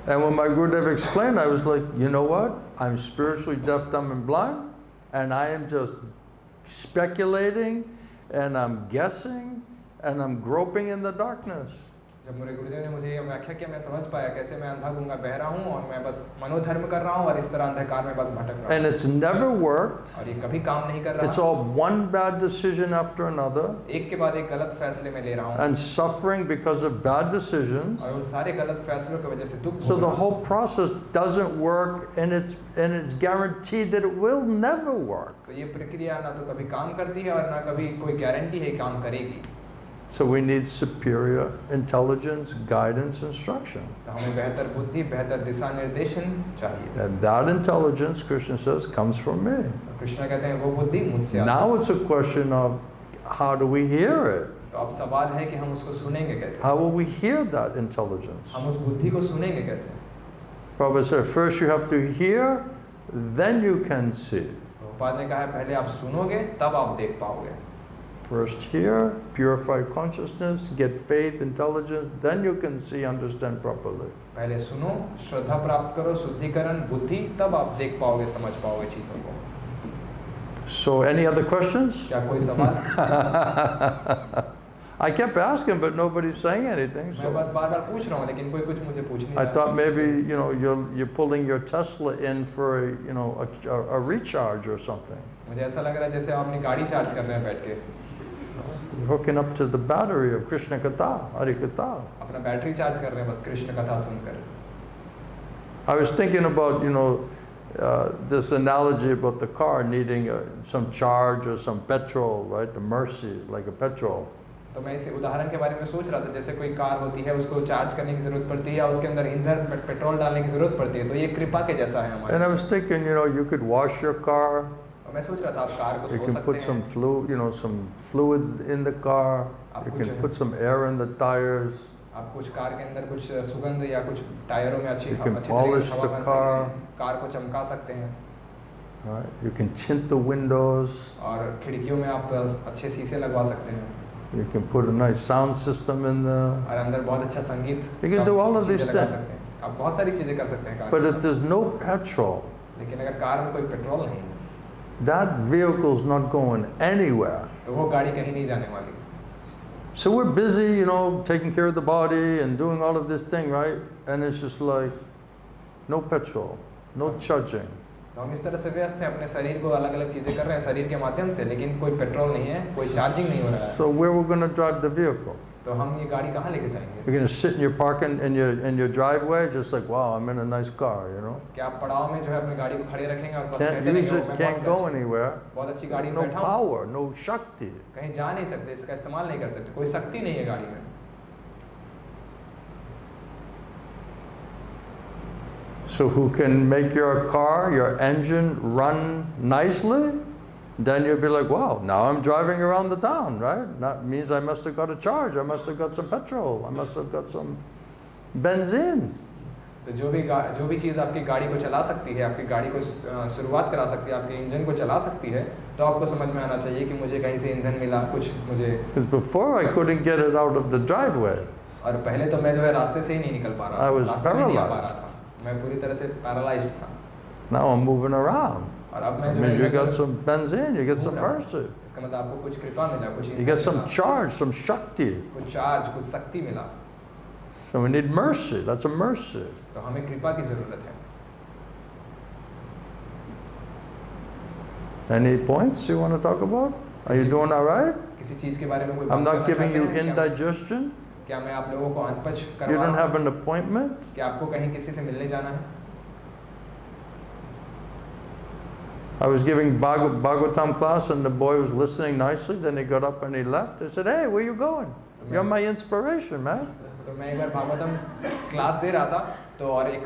And when my Gurudev explained, I was like, you know what? I'm spiritually deaf, dumb, and blind, and I am just speculating, and I'm guessing, and I'm groping in the darkness. जब मेरे गुरुदेव ने मुझे ये व्याख्या किया, मैं समझ पाया कैसे मैं अंधा गूंगा बहरा हूँ और मैं बस मनोधर्म कर रहा हूँ और इस तरह अंधकार में बस भटक रहा हूँ. And it's never worked. और ये कभी काम नहीं कर रहा. It's all one bad decision after another. एक के बाद एक गलत फैसले में ले रहा हूँ. And suffering because of bad decisions. और उन सारे गलत फैसलों की वजह से दुख. So the whole process doesn't work, and it's guaranteed that it will never work. तो ये प्रक्रिया ना तो कभी काम करती है और ना कभी कोई गारंटी है काम करेगी. So we need superior intelligence, guidance, instruction. तो हमें बेहतर बुद्धि, बेहतर दिशा निर्देशन चाहिए. And that intelligence, Krishna says, comes from me. Krishna कहते हैं वो बुद्धि मुझसे आती है. Now it's a question of how do we hear it? तो अब सवाल है कि हम उसको सुनेंगे कैसे. How will we hear that intelligence? हम उस बुद्धि को सुनेंगे कैसे. Prabhupada said, first you have to hear, then you can see. Prabhupada ने कहा है पहले आप सुनोगे तब आप देख पाओगे. First hear, purify consciousness, get faith, intelligence, then you can see, understand properly. पहले सुनो, श्रद्धा प्राप्त करो, शुद्धिकरण, बुद्धि, तब आप देख पाओगे, समझ पाओगे चीजों को. So any other questions? क्या कोई सवाल? I kept asking, but nobody's saying anything. मैं So बस बार-बार पूछ रहा हूँ, लेकिन कोई कुछ मुझे पूछ नहीं I रहा. thought maybe you're pulling your Tesla in for a recharge or something. मुझे ऐसा लग रहा है जैसे आप अपनी गाड़ी चार्ज कर रहे हैं बैठ के. Hooking up to the battery of krishna-katha, Hari-katha. अपना बैटरी चार्ज कर रहे हैं बस कृष्ण कथा सुनकर. I was thinking about this analogy about the car needing some charge or some petrol, right? The mercy, like a petrol. तो मैं इस उदाहरण के बारे में सोच रहा था, जैसे कोई कार होती है उसको चार्ज करने की जरूरत पड़ती है या उसके अंदर ईंधन पेट्रोल डालने की जरूरत पड़ती है, तो ये कृपा के जैसा है हमारे. And I was thinking, you could wash your car. मैं सोच रहा था आप कार को You धो can सकते put हैं. some fluids in the car. You can put some air in the tires. आप कुछ कार के अंदर कुछ सुगंध या कुछ टायरों में अच्छी You can अच्छी polish हवा the भर सकते car. हैं, कार को चमका सकते हैं. Right? You can tint the windows. और खिड़कियों में आप अच्छे शीशे लगवा सकते हैं. You can put a nice sound system in there. और अंदर बहुत अच्छा संगीत. You can do all of these लगा things. सकते हैं. आप बहुत सारी चीजें कर सकते हैं कार But के if साथ. there's no petrol, लेकिन अगर कार में कोई पेट्रोल नहीं है, that vehicle's not going anywhere. तो वो गाड़ी कहीं नहीं जाने वाली. So we're busy, taking care of the body and doing all of this thing, right? And it's just like, no petrol, no charging. तो हम इस तरह से व्यस्त हैं, अपने शरीर को अलग अलग चीजें कर रहे हैं शरीर के माध्यम से, लेकिन कोई पेट्रोल नहीं है, कोई चार्जिंग नहीं हो रहा है. So where we're going to drive the vehicle? तो हम ये गाड़ी कहाँ लेके जाएंगे? You're going to sit in your parking in your driveway, just like, wow, I'm in a nice car, क्या आप पड़ाव में जो है अपनी गाड़ी को खड़े रखेंगे और बस Can't कहते use रहेंगे, it, मैं can't go anywhere. बहुत अच्छी गाड़ी में No बैठा हूँ, power, no shakti. कहीं जा नहीं सकते, इसका इस्तेमाल नहीं कर सकते, कोई शक्ति नहीं है गाड़ी में. So who can make your car, your engine run nicely? Then you'll be like, wow, now I'm driving around the town, right? That means I must have got a charge, I must have got some petrol, I must have got some benzene. तो जो भी चीज़ आपकी गाड़ी को चला सकती है, आपकी गाड़ी को शुरुआत करा सकती है, आपके इंजन को चला सकती है, तो आपको समझ में आना चाहिए कि मुझे कहीं से ईंधन मिला, कुछ मुझे। Because before I couldn't get it out of the driveway. और पहले तो मैं जो है रास्ते से ही नहीं निकल पा रहा I था, was रास्ते में नहीं आ पा paralyzed. रहा था, मैं पूरी तरह से पैरालाइज्ड था। Now I'm moving around. और अब मैं That जो means you है got some benzene, you get some mercy, इसका मतलब आपको कुछ कृपा मिला, कुछ you ईंधन get some मिला, charge, some shakti. कुछ चार्ज, कुछ शक्ति मिला। So we need mercy. That's a mercy. तो हमें कृपा की जरूरत है। Any points you want to talk about? Are you doing all right? किसी चीज के बारे में कोई I'm बात not करना giving चाहते you हैं? indigestion. क्या मैं आप लोगों को अनपच You करवा don't रहा have हूं? an appointment. क्या आपको कहीं किसी से मिलने जाना है? I was giving Bhagavatam class and the boy was listening nicely. Then he got up and he left. I said, "Hey, where you going? You're my inspiration, man." तो मैं एक बार भागवतम क्लास दे रहा था, तो और एक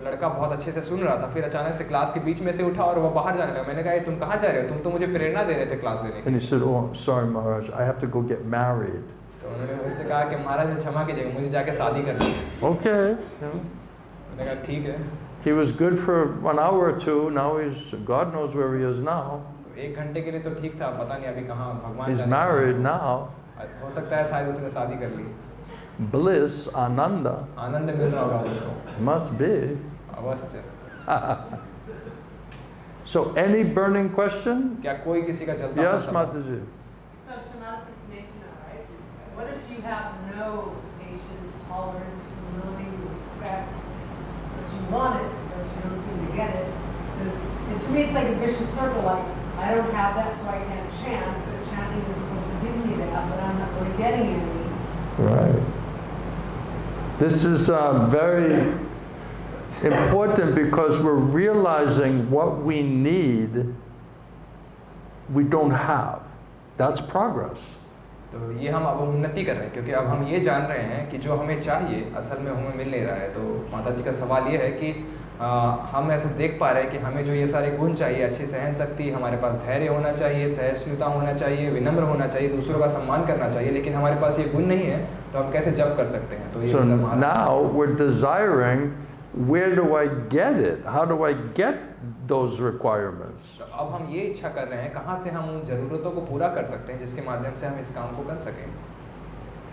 लड़का बहुत अच्छे से सुन रहा था, फिर अचानक से क्लास के बीच में से उठा और वो बाहर जाने लगा। मैंने कहा, तुम कहाँ जा रहे हो? तुम तो मुझे प्रेरणा दे रहे थे क्लास देने की। And he said, "Oh, sorry, Maharaj. I have to go get married." तो उन्होंने मुझसे कहा कि महाराज ने क्षमा कीजिएगा, मुझे जाके शादी करनी है। Okay. मैंने कहा ठीक है। He was good for an hour or two. Now God knows where he is now. तो 1 घंटे के लिए तो ठीक था, पता नहीं अभी कहाँ भगवान He's जाने married कहाँ। now. हो सकता है शायद उसने शादी कर ली। Bliss, Ananda, आनंद मिल रहा होगा उसको। must be. अवश्य। So, any burning question? क्या कोई किसी का चलता Yes, हुआ Mataji. So to not Krishna, right? What if you have no patience, tolerance, humility, respect, but you want it, but you don't seem to get it? And to me, it's like a vicious circle. Like I don't have that, so I can't chant. But chanting is supposed to give me that, but I'm not really getting any. Right. This is very important because we're realizing what we need, we don't have. That's progress. तो ये हम अब उन्नति कर रहे हैं, क्योंकि अब हम ये जान रहे हैं कि जो हमें चाहिए असल में हमें मिल नहीं रहा है। तो माता जी का सवाल ये है कि हम ऐसा देख पा रहे हैं कि हमें जो ये सारे गुण चाहिए, अच्छी सहन शक्ति, हमारे पास धैर्य होना चाहिए, सहिष्णुता होना चाहिए, विनम्र होना चाहिए, दूसरों का सम्मान करना चाहिए, लेकिन हमारे पास ये गुण नहीं है, तो हम कैसे जप कर सकते हैं? तो ये So now we're desiring, where do I get it? How do I get those requirements? तो अब हम ये इच्छा कर रहे हैं, कहाँ से हम उन ज़रूरतों को पूरा कर सकते हैं जिसके माध्यम से हम इस काम को कर सकें।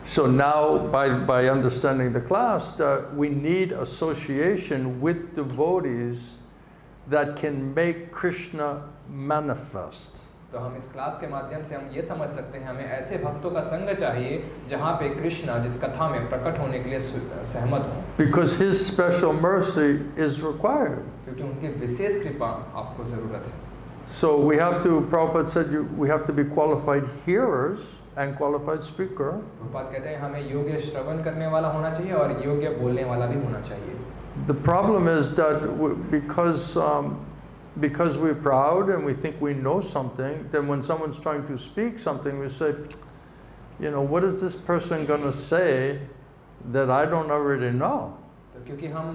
So now, by understanding the class, that we need association with devotees that can make Krishna manifest. तो हम इस क्लास के माध्यम से हम ये समझ सकते हैं, हमें ऐसे भक्तों का संग चाहिए जहाँ पे कृष्णा जिस कथा में प्रकट होने के लिए सहमत हों। Because his special mercy is required. क्योंकि उनकी विशेष कृपा आपको ज़रूरत है। So we have to, Prabhupada said, we have to be qualified hearers and qualified speaker. Prabhupada कहते हैं हमें योग्य श्रवण करने वाला होना चाहिए और योग्य बोलने वाला भी होना चाहिए। The problem is that because we're proud and we think we know something, then when someone's trying to speak something, we say, you know, what is this person going to say that I don't already know? तो क्योंकि हम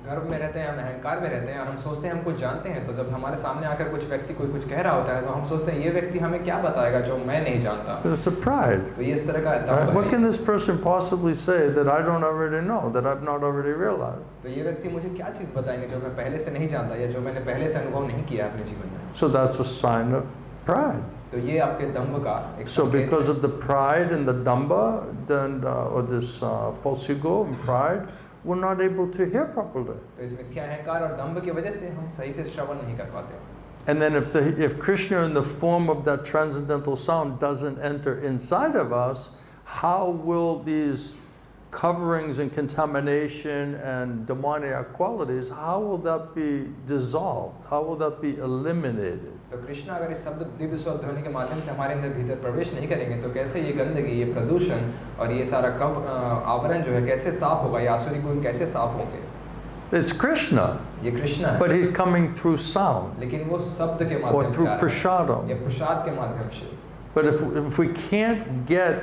गर्व में रहते हैं, हम अहंकार में रहते हैं और हम सोचते हैं हम कुछ जानते हैं, तो जब हमारे सामने आकर कुछ व्यक्ति कोई कुछ कह रहा होता है तो हम सोचते हैं ये व्यक्ति हमें क्या बताएगा जो मैं नहीं जानता। It's a pride. तो ये इस तरह का दंभ What है। can this person possibly say that I don't already know, that I've not already realized? तो ये व्यक्ति मुझे क्या चीज़ बताएंगे जो मैं पहले से नहीं जानता या जो मैंने पहले से अनुभव नहीं किया अपने जीवन में। So that's a sign of pride. तो ये आपके दंभ का एक So संकेत because है। of the pride and the damba, then or this false ego and pride, we're not able to hear properly. तो इस मिथ्या अहंकार और दंभ की वजह से हम सही से श्रवण नहीं कर पाते। And then if Krishna in the form of that transcendental sound doesn't enter inside of us, how will these coverings and contamination and demoniac qualities, how will that be dissolved? How will that be eliminated? तो कृष्ण अगर इस शब्द दिव्य स्वर ध्वनि के माध्यम से हमारे अंदर भीतर प्रवेश नहीं करेंगे तो कैसे ये गंदगी, ये प्रदूषण और ये सारा आवरण जो है कैसे साफ होगा, ये आसुरी गुण कैसे साफ होंगे? It's Krishna, ये कृष्ण है, but he's coming through sound लेकिन वो शब्द के or माध्यम से through आ रहा है, prasadam. या प्रसाद के माध्यम से। But if we can't get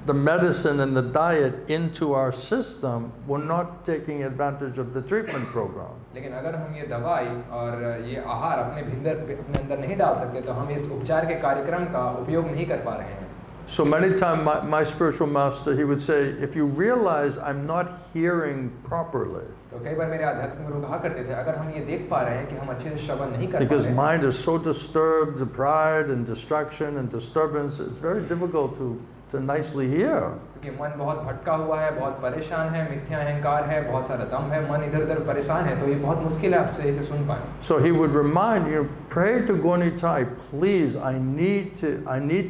the medicine and the diet into our system, we're not taking advantage of the treatment program. लेकिन अगर हम ये दवाई और ये आहार अपने अंदर नहीं डाल सकते तो हम इस उपचार के कार्यक्रम का उपयोग नहीं कर पा रहे हैं। So many times my spiritual master, he would say, if you realize I'm not hearing properly, तो कई बार मेरे आध्यात्मिक गुरु कहा करते थे, अगर हम ये देख पा रहे हैं कि हम अच्छे से श्रवण नहीं कर पा because रहे हैं, mind is so disturbed, the pride and distraction and disturbance, it's very difficult to nicely hear. क्योंकि मन बहुत भटका हुआ है, बहुत परेशान है, मिथ्या अहंकार है, बहुत सारा दम है, मन इधर-उधर परेशान है, तो ये बहुत मुश्किल है आपसे इसे सुन पाए. So he would remind you, pray to Gonitai, please, I need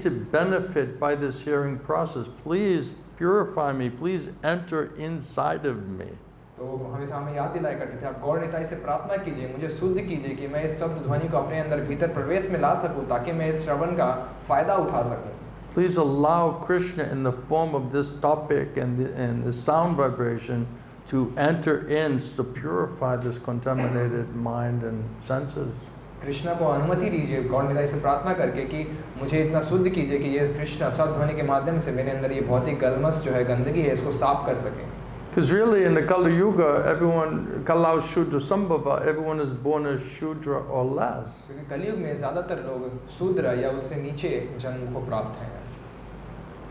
to benefit by this hearing process. Please purify me, please enter inside of me. तो हमेशा हमें याद दिलाया करते थे, आप गौर निताई से प्रार्थना कीजिए, मुझे शुद्ध कीजिए कि मैं इस शब्द ध्वनि को अपने अंदर भीतर प्रवेश में ला सकूं, ताकि मैं इस श्रवण का फायदा उठा सकूं. Please allow Krishna in the form of this topic and the sound vibration to enter in to purify this contaminated mind and senses. Krishna को अनुमति दीजिए गौर निताई से प्रार्थना करके कि मुझे इतना शुद्ध कीजिए कि ये कृष्णा शब्द ध्वनि के माध्यम से मेरे अंदर ये भौतिक गलमस जो है, गंदगी है, इसको साफ कर सकें. Because really in the Kali Yuga, everyone, Kalau Shudra Sambhava, everyone is born as Shudra or less. क्योंकि कलयुग में ज़्यादातर लोग शूद्र या उससे नीचे जन्म को प्राप्त हैं.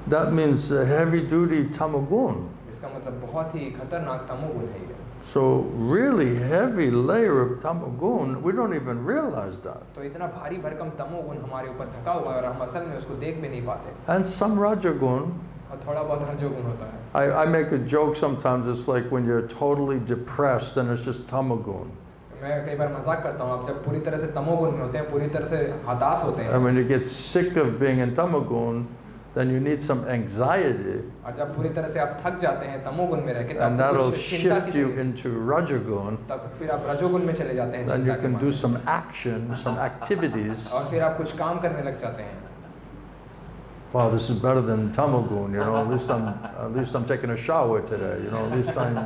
That means heavy duty tamagun. इसका मतलब बहुत ही खतरनाक तमोगुण है ये. So really heavy layer of tamagun, we don't even realize that. तो इतना भारी भरकम तमोगुण हमारे ऊपर ढका हुआ है और हम असल में उसको देख भी नहीं पाते. And some rajagun, और थोड़ा बहुत रजोगुण होता है. I make a joke sometimes, it's like when you're totally depressed and it's just tamagun. मैं कई बार मजाक करता हूँ, आप जब पूरी तरह से तमोगुण में होते हैं, पूरी तरह से हताश होते हैं, And when you get sick of being in tamagun, then you need some anxiety, और जब पूरी तरह से आप थक जाते हैं तमोगुण में रह के, and तब that'll कुछ चिंता की shift you जरूरत- into rajagun. तब फिर आप रजोगुण में चले जाते हैं, Then you चिंता के can do माध्यम some से। action, some activities. और फिर आप कुछ काम करने लग जाते हैं. Wow, this is better than tamagun, you know. At least I'm taking a shower today, you know. At least I'm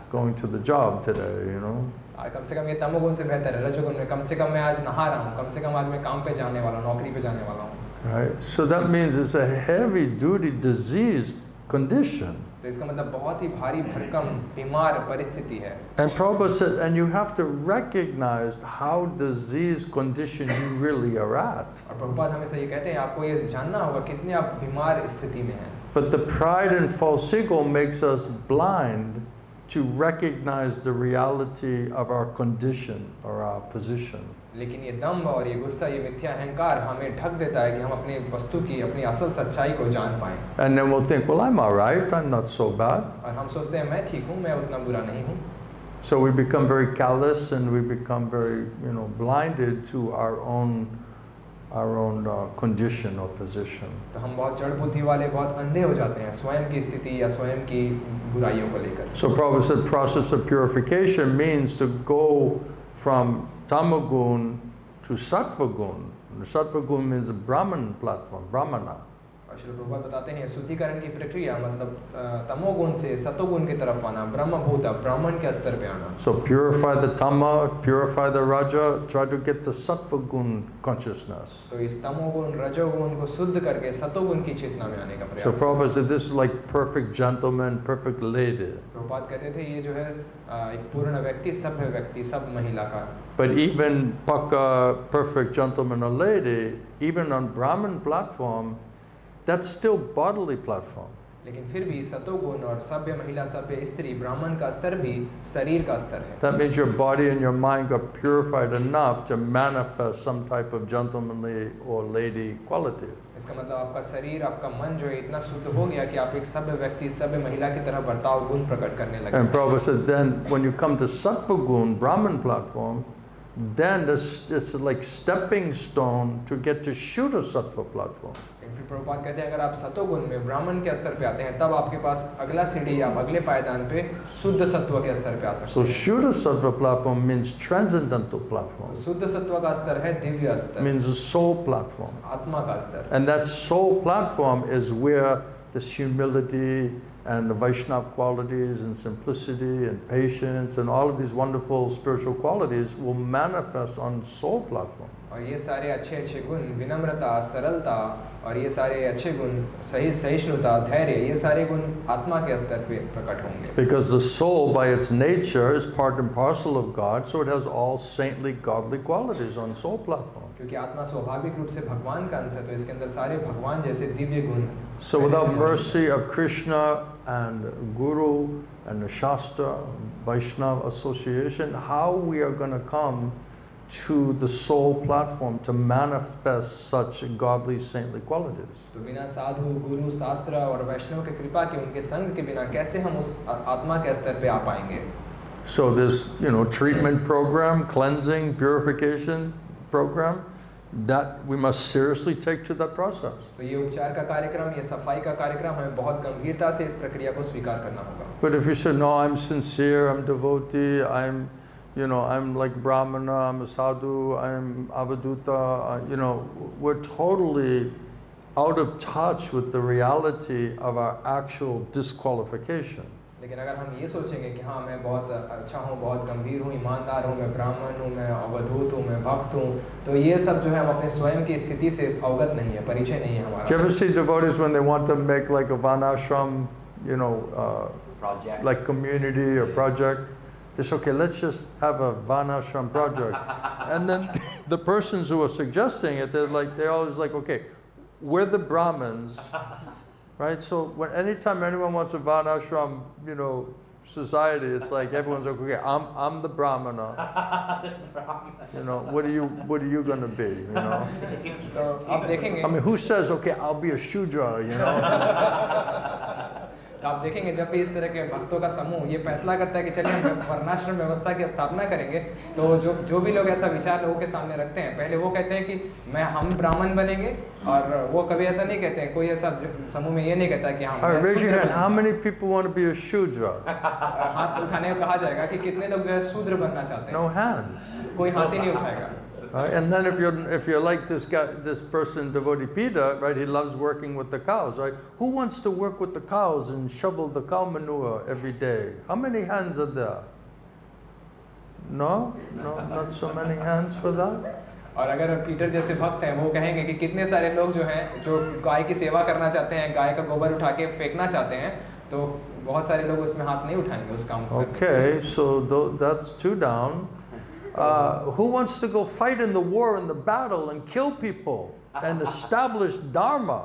going to the job today, you know. कम से कम ये तमोगुण से बेहतर है. रजोगुण में कम से कम मैं आज नहा रहा हूँ, कम से कम आज मैं काम पे जाने वाला हूँ, नौकरी पे जाने वाला हूँ. Right. So that means it's a heavy duty disease condition. तो इसका मतलब बहुत ही भारी भरकम बीमार परिस्थिति है. And Prabhupada said, and you have to recognize how disease condition you really are at. और प्रभुपाद हमेशा ये कहते हैं, आपको ये जानना होगा कितने आप बीमार स्थिति में हैं. But the pride and false ego makes us blind to recognize the reality of our condition or our position. लेकिन ये दम्भ और ये गुस्सा, ये मिथ्या अहंकार हमें ढक देता है कि हम अपनी वस्तु की, अपनी असल सच्चाई को जान पाएं. And then we'll think, well, I'm all right, I'm not so bad. और हम सोचते हैं मैं ठीक हूँ, मैं उतना बुरा नहीं हूँ. So we become very callous and we become very, blinded to our own condition or position. तो हम बहुत जड़ बुद्धि वाले, बहुत अंधे हो जाते हैं स्वयं की स्थिति या स्वयं की बुराइयों को लेकर. So Prabhupada said process of purification means to go from tamagun to sattvagun. Sattvagun means a Brahman platform, Brahmana. और श्री प्रभुपाद बताते हैं शुद्धिकरण की प्रक्रिया मतलब तमोगुण से सतोगुण की तरफ आना, ब्रह्मभूत ब्राह्मण के स्तर पे आना. So purify the tama, purify the raja, try to get the sattvagun consciousness. तो इस तमोगुण रजोगुण को शुद्ध करके सतोगुण की चेतना में आने का So प्रयास. Prabhupada said this is like perfect gentleman, perfect lady. Prabhupada कहते थे ये जो है एक पूर्ण व्यक्ति, सभ्य व्यक्ति, सब महिला का. But even paka, perfect gentleman or lady, even on Brahman platform, that's still bodily platform. लेकिन फिर भी सतोगुण और सभ्य महिला, सभ्य स्त्री, ब्राह्मण का स्तर भी शरीर का स्तर है. That means your body and your mind got purified enough to manifest some type of gentlemanly or lady quality. इसका मतलब आपका शरीर, आपका मन जो है इतना शुद्ध हो गया कि आप एक सभ्य व्यक्ति, सभ्य महिला की तरह बर्ताव, गुण प्रकट करने लगे. And Prabhupada said then when you come to Sattva Gun, Brahman platform, then it's like stepping stone to get to Shuddha Sattva platform. फिर प्रभुपाद कहते हैं अगर आप सतोगुण में ब्राह्मण के स्तर पे आते हैं, तब आपके पास अगला सीढ़ी, आप अगले पायदान पे शुद्ध सत्व के स्तर पे आ सकते So हैं. Shuddha Sattva platform means transcendental platform. शुद्ध सत्व का स्तर है दिव्य स्तर, Means a soul platform. आत्मा का स्तर. And that soul platform is where this humility and the Vaishnava qualities and simplicity and patience and all of these wonderful spiritual qualities will manifest on soul platform. और ये सारे अच्छे अच्छे गुण, विनम्रता, सरलता और ये सारे अच्छे गुण, सहिष्णुता, धैर्य, ये सारे गुण आत्मा के स्तर पे प्रकट होंगे. Because the soul by its nature is part and parcel of God, so it has all saintly godly qualities on soul platform. क्योंकि आत्मा स्वाभाविक रूप से भगवान का अंश है, तो इसके अंदर सारे भगवान जैसे दिव्य गुण So without mercy of Krishna and Guru and the Shastra, Vaishnava association, how we are going to come to the soul platform to manifest such godly saintly qualities? तो बिना साधु गुरु शास्त्र और वैष्णव के कृपा के, उनके संग के बिना कैसे हम उस आत्मा के स्तर पे आ पाएंगे? So this, treatment program, cleansing, purification program, that we must seriously take to that process. तो ये उपचार का कार्यक्रम, ये सफाई का कार्यक्रम हमें बहुत गंभीरता से इस प्रक्रिया को स्वीकार करना होगा. But if you say, no, I'm sincere, I'm devotee, I'm like Brahmana, I'm a sadhu, I'm avaduta, we're totally out of touch with the reality of our actual disqualification. लेकिन अगर हम ये सोचेंगे कि हाँ मैं बहुत अच्छा हूँ, बहुत गंभीर हूँ, ईमानदार हूँ, मैं ब्राह्मण हूँ, मैं अवधूत हूँ, मैं भक्त हूँ, तो ये सब जो है हम अपने स्वयं की स्थिति से अवगत नहीं है, परिचय नहीं है हमारा. Do you ever see devotees when they want to make like a varnashram, Project. like community or project? Just okay, let's just have a varnashram project. And then the persons who are suggesting it, they're always like, okay, we're the Brahmins, right? So anytime anyone wants a varnashram, society, it's like everyone's like, okay, I'm the Brahmana. What are you going to be? तो आप देखेंगे, I mean, who says, okay, I'll be a Shudra, तो आप देखेंगे जब भी इस तरह के भक्तों का समूह ये फैसला करता है कि चलिए हम वर्णाश्रम व्यवस्था की स्थापना करेंगे, तो जो भी लोग ऐसा विचार लोगों के सामने रखते हैं, पहले वो कहते हैं कि हम ब्राह्मण बनेंगे, और वो कभी ऐसा नहीं कहते हैं, कोई ऐसा समूह में ये नहीं कहता कि हम. Raise your hand. How many people want to be a Shudra? हाथ उठाने को कहा जाएगा कि कितने लोग जो है शूद्र बनना चाहते हैं. No hands. कोई हाथ ही नहीं उठाएगा. Right? And then if you're like this person, devotee Pita, right? He loves working with the cows, right? Who wants to work with the cows and shovel the cow manure every day? How many hands are there? No, not so many hands for that. और अगर Peter जैसे भक्त हैं, वो कहेंगे कि कितने सारे लोग जो हैं जो गाय की सेवा करना चाहते हैं, गाय का गोबर उठा के फेंकना चाहते हैं, तो बहुत सारे लोग उसमें हाथ नहीं उठाएंगे उस काम को. Okay, so that's 2 down. Who wants to go fight in the war, in the battle, and kill people and establish dharma?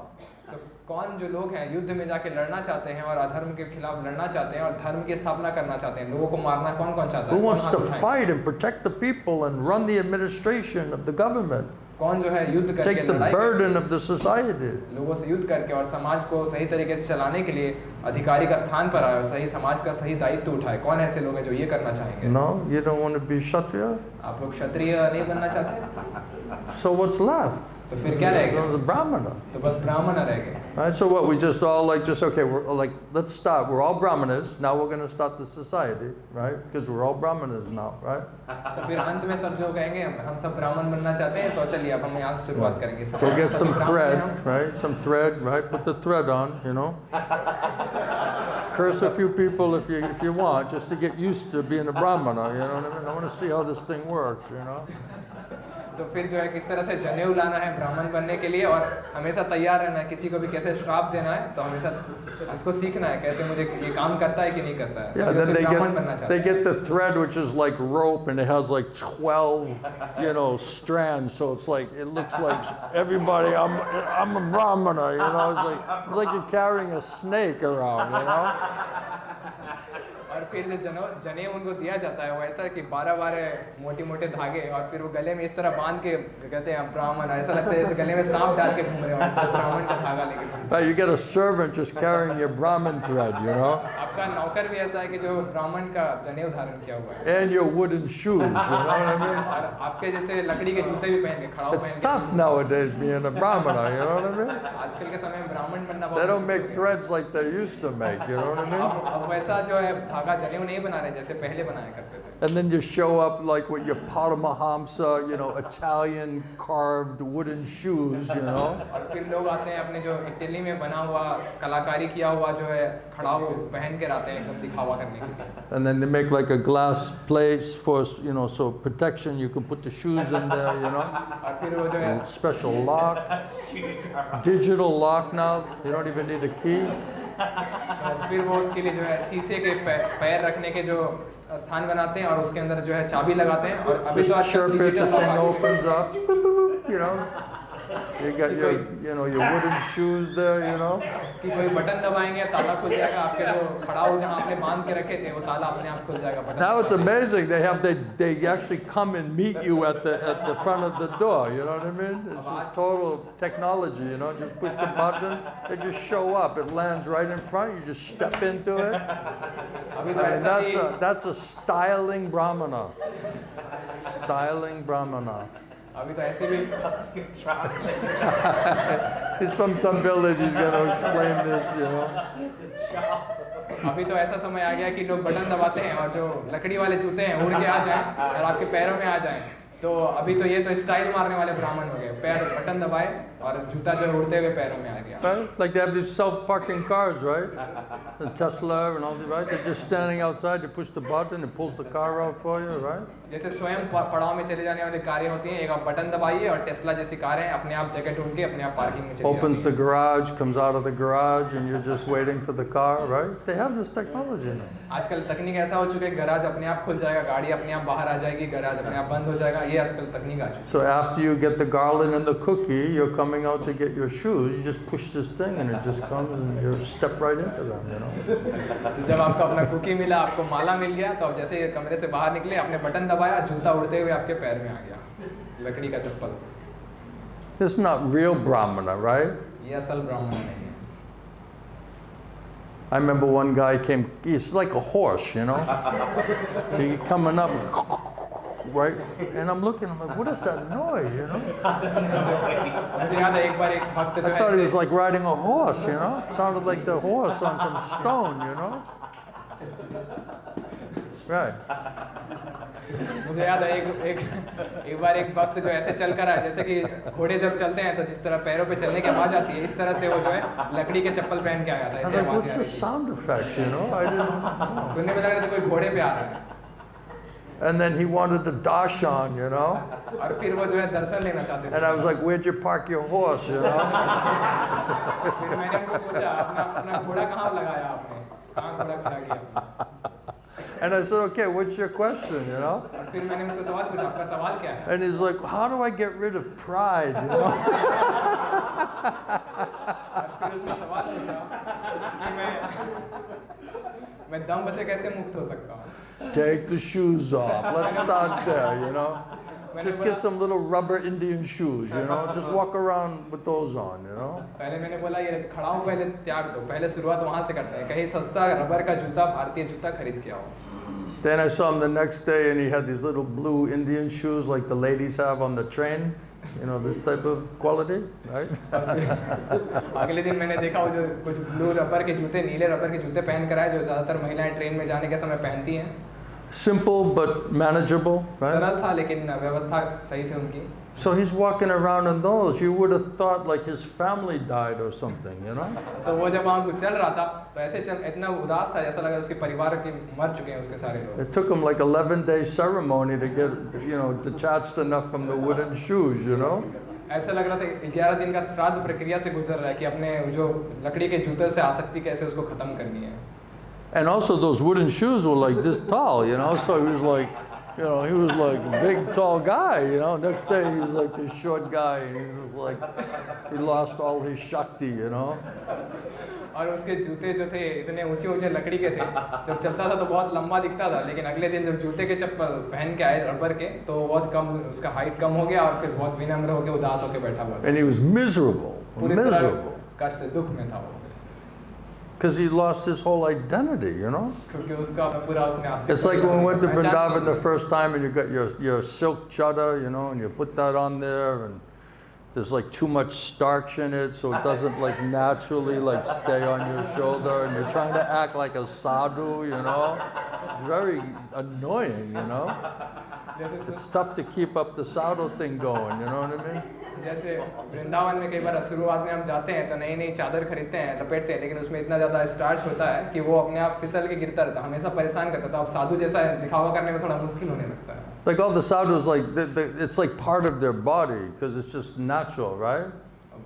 तो कौन जो लोग हैं युद्ध में जाके लड़ना चाहते हैं और अधर्म के खिलाफ लड़ना चाहते हैं और धर्म की स्थापना करना चाहते हैं, लोगों को मारना कौन चाहता है? Who wants to fight and protect the people and run the administration of the government? कौन जो है युद्ध करके Take the burden of the society. लोगों से युद्ध करके और समाज को सही तरीके से चलाने के लिए अधिकारी का स्थान पर आए और सही समाज का सही दायित्व उठाए? कौन ऐसे लोग हैं जो ये करना चाहेंगे? No, you don't want to be Kshatriya? आप लोग क्षत्रिय नहीं बनना चाहते? So what's left? तो फिर क्या रहेगा? The Brahmana. तो बस ब्राह्मण रह गए. Right, so what, we just all okay, we're like, let's start. We're all Brahmanas. Now we're going to start the society, right? Because we're all Brahmanas now, right? तो फिर अंत में सब जो कहेंगे हम सब ब्राह्मण बनना चाहते हैं, तो चलिए अब हम यहाँ से शुरुआत करेंगे. Go get some thread, right? Some thread, right? Put the thread on, Curse a few people if you want, just to get used to being a Brahmana, you know what I mean? I want to see how this thing works, तो फिर जो है किस तरह से जनेऊ लाना है ब्राह्मण बनने के लिए, और हमेशा तैयार रहना है, किसी को भी कैसे श्राप देना है, तो हमेशा इसको सीखना है कैसे मुझे ये काम करता है कि नहीं करता है. Yeah, then they get the thread, which is like rope, and it has like 12, strands. So it's like, it looks like everybody. I'm a Brahmana, It's like you're carrying a snake around, और फिर जो जनेऊ उनको दिया जाता है वो ऐसा कि 12 मोटे धागे, और फिर वो गले में इस तरह बांध के कहते हैं ब्राह्मण. ऐसा लगता है जैसे गले में सांप डाल के घूम रहे हो, ब्राह्मण का धागा लेके. But you get a servant just carrying your Brahmin thread, आपका नौकर भी ऐसा है कि जो ब्राह्मण का जनेऊ धारण किया हुआ है. And your wooden shoes, you know what I mean? और आपके जैसे लकड़ी के जूते भी पहन के खड़ा हो. It's tough nowadays being a Brahmana, you know what I mean? आजकल के समय में ब्राह्मण बनना बहुत. They don't make threads like they used to make, you know what I mean? अब वैसा जो है धागा जनेऊ नहीं बना रहे जैसे पहले बनाया करते थे. And then you show up like with your Paramahamsa, Italian carved wooden shoes, और फिर लोग आते हैं अपने जो इटली में बना हुआ कलाकारी किया हुआ जो है खड़ा हो पहन के आते हैं एकदम दिखावा करने के लिए. And then they make like a glass place for, so protection, you can put the shoes in there, और फिर वो जो है special lock, digital lock now, you don't even need a key. और फिर वो उसके लिए जो है शीशे के पैर रखने के जो स्थान बनाते हैं और उसके अंदर जो है चाबी लगाते हैं. और अभी तो आजकल digital lock opens up, you know. You got your, you know, your wooden shoes there, you know. कि कोई बटन दबाएंगे ताला खुल जाएगा, आपके जो खड़ाऊ जहाँ आपने बांध के रखे थे वो ताला अपने आप खुल जाएगा button. Now it's amazing. They actually come and meet you at the front of the door. You know what I mean? It's just total technology. You know, just push the button, they just show up. It lands right in front. You just step into it. I अभी तो mean, ऐसा भी that's a styling brahmana. Styling brahmana. अभी तो ऐसे भी He's from some village. He's going to explain this. You know. अभी तो ऐसा समय आ गया कि लोग बटन दबाते हैं और जो लकड़ी वाले जूते हैं उड़ के आ जाएं और आपके पैरों में आ जाएं. तो अभी तो ये तो स्टाइल मारने वाले ब्राह्मण हो गए. पैर बटन दबाए और जूता जो उड़ते हुए पैरों में आ गया. Right? Like they have these self-parking cars, right? The Tesla and all these, right? They're just standing outside. You push the button, it pulls the car out for you, right? जैसे स्वयं पड़ाव में चले जाने वाली कारें होती हैं, एक आप बटन दबाइए और टेस्ला जैसी कारें अपने आप जगह ढूंढ के अपने आप पार्किंग में चली Opens जाती the garage, comes out of the garage, and you're just waiting for the car, right? They have this technology now. हैं. आजकल तकनीक ऐसा हो चुका है, गैराज अपने आप खुल जाएगा, गाड़ी अपने आप बाहर आ जाएगी, गैराज अपने आप बंद हो जाएगा. ये आजकल तकनीक आ चुकी So after you get the garland and the cookie, you're coming out to get your shoes. You just push this thing, and it just comes, and you step right into them, you know. है. तो जब आपको अपना cookie मिला, आपको माला मिल गया, तो अब जैसे ये कमरे से बाहर निकले, आपने बटन दबाया, जूता उड़ते हुए आपके पैर में आ गया, लकड़ी का चप्पल. This is not real brahmana, right? ये असल ब्राह्मण नहीं है. I remember one guy came. He's like a horse, you know. He coming up, right? And I'm looking. I'm like, what is that noise, you know? मुझे याद है एक बार एक भक्त जो I है thought he was ऐसे- like riding a horse, you know. Sounded like the horse on some stone, you know. Right. मुझे याद है एक बार एक भक्त जो ऐसे चल कर आया, जैसे कि घोड़े जब चलते हैं तो जिस तरह पैरों पे चलने की आवाज आती है, इस तरह से वो जो है लकड़ी के चप्पल पहन के आया था. I was ऐसे like, आवाज what's आ the रही थी. sound effects, you know? I didn't. सुनने में लग रहा था कोई घोड़े पे आ रहा है. And then he wanted to darshan, you know. और फिर वो जो है दर्शन लेना चाहते थे. And I was like, where'd you park your horse, you know? फिर मैंने उनको पूछा, अपना घोड़ा कहाँ लगाया आपने, कहाँ घोड़ा खड़ा किया. And I said, okay, what's your question, you know? और फिर मैंने उसको सवाल पूछा, आपका सवाल क्या है. And he's like, how do I get rid of pride, you know? और फिर उसने सवाल पूछा कि मैं दम्भ से कैसे मुक्त हो सकता हूँ. Take the shoes off. Let's start there, you know? मैंने Just बोला- get some little rubber Indian shoes, you know? Just walk around with those on, you know? पहले मैंने बोला ये खड़ाऊ पहले त्याग दो, पहले शुरुआत वहाँ से करते हैं, कहीं सस्ता रबर का जूता, भारतीय जूता खरीद के आओ. Then I saw him the next day and he had these little blue Indian shoes like the ladies have on the train. You know, this type of quality, right? अगले दिन मैंने देखा वो जो कुछ ब्लू रबर के जूते, नीले रबर के जूते पहन कर आए, जो ज़्यादातर महिलाएं ट्रेन में जाने के समय पहनती हैं. Simple but manageable, right? सरल था लेकिन व्यवस्था सही थी उनकी. So he's walking around in those. You would have thought like his family died or something, you know? तो वो जब वहाँ चल रहा था तो ऐसे चल इतना उदास था, जैसा लगा उसके परिवार के मर चुके हैं उसके सारे लोग. It took him like 11-day ceremony to get, you know, detached enough from the wooden shoes, you know? ऐसा लग रहा था 11 दिन का श्राद्ध प्रक्रिया से गुजर रहा है कि अपने जो लकड़ी के जूते से आसक्ति कैसे उसको खत्म करनी है. And also those wooden shoes were like this tall, you know? So he was like, you know, he was like a big tall guy, you know? Next day he was like this short guy and he's just like, he lost all his shakti, you know? और उसके जूते जो थे इतने ऊंचे ऊंचे लकड़ी के थे, जब चलता था तो बहुत लंबा दिखता था, लेकिन अगले दिन जब जूते के चप्पल पहन के आए रबर के तो बहुत कम, उसका हाइट कम हो गया और फिर बहुत विनम्र होकर उदास होकर बैठा हुआ. And he was miserable, पूरी तरह miserable. कष्ट दुख में था वो, Because he lost his whole identity, you know? क्योंकि उसका पूरा उसने अस्तित्व It's like when we went to पहचान Vrindavan the नहीं. first time and you got your silk chadar, you know, and you put that on there and there's like too much starch in it so it doesn't like naturally like stay on your shoulder and you're trying to act like a sadhu, you know? It's very annoying, you know? जैसे It's tough to keep up the sadhu thing going, you know what I mean? जैसे वृंदावन में कई बार शुरुआत में हम जाते हैं तो नई नई चादर खरीदते हैं, लपेटते हैं, लेकिन उसमें इतना ज़्यादा स्टार्च होता है कि वो अपने आप फिसल के गिरता रहता है, हमेशा परेशान करता है. तो अब साधु जैसा दिखावा करने में थोड़ा मुश्किल होने लगता है. Like all the sadhus, like it's like part of their body because it's just natural, right?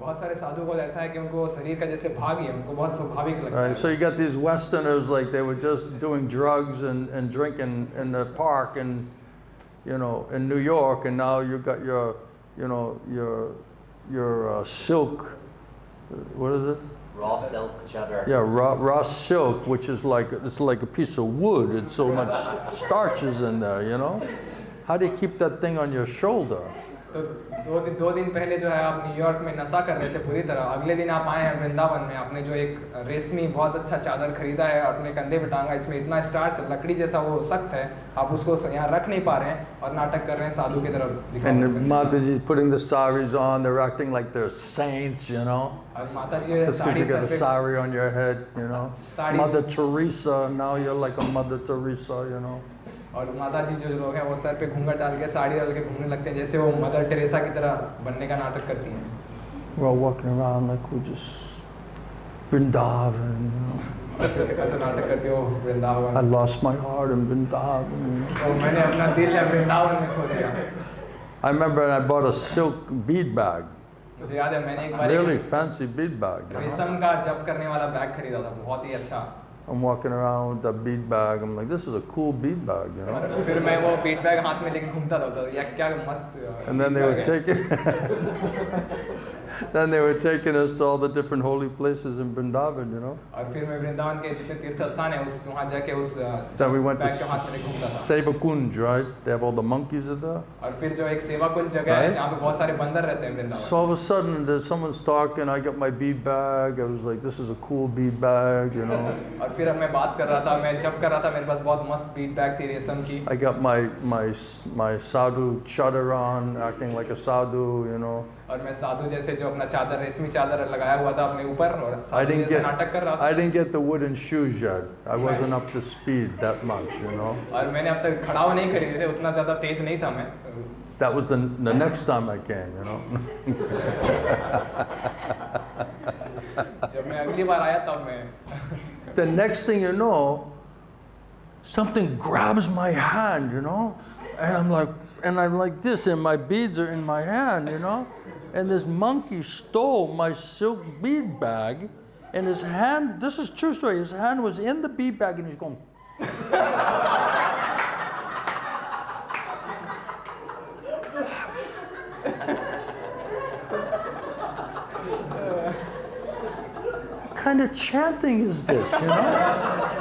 बहुत सारे साधु को ऐसा है कि उनको शरीर का जैसे भाग ही है, उनको बहुत स्वाभाविक लगता है. Right, so you got these Westerners like they were just doing drugs and drinking in the park and, you know, in New York, and now you got your you know, your silk, what is it? Raw silk shutter. Yeah, raw silk, which is like, it's like a piece of wood. It's so much starch is in there, you know? How do you keep that thing on your shoulder? तो दो दिन पहले जो है आप New York में नशा कर रहे थे पूरी तरह, अगले दिन आप आए हैं वृंदावन में, आपने जो एक रेशमी बहुत अच्छा चादर खरीदा है, अपने कंधे पे टांगा, इसमें इतना स्टार्च, लकड़ी जैसा वो सख्त है, आप उसको यहाँ रख नहीं पा रहे हैं और नाटक कर रहे हैं साधु की तरफ. And Mataji's putting the saris on, they're acting like they're saints, you know? और माता जी Just because you got a sari on your head, you know? Mother Teresa, now you're like a Mother Teresa, you know? और माता जी जो लोग हैं वो sir पे घूंघट डाल के साड़ी डाल के घूमने लगते हैं जैसे वो मदर टेरेसा की तरह बनने का नाटक करती हैं. We're all walking around like we're just Vrindavan, you know? ऐसा नाटक करती हो Vrindavan. I lost my heart in Vrindavan. You know? तो मैंने अपना दिल है वृंदावन में खो दिया. I remember I bought a silk bead bag, मुझे याद है मैंने एक बार really fancy bead bag. You know? रेशम का जप करने वाला बैग खरीदा था, बहुत ही अच्छा. I'm walking around with that bead bag. I'm like, this is a cool bead bag, you know? फिर मैं वो बीट बैग हाथ में लेके घूमता रहता था, यार क्या मस्त. And then they were taking us to all the different holy places in Vrindavan, you know? और फिर मैं वृंदावन के जितने तीर्थ स्थान है उस वहाँ जाके उस Then we went to bag के हाथ में घूमता था. Seva Kunj, right? They have all the monkeys in there. और फिर जो एक सेवा कुंज जगह है जहाँ पे बहुत सारे बंदर रहते हैं Vrindavan. So all of a sudden, someone's talking. I got my bead bag. I was like, this is a cool bead bag, you know? और फिर अब मैं बात कर रहा था, मैं जप कर रहा था, मेरे पास बहुत मस्त बीट बैग थी रेशम की. I got my sadhu chadar on, acting like a sadhu, you know? और मैं साधु जैसे जो अपना चादर रेशमी चादर लगाया हुआ था अपने ऊपर और साधु जैसे नाटक कर रहा था. I didn't get the wooden shoes yet. I wasn't up to speed that much, you know? और मैंने अब तक खड़ाव नहीं खरीदे थे, उतना ज़्यादा तेज नहीं था मैं. That was the next time I came, you know? जब मैं अगली बार आया तब मैं. The next thing you know, something grabs my hand, you know? And I'm like this, and my beads are in my hand, you know? And this monkey stole my silk bead bag, and his hand, this is true story, his hand was in the bead bag, and he's going. What kind of chanting is this, you know?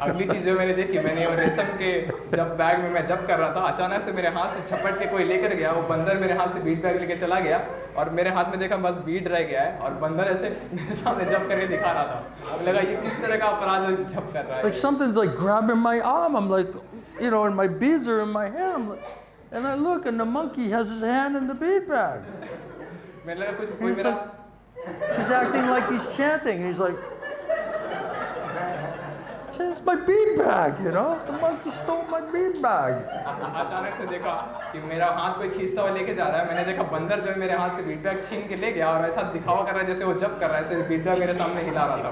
अगली चीज़ जो मैंने देखी, मैंने वो रेशम के जब bag में मैं जब कर रहा था, अचानक से मेरे हाथ से झपट के कोई लेकर गया, वो बंदर मेरे हाथ से बीट बैग लेके चला गया और मेरे हाथ में देखा बस बीट रह गया है और बंदर ऐसे मेरे सामने जब करके दिखा रहा था. अब लगा ये किस तरह का अपराध जब कर रहा है. Like something's like grabbing my arm. I'm like, you know, and my beads are in my hand. I'm like, and I look, and the monkey has his hand in the bead bag. मैंने लगा कुछ कोई मेरा. He's acting like he's chanting. He's like, it's my bead bag, you know? The monkey stole my bead bag. अचानक से देखा कि मेरा हाथ कोई खींचता हुआ लेके जा रहा है. मैंने देखा बंदर जो है मेरे हाथ से बीट बैग छीन के ले गया और ऐसा दिखावा कर रहा है जैसे वो जब कर रहा है, ऐसे बीट बैग मेरे सामने हिला रहा था.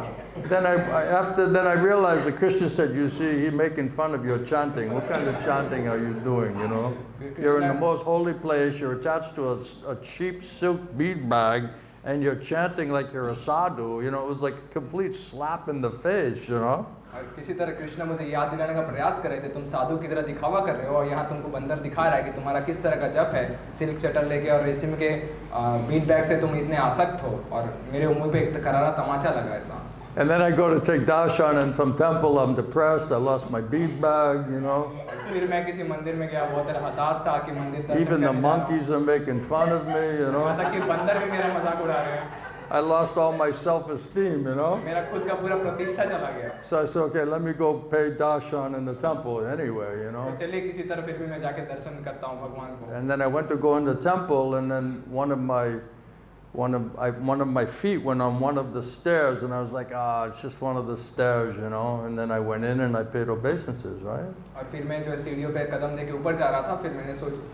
Then I realized that Krishna said, you see, he's making fun of your chanting. What kind of chanting are you doing, you know? You're in the most holy place, you're attached to a cheap silk bead bag, and you're chanting like you're a sadhu. You know, it was like a complete slap in the face, you know? और किसी तरह कृष्ण मुझे याद दिलाने का प्रयास कर रहे थे, तुम साधु की तरह दिखावा कर रहे हो और यहाँ तुमको बंदर दिखा रहा है कि तुम्हारा किस तरह का जप है, सिल्क चटर लेके और रेशम के बीट बैग से तुम इतने आसक्त हो. और मेरे मुंह पे एक करारा तमाचा लगा ऐसा. And then I go to take darshan in some temple. I'm depressed. I lost my bead bag, you know. फिर मैं किसी मंदिर में गया, बहुत हताश था कि मंदिर दर्शन Even the monkeys are making fun of me, you know. कि बंदर भी मेरा मजाक उड़ा रहे हैं. I lost all my self-esteem, you know. मेरा खुद का पूरा प्रतिष्ठा चला गया. So I said, okay, let me go pay darshan in the temple anyway, you know. चलिए किसी तरह फिर भी मैं जाके दर्शन करता हूँ भगवान को. And then I went to go in the temple, and then one of my feet went on one of the stairs, and I was like, it's just one of the stairs, you know. And then I went in and I paid obeisances, right? और फिर मैं जो सीढ़ियों पे कदम लेके ऊपर जा रहा था,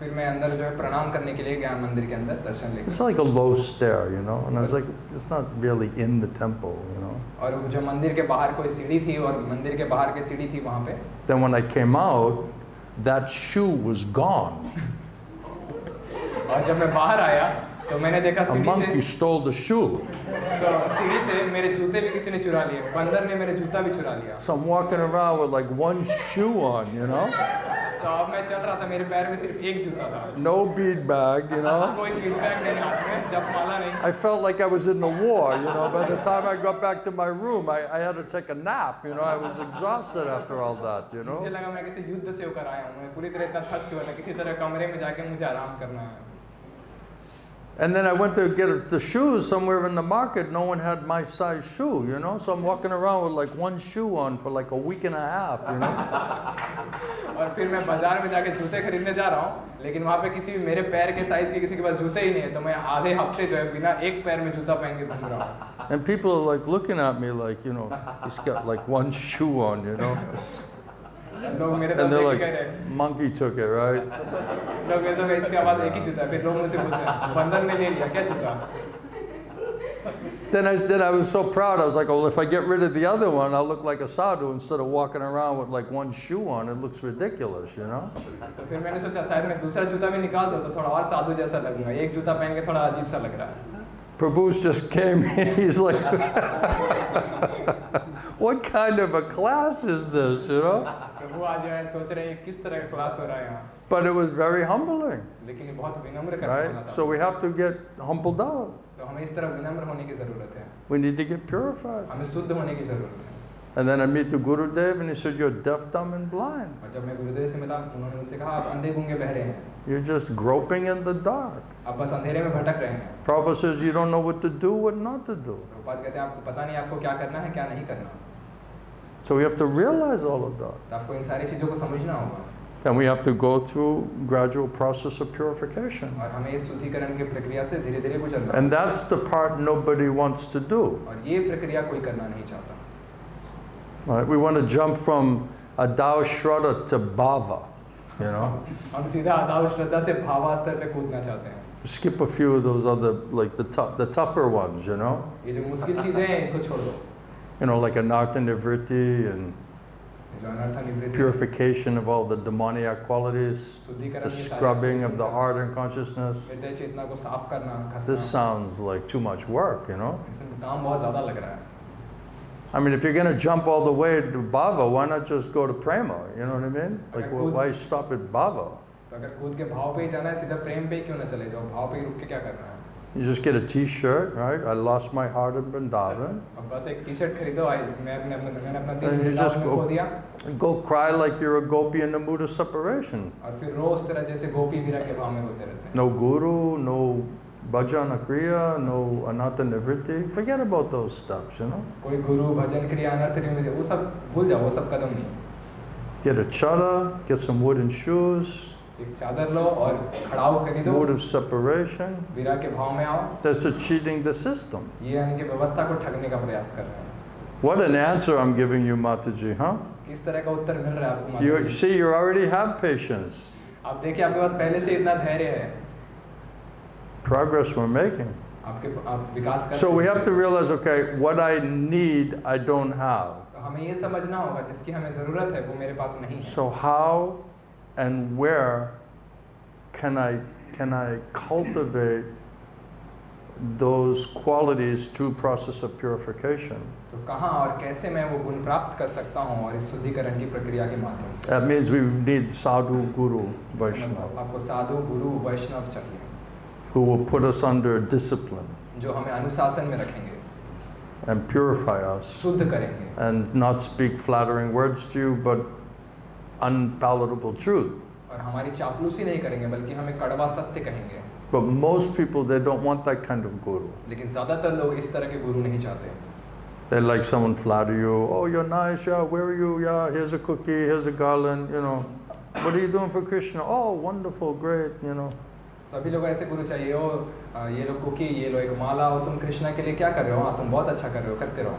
फिर मैं अंदर जो है प्रणाम करने के लिए गया मंदिर के अंदर दर्शन लेके. It's like a low stair, you know. And I was like, it's not really in the temple, you know. और जो मंदिर के बाहर कोई सीढ़ी थी और मंदिर के बाहर की सीढ़ी थी वहाँ पे. Then when I came out, that shoe was gone. और जब मैं बाहर आया तो मैंने देखा A सीढ़ी monkey से stole the shoe. तो सीढ़ी से मेरे जूते भी किसी ने चुरा लिए, बंदर ने मेरे जूता भी चुरा लिया। So I'm walking around with like one shoe on, you know, तो अब मैं चल रहा था, मेरे पैर में सिर्फ एक जूता था, no bead bag, you know. कोई फीडबैक नहीं हाथ में, जब माला नहीं। I felt like I was in the war, you know. By the time I got back to my room, I had to take a nap, you know. I was exhausted after all that, you know. मुझे लगा मैं किसी युद्ध से होकर आया हूँ, मैं पूरी तरह इतना थक चुका था, किसी तरह कमरे में जाके मुझे आराम करना है। And then I went to get the shoes somewhere in the market. No one had my size shoe, you know. So I'm walking around with like one shoe on for like a week and a half, you know. और फिर मैं बाजार में जाके जूते खरीदने जा रहा हूँ, लेकिन वहाँ पे किसी भी मेरे पैर के साइज के किसी के पास जूते ही नहीं है, तो मैं आधे हफ्ते जो है बिना एक पैर में जूता पहन के घूम रहा हूँ। And people are like looking at me like, you know, he's got like one shoe on, you know. लोग मेरे And तरफ they're देख के कह रहे like, monkey took it, right? लोग मेरे तरफ इसके पास एक ही जूता है, फिर लोग मुझसे पूछते हैं बंदर ने ले लिया क्या जूता? Then I was so proud. I was like, oh, if I get rid of the other one, I'll look like a sadhu instead of walking around with like one shoe on. It looks ridiculous, you know. तो फिर मैंने सोचा शायद मैं दूसरा जूता भी निकाल दूँ तो थोड़ा और साधु जैसा लगूंगा, एक जूता पहन के थोड़ा अजीब सा लग रहा है। Prabhu's just came in. He's like, what kind of a class is this, you know? प्रभु आज जो है सोच रहे हैं किस तरह का क्लास हो रहा है यहाँ, But it was very humbling, लेकिन ये बहुत विनम्र करना right? था। So we have to get humbled out. तो हमें इस तरह विनम्र होने की जरूरत है, We need to get purified. हमें शुद्ध होने की जरूरत है। And then I meet the Gurudev and he said, you're deaf, dumb and blind. और जब मैं गुरुदेव से मिला, उन्होंने मुझसे कहा आप अंधे गूंगे बहरे हैं, You're just groping in the dark. आप बस अंधेरे में भटक रहे हैं। Prabhupada says you don't know what to do, what not to do. Prabhupada कहते हैं आपको पता नहीं आपको क्या करना है क्या नहीं करना, So we have to realize all of that. तो आपको इन सारी चीज़ों को समझना होगा। And we have to go through gradual process of purification. और हमें इस शुद्धिकरण की प्रक्रिया से धीरे-धीरे गुजरना है। And that's the part nobody wants to do. और ये प्रक्रिया कोई करना नहीं चाहता। Right? We want to jump from Adao Shraddha to Bhava, you know. हम सीधा आदाव श्रद्धा से भावा स्तर पे कूदना चाहते हैं। Skip a few of those other, like the tougher ones, you know. ये जो मुश्किल चीजें हैं इनको छोड़ दो। You know, like Anartha Nivritti and जो अनर्थ निवृत्ति, purification of all the demoniac qualities, शुद्धिकरण the की सारी scrubbing of the चीजें, heart and consciousness. हृदय चेतना को साफ करना, This घसना, sounds like too much work, you know. इसमें काम बहुत ज़्यादा लग रहा है। I mean, if you're going to jump all the way to Bhava, why not just go to Prema? You know what I mean? Like, why stop at Bhava? तो अगर कूद के भाव पे ही जाना है, सीधा प्रेम पे ही क्यों ना चले जाओ? भाव पे ही रुक के क्या करना है? You just get a T-shirt, right? I lost my heart in Vrindavan. अब बस एक टी-शर्ट खरीदो, मैंने अपना दिल And you just वृंदावन में खो दिया, Go cry like you're a gopi in the mood of separation. और फिर रोज तरह जैसे गोपी वीरा के भाव में रोते रहते हैं। No guru, no bhajana kriya, no anatta nivritti. Forget about those steps, you know. कोई गुरु भजन क्रिया अनर्थ निवृत्ति वो सब भूल जाओ, वो सब कदम नहीं। Get a chada, get some wooden shoes, एक चादर लो और खड़ाऊ खरीदो, mood of separation. वीरा के भाव में आओ। That's a cheating the system. ये यानी कि व्यवस्था को ठगने का प्रयास कर रहे हैं। What an answer I'm giving you, Mataji, huh? किस तरह का उत्तर मिल रहा है आपको? You माता जी? see, you already have patience. आप देखिए आपके पास पहले से इतना धैर्य है, Progress we're making. आप विकास कर So we रहे हैं। have to realize, okay, what I need, I don't have. तो हमें ये समझना होगा जिसकी हमें जरूरत है वो मेरे पास नहीं है। So how and where can I cultivate those qualities through process of purification? तो कहाँ और कैसे मैं वो गुण प्राप्त कर सकता हूँ और इस शुद्धिकरण की प्रक्रिया के माध्यम से? That means we need sadhu, guru, vaishnava, आपको साधु गुरु वैष्णव चाहिए who will put us under discipline जो हमें अनुशासन में रखेंगे, and purify us शुद्ध करेंगे and not speak flattering words to you, but unpalatable truth. और हमारी चापलूसी नहीं करेंगे बल्कि हमें कड़वा सत्य कहेंगे। But most people, they don't want that kind of guru. लेकिन ज्यादातर लोग इस तरह के गुरु नहीं चाहते। They like someone flatter you. Oh, you're nice. Yeah, where are you? Yeah, here's a cookie. Here's a garland. You know, what are you doing for Krishna? Oh, wonderful, great. You know. सभी लोग ऐसे गुरु चाहिए हो, ये लो cookie, ये लो एक माला, हो तुम कृष्णा के लिए क्या कर रहे हो? हाँ तुम बहुत अच्छा कर रहे हो, करते रहो।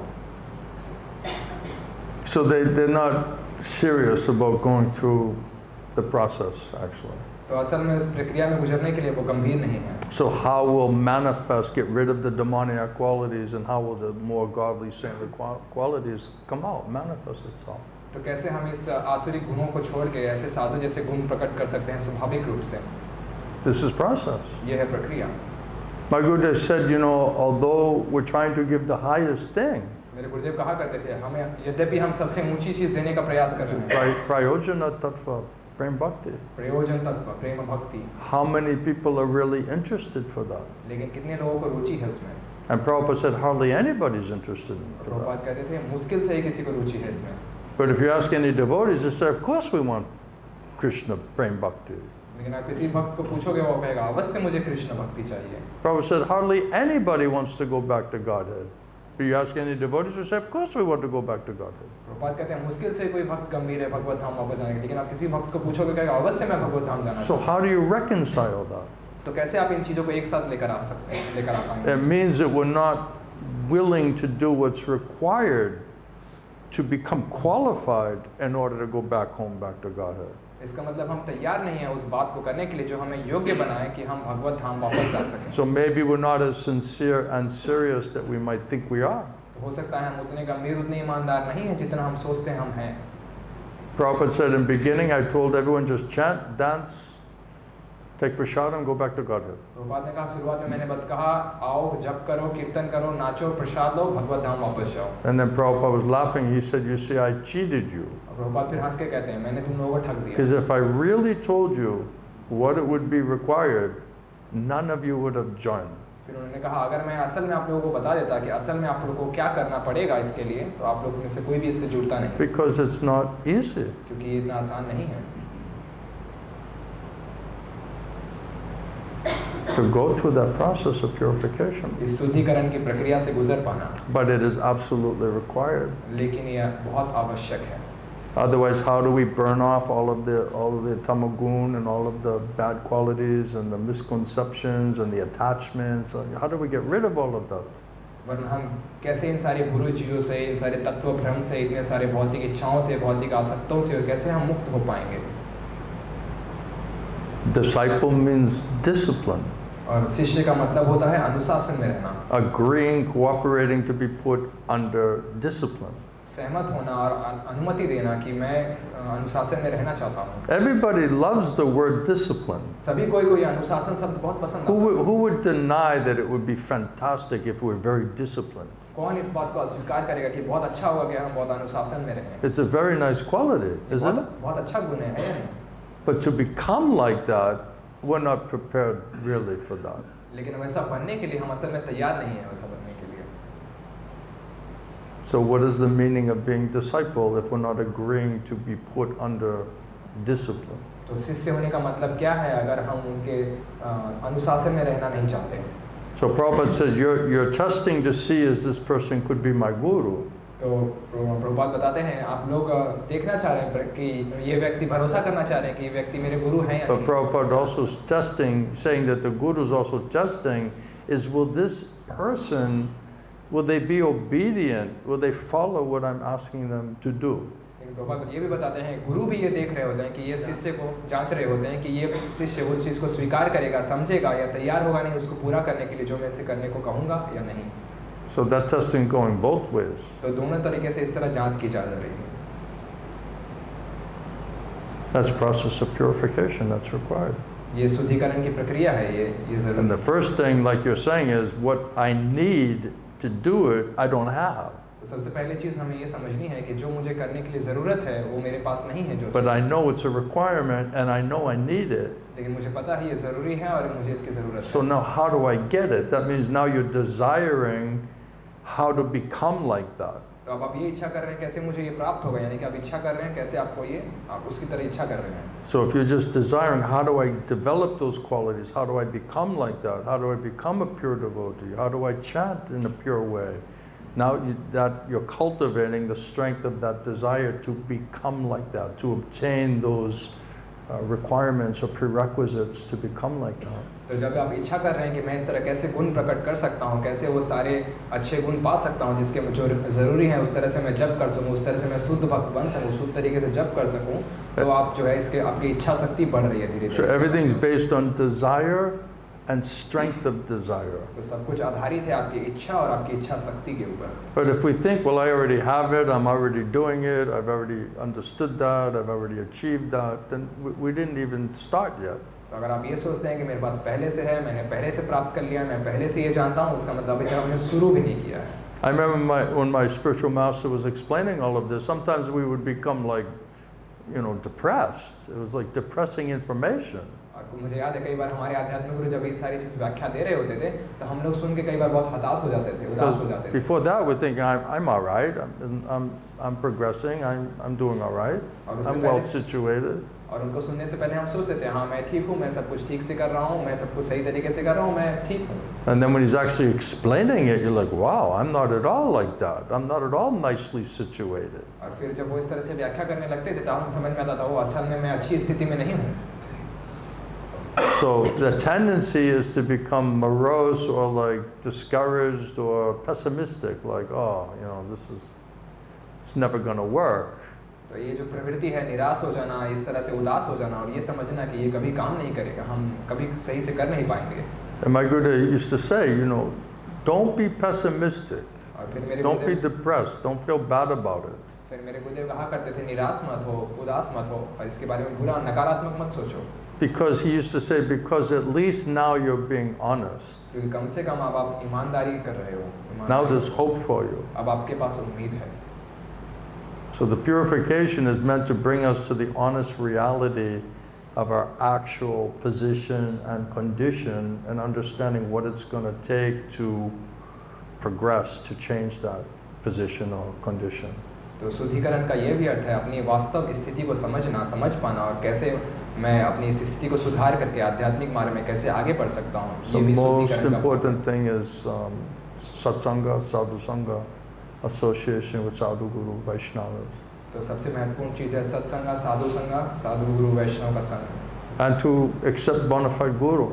So they're not serious about going through the process, actually. तो असल में उस प्रक्रिया में गुजरने के लिए वो गंभीर नहीं है। So how will manifest, get rid of the demoniac qualities, and how will the more godly, saintly qualities come out, manifest itself? तो कैसे हम इस आसुरिक गुणों को छोड़ के ऐसे साधु जैसे गुण प्रकट कर सकते हैं स्वाभाविक रूप से? This is process. ये है प्रक्रिया। My Guru said, you know, although we're trying to give the highest thing, मेरे गुरुदेव कहा करते थे हमें यद्यपि हम सबसे ऊंची चीज देने का प्रयास कर रहे हैं prayojana tattva, prem bhakti. प्रयोजन तत्व प्रेम भक्ति How many people are really interested for that? लेकिन कितने लोगों को रुचि है उसमें And Prabhupada said hardly anybody's interested in that. Prabhupada कहते थे मुश्किल से ही किसी को रुचि है इसमें But if you ask any devotees, they say, of course we want Krishna prem bhakti. लेकिन आप किसी भक्त को पूछोगे वो कहेगा अवश्य मुझे कृष्ण भक्ति चाहिए Prabhupada said hardly anybody wants to go back to Godhead. If you ask any devotees, they say, of course we want to go back to Godhead. Prabhupada कहते हैं मुश्किल से कोई भक्त गंभीर है भगवत धाम वापस जाने के लेकिन आप किसी भक्त को पूछोगे कहेगा अवश्य मैं भगवत धाम जाना So how do you reconcile that? तो कैसे आप इन चीजों को एक साथ लेकर आ सकते हैं लेकर आ पाएंगे It means that we're not willing to do what's required to become qualified in order to go back home, back to Godhead. इसका मतलब हम तैयार नहीं है उस बात को करने के लिए जो हमें योग्य बनाए कि हम भगवत धाम वापस जा सकें So maybe we're not as sincere and serious that we might think we are. तो हो सकता है हम उतने गंभीर उतने ईमानदार नहीं हैं जितना हम सोचते हैं हम हैं Prabhupada said in the beginning, I told everyone just chant, dance, take prasadam, go back to Godhead. Prabhupada ने कहा शुरुआत में मैंने बस कहा आओ जप करो कीर्तन करो नाचो प्रसाद लो भगवत धाम वापस जाओ And then Prabhupada was laughing. He said, you see, I cheated you. और प्रभुपाद फिर हंस के कहते हैं मैंने तुम लोगों को ठग दिया Because if I really told you what it would be required, none of you would have joined. फिर उन्होंने कहा अगर मैं असल में आप लोगों को बता देता कि असल में आप लोगों को क्या करना पड़ेगा इसके लिए तो आप लोगों में से कोई भी इससे जुड़ता नहीं Because it's not easy. क्योंकि ये इतना आसान नहीं है To go through that process of purification. इस शुद्धिकरण की प्रक्रिया से गुजर पाना But it is absolutely required. लेकिन यह बहुत आवश्यक है Otherwise, how do we burn off all of the tamagun and all of the bad qualities and the misconceptions and the attachments? How do we get rid of all of that? वरना हम कैसे इन सारी बुरी चीज़ों से इन सारे तत्व भ्रम से इतने सारे भौतिक इच्छाओं से भौतिक आसक्तों से कैसे हम मुक्त हो पाएंगे Disciple means discipline. और शिष्य का मतलब होता है अनुशासन में रहना Agreeing, cooperating to be put under discipline. सहमत होना और अनुमति देना कि मैं अनुशासन में रहना चाहता हूँ Everybody loves the word discipline. सभी को ये अनुशासन शब्द बहुत पसंद आता है Who would deny that it would be fantastic if we were very disciplined? कौन इस बात को अस्वीकार करेगा कि बहुत अच्छा होगा कि हम बहुत अनुशासन में रहें It's a very nice quality, isn't it? बहुत अच्छा गुण है या नहीं But to become like that, we're not prepared really for that. लेकिन वैसा बनने के लिए हम असल में तैयार नहीं है वैसा बनने के लिए So what is the meaning of being disciple if we're not agreeing to be put under discipline? तो शिष्य होने का मतलब क्या है अगर हम उनके अनुशासन में रहना नहीं चाहते So Prabhupada says, you're testing to see if this person could be my guru. तो प्रभुपाद बताते हैं आप लोग देखना चाह रहे हैं कि ये व्यक्ति भरोसा करना चाह रहे हैं कि ये व्यक्ति मेरे गुरु हैं या But नहीं Prabhupada also is testing, saying that the guru is also testing, is will this person, will they be obedient? Will they follow what I'm asking them to do? लेकिन प्रभुपाद ये भी बताते हैं गुरु भी ये देख रहे होते हैं कि ये शिष्य को जांच रहे होते हैं कि ये शिष्य उस चीज़ को स्वीकार करेगा समझेगा या तैयार होगा नहीं उसको पूरा करने के लिए जो मैं इसे करने को कहूँगा या नहीं So that testing going both ways. तो दोनों तरीके से इस तरह जांच की जा रही है That's process of purification that's required. ये शुद्धिकरण की प्रक्रिया है ये And जरूरी the first thing, like you're saying, is what I need to do it, I don't have. तो सबसे पहले चीज़ हमें ये समझनी है कि जो मुझे करने के लिए ज़रूरत है वो मेरे पास नहीं है जो But I know it's a requirement and I know I need it. लेकिन मुझे पता है ये ज़रूरी है और मुझे इसकी ज़रूरत So है now how do I get it? That means now you're desiring how to become like that. तो अब आप ये इच्छा कर रहे हैं कैसे मुझे ये प्राप्त होगा यानी कि आप इच्छा कर रहे हैं कैसे आपको ये आप उसकी तरह इच्छा कर रहे हैं So if you're just desiring, how do I develop those qualities? How do I become like that? How do I become a pure devotee? How do I chant in a pure way? Now that you're cultivating the strength of that desire to become like that, to obtain those requirements or prerequisites to become like that. तो जब आप इच्छा कर रहे हैं कि मैं इस तरह कैसे गुण प्रकट कर सकता हूँ कैसे वो सारे अच्छे गुण पा सकता हूँ जिसके जो ज़रूरी हैं उस तरह से मैं जप कर सकूँ उस तरह से मैं शुद्ध भक्त बन सकूँ शुद्ध तरीके से जप कर सकूँ तो आप जो है इसके आपकी इच्छा शक्ति बढ़ रही है धीरे So धीरे everything's based on desire and strength of desire. तो सब कुछ आधारित है आपकी इच्छा और आपकी इच्छा शक्ति के ऊपर But if we think, well, I already have it, I'm already doing it, I've already understood that, I've already achieved that, then we didn't even start yet. तो अगर आप ये सोचते हैं कि मेरे पास पहले से है, मैंने पहले से प्राप्त कर लिया, मैं पहले से ये जानता हूँ, उसका मतलब अभी तक हमने शुरू भी नहीं किया है। I remember when my spiritual master was explaining all of this, sometimes we would become like, depressed. It was like depressing information. और मुझे याद है कई बार हमारे आध्यात्मिक गुरु जब ये सारी चीज़ व्याख्या दे रहे होते थे तो हम लोग सुन के कई बार बहुत हताश हो जाते थे, उदास हो जाते थे। Before that, we're thinking, I'm all right. I'm progressing. I'm doing all right. I'm well situated. और उनको सुनने से पहले हम सोचते थे, हाँ मैं ठीक हूँ, मैं सब कुछ ठीक से कर रहा हूँ, मैं सब कुछ सही तरीके से कर रहा हूँ, मैं ठीक हूँ। And then when he's actually explaining it, you're like, wow, I'm not at all like that. I'm not at all nicely situated. और फिर जब वो इस तरह से व्याख्या करने लगते थे तो हम समझ में आता था, वो असल में मैं अच्छी स्थिति में नहीं हूँ। So the tendency is to become morose or like discouraged or pessimistic, like, it's never going to work. तो ये जो प्रवृत्ति है निराश हो जाना, इस तरह से उदास हो जाना और ये समझना कि ये कभी काम नहीं करेगा, हम कभी सही से कर नहीं पाएंगे। And my Guru used to say, don't be pessimistic, और फिर मेरे don't be depressed, don't feel bad about it. फिर मेरे गुरुदेव कहा करते थे, निराश मत हो, उदास मत हो और इसके बारे में बुरा नकारात्मक मत सोचो। Because he used to say, because at least now you're being honest. कम से कम अब आप ईमानदारी कर रहे हो। Now there's hope for you. अब आपके पास उम्मीद है। So the purification is meant to bring us to the honest reality of our actual position and condition and understanding what it's going to take to progress, to change that position or condition. तो शुद्धिकरण का ये भी अर्थ है अपनी वास्तव स्थिति को समझना, समझ पाना और कैसे मैं अपनी इस स्थिति को सुधार करके आध्यात्मिक मार्ग में कैसे आगे बढ़ सकता हूँ। So most important thing is satsanga, sadhu sangha, association with sadhu guru Vaishnavas. तो सबसे महत्वपूर्ण चीज़ है सत्संग, साधु संग, साधु गुरु वैष्णव का संग। And to accept bona fide guru.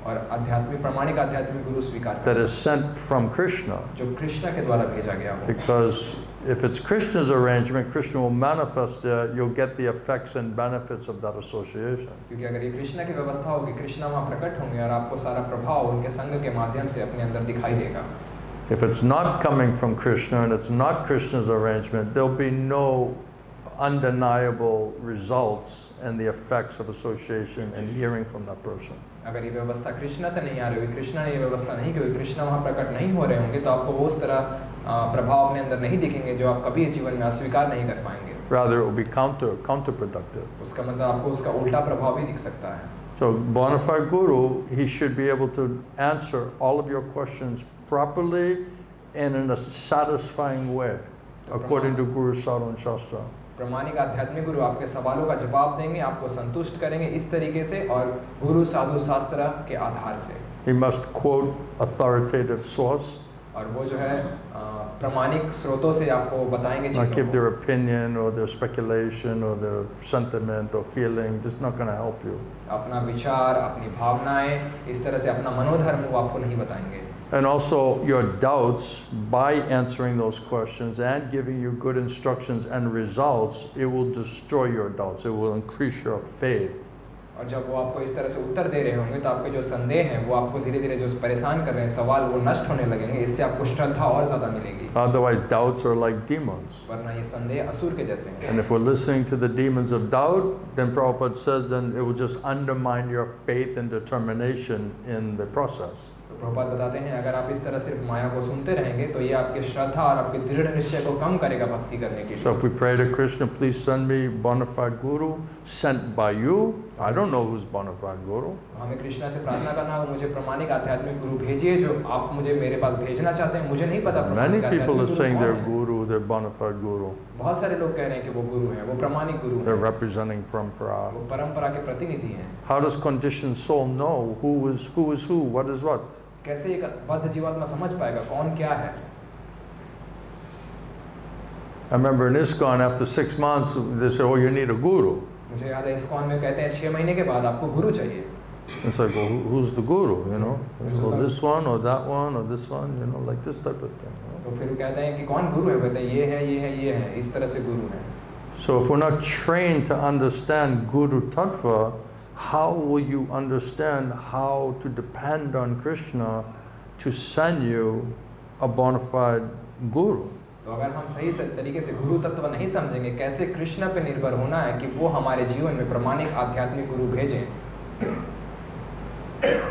और आध्यात्मिक प्रामाणिक आध्यात्मिक गुरु स्वीकार that is sent from Krishna. जो कृष्ण के द्वारा भेजा गया हो। Because if it's Krishna's arrangement, Krishna will manifest there, you'll get the effects and benefits of that association. क्योंकि अगर ये कृष्ण की व्यवस्था होगी, कृष्ण वहाँ प्रकट होंगे और आपको सारा प्रभाव उनके संग के माध्यम से अपने अंदर दिखाई देगा। If it's not coming from Krishna and it's not Krishna's arrangement, there'll be no undeniable results and the effects of association and hearing from that person. अगर ये व्यवस्था कृष्ण से नहीं आ रही होगी, कृष्ण ने ये व्यवस्था नहीं की होगी, कृष्ण वहाँ प्रकट नहीं हो रहे होंगे, तो आपको वो उस तरह प्रभाव अपने अंदर नहीं दिखेंगे जो आप कभी जीवन में अस्वीकार नहीं कर पाएंगे। Rather, it will be counterproductive. उसका मतलब आपको उसका उल्टा प्रभाव भी दिख सकता है। So, bona fide guru, he should be able to answer all of your questions properly and in a satisfying way, according to Guru Sadhu and Shastra. प्रामाणिक आध्यात्मिक गुरु आपके सवालों का जवाब देंगे, आपको संतुष्ट करेंगे इस तरीके से और गुरु साधु शास्त्र के आधार से। He must quote authoritative source. और वो जो है प्रामाणिक स्रोतों से आपको बताएंगे चीज़ों को। Not give their opinion or their speculation or their sentiment or feeling. Just not going to help you. अपना विचार, अपनी भावनाएं, इस तरह से अपना मनोधर्म वो आपको नहीं बताएंगे। And also your doubts, by answering those questions and giving you good instructions and results, it will destroy your doubts. It will increase your faith. और जब वो आपको इस तरह से उत्तर दे रहे होंगे तो आपके जो संदेह हैं वो आपको धीरे धीरे जो परेशान कर रहे हैं सवाल वो नष्ट होने लगेंगे, इससे आपको श्रद्धा और ज़्यादा मिलेगी। Otherwise, doubts are like demons. वरना ये संदेह असुर के जैसे हैं। And if we're listening to the demons of doubt, then Prabhupada says, then it will just undermine your faith and determination in the process. तो प्रभुपाद बताते हैं अगर आप इस तरह सिर्फ माया को सुनते रहेंगे तो ये आपके श्रद्धा और आपके दृढ़ निश्चय को कम करेगा भक्ति करने के लिए। So if we pray to Krishna, please send me bona fide guru sent by you. I don't know who's bona fide guru. हमें कृष्णा से प्रार्थना करना होगा, मुझे प्रामाणिक आध्यात्मिक गुरु भेजिए जो आप मुझे मेरे पास भेजना चाहते हैं, मुझे नहीं पता। Many people are saying they're guru, they're bona fide guru. बहुत सारे लोग कह रहे हैं कि वो गुरु हैं, वो प्रामाणिक गुरु हैं। They're representing parampara. वो परंपरा के प्रतिनिधि हैं। How does conditioned soul know who is who, what is what? कैसे एक बद्ध जीवात्मा समझ पाएगा कौन क्या है? I remember in ISKCON after 6 months they say, oh, you need a guru. मुझे याद है इस्कॉन में कहते हैं 6 महीने के बाद आपको गुरु चाहिए। It's like, well, who's the guru, you know? Well, this one or that one or this one, you know, like this type of thing. तो फिर कहते हैं कि कौन गुरु है, कहते हैं ये है ये है ये है, इस तरह से गुरु है। So if we're not trained to understand Guru Tattva, how will you understand how to depend on Krishna to send you a bona fide guru? तो अगर हम सही से तरीके से गुरु तत्व नहीं समझेंगे, कैसे कृष्ण पे निर्भर होना है कि वो हमारे जीवन में प्रामाणिक आध्यात्मिक गुरु भेजें।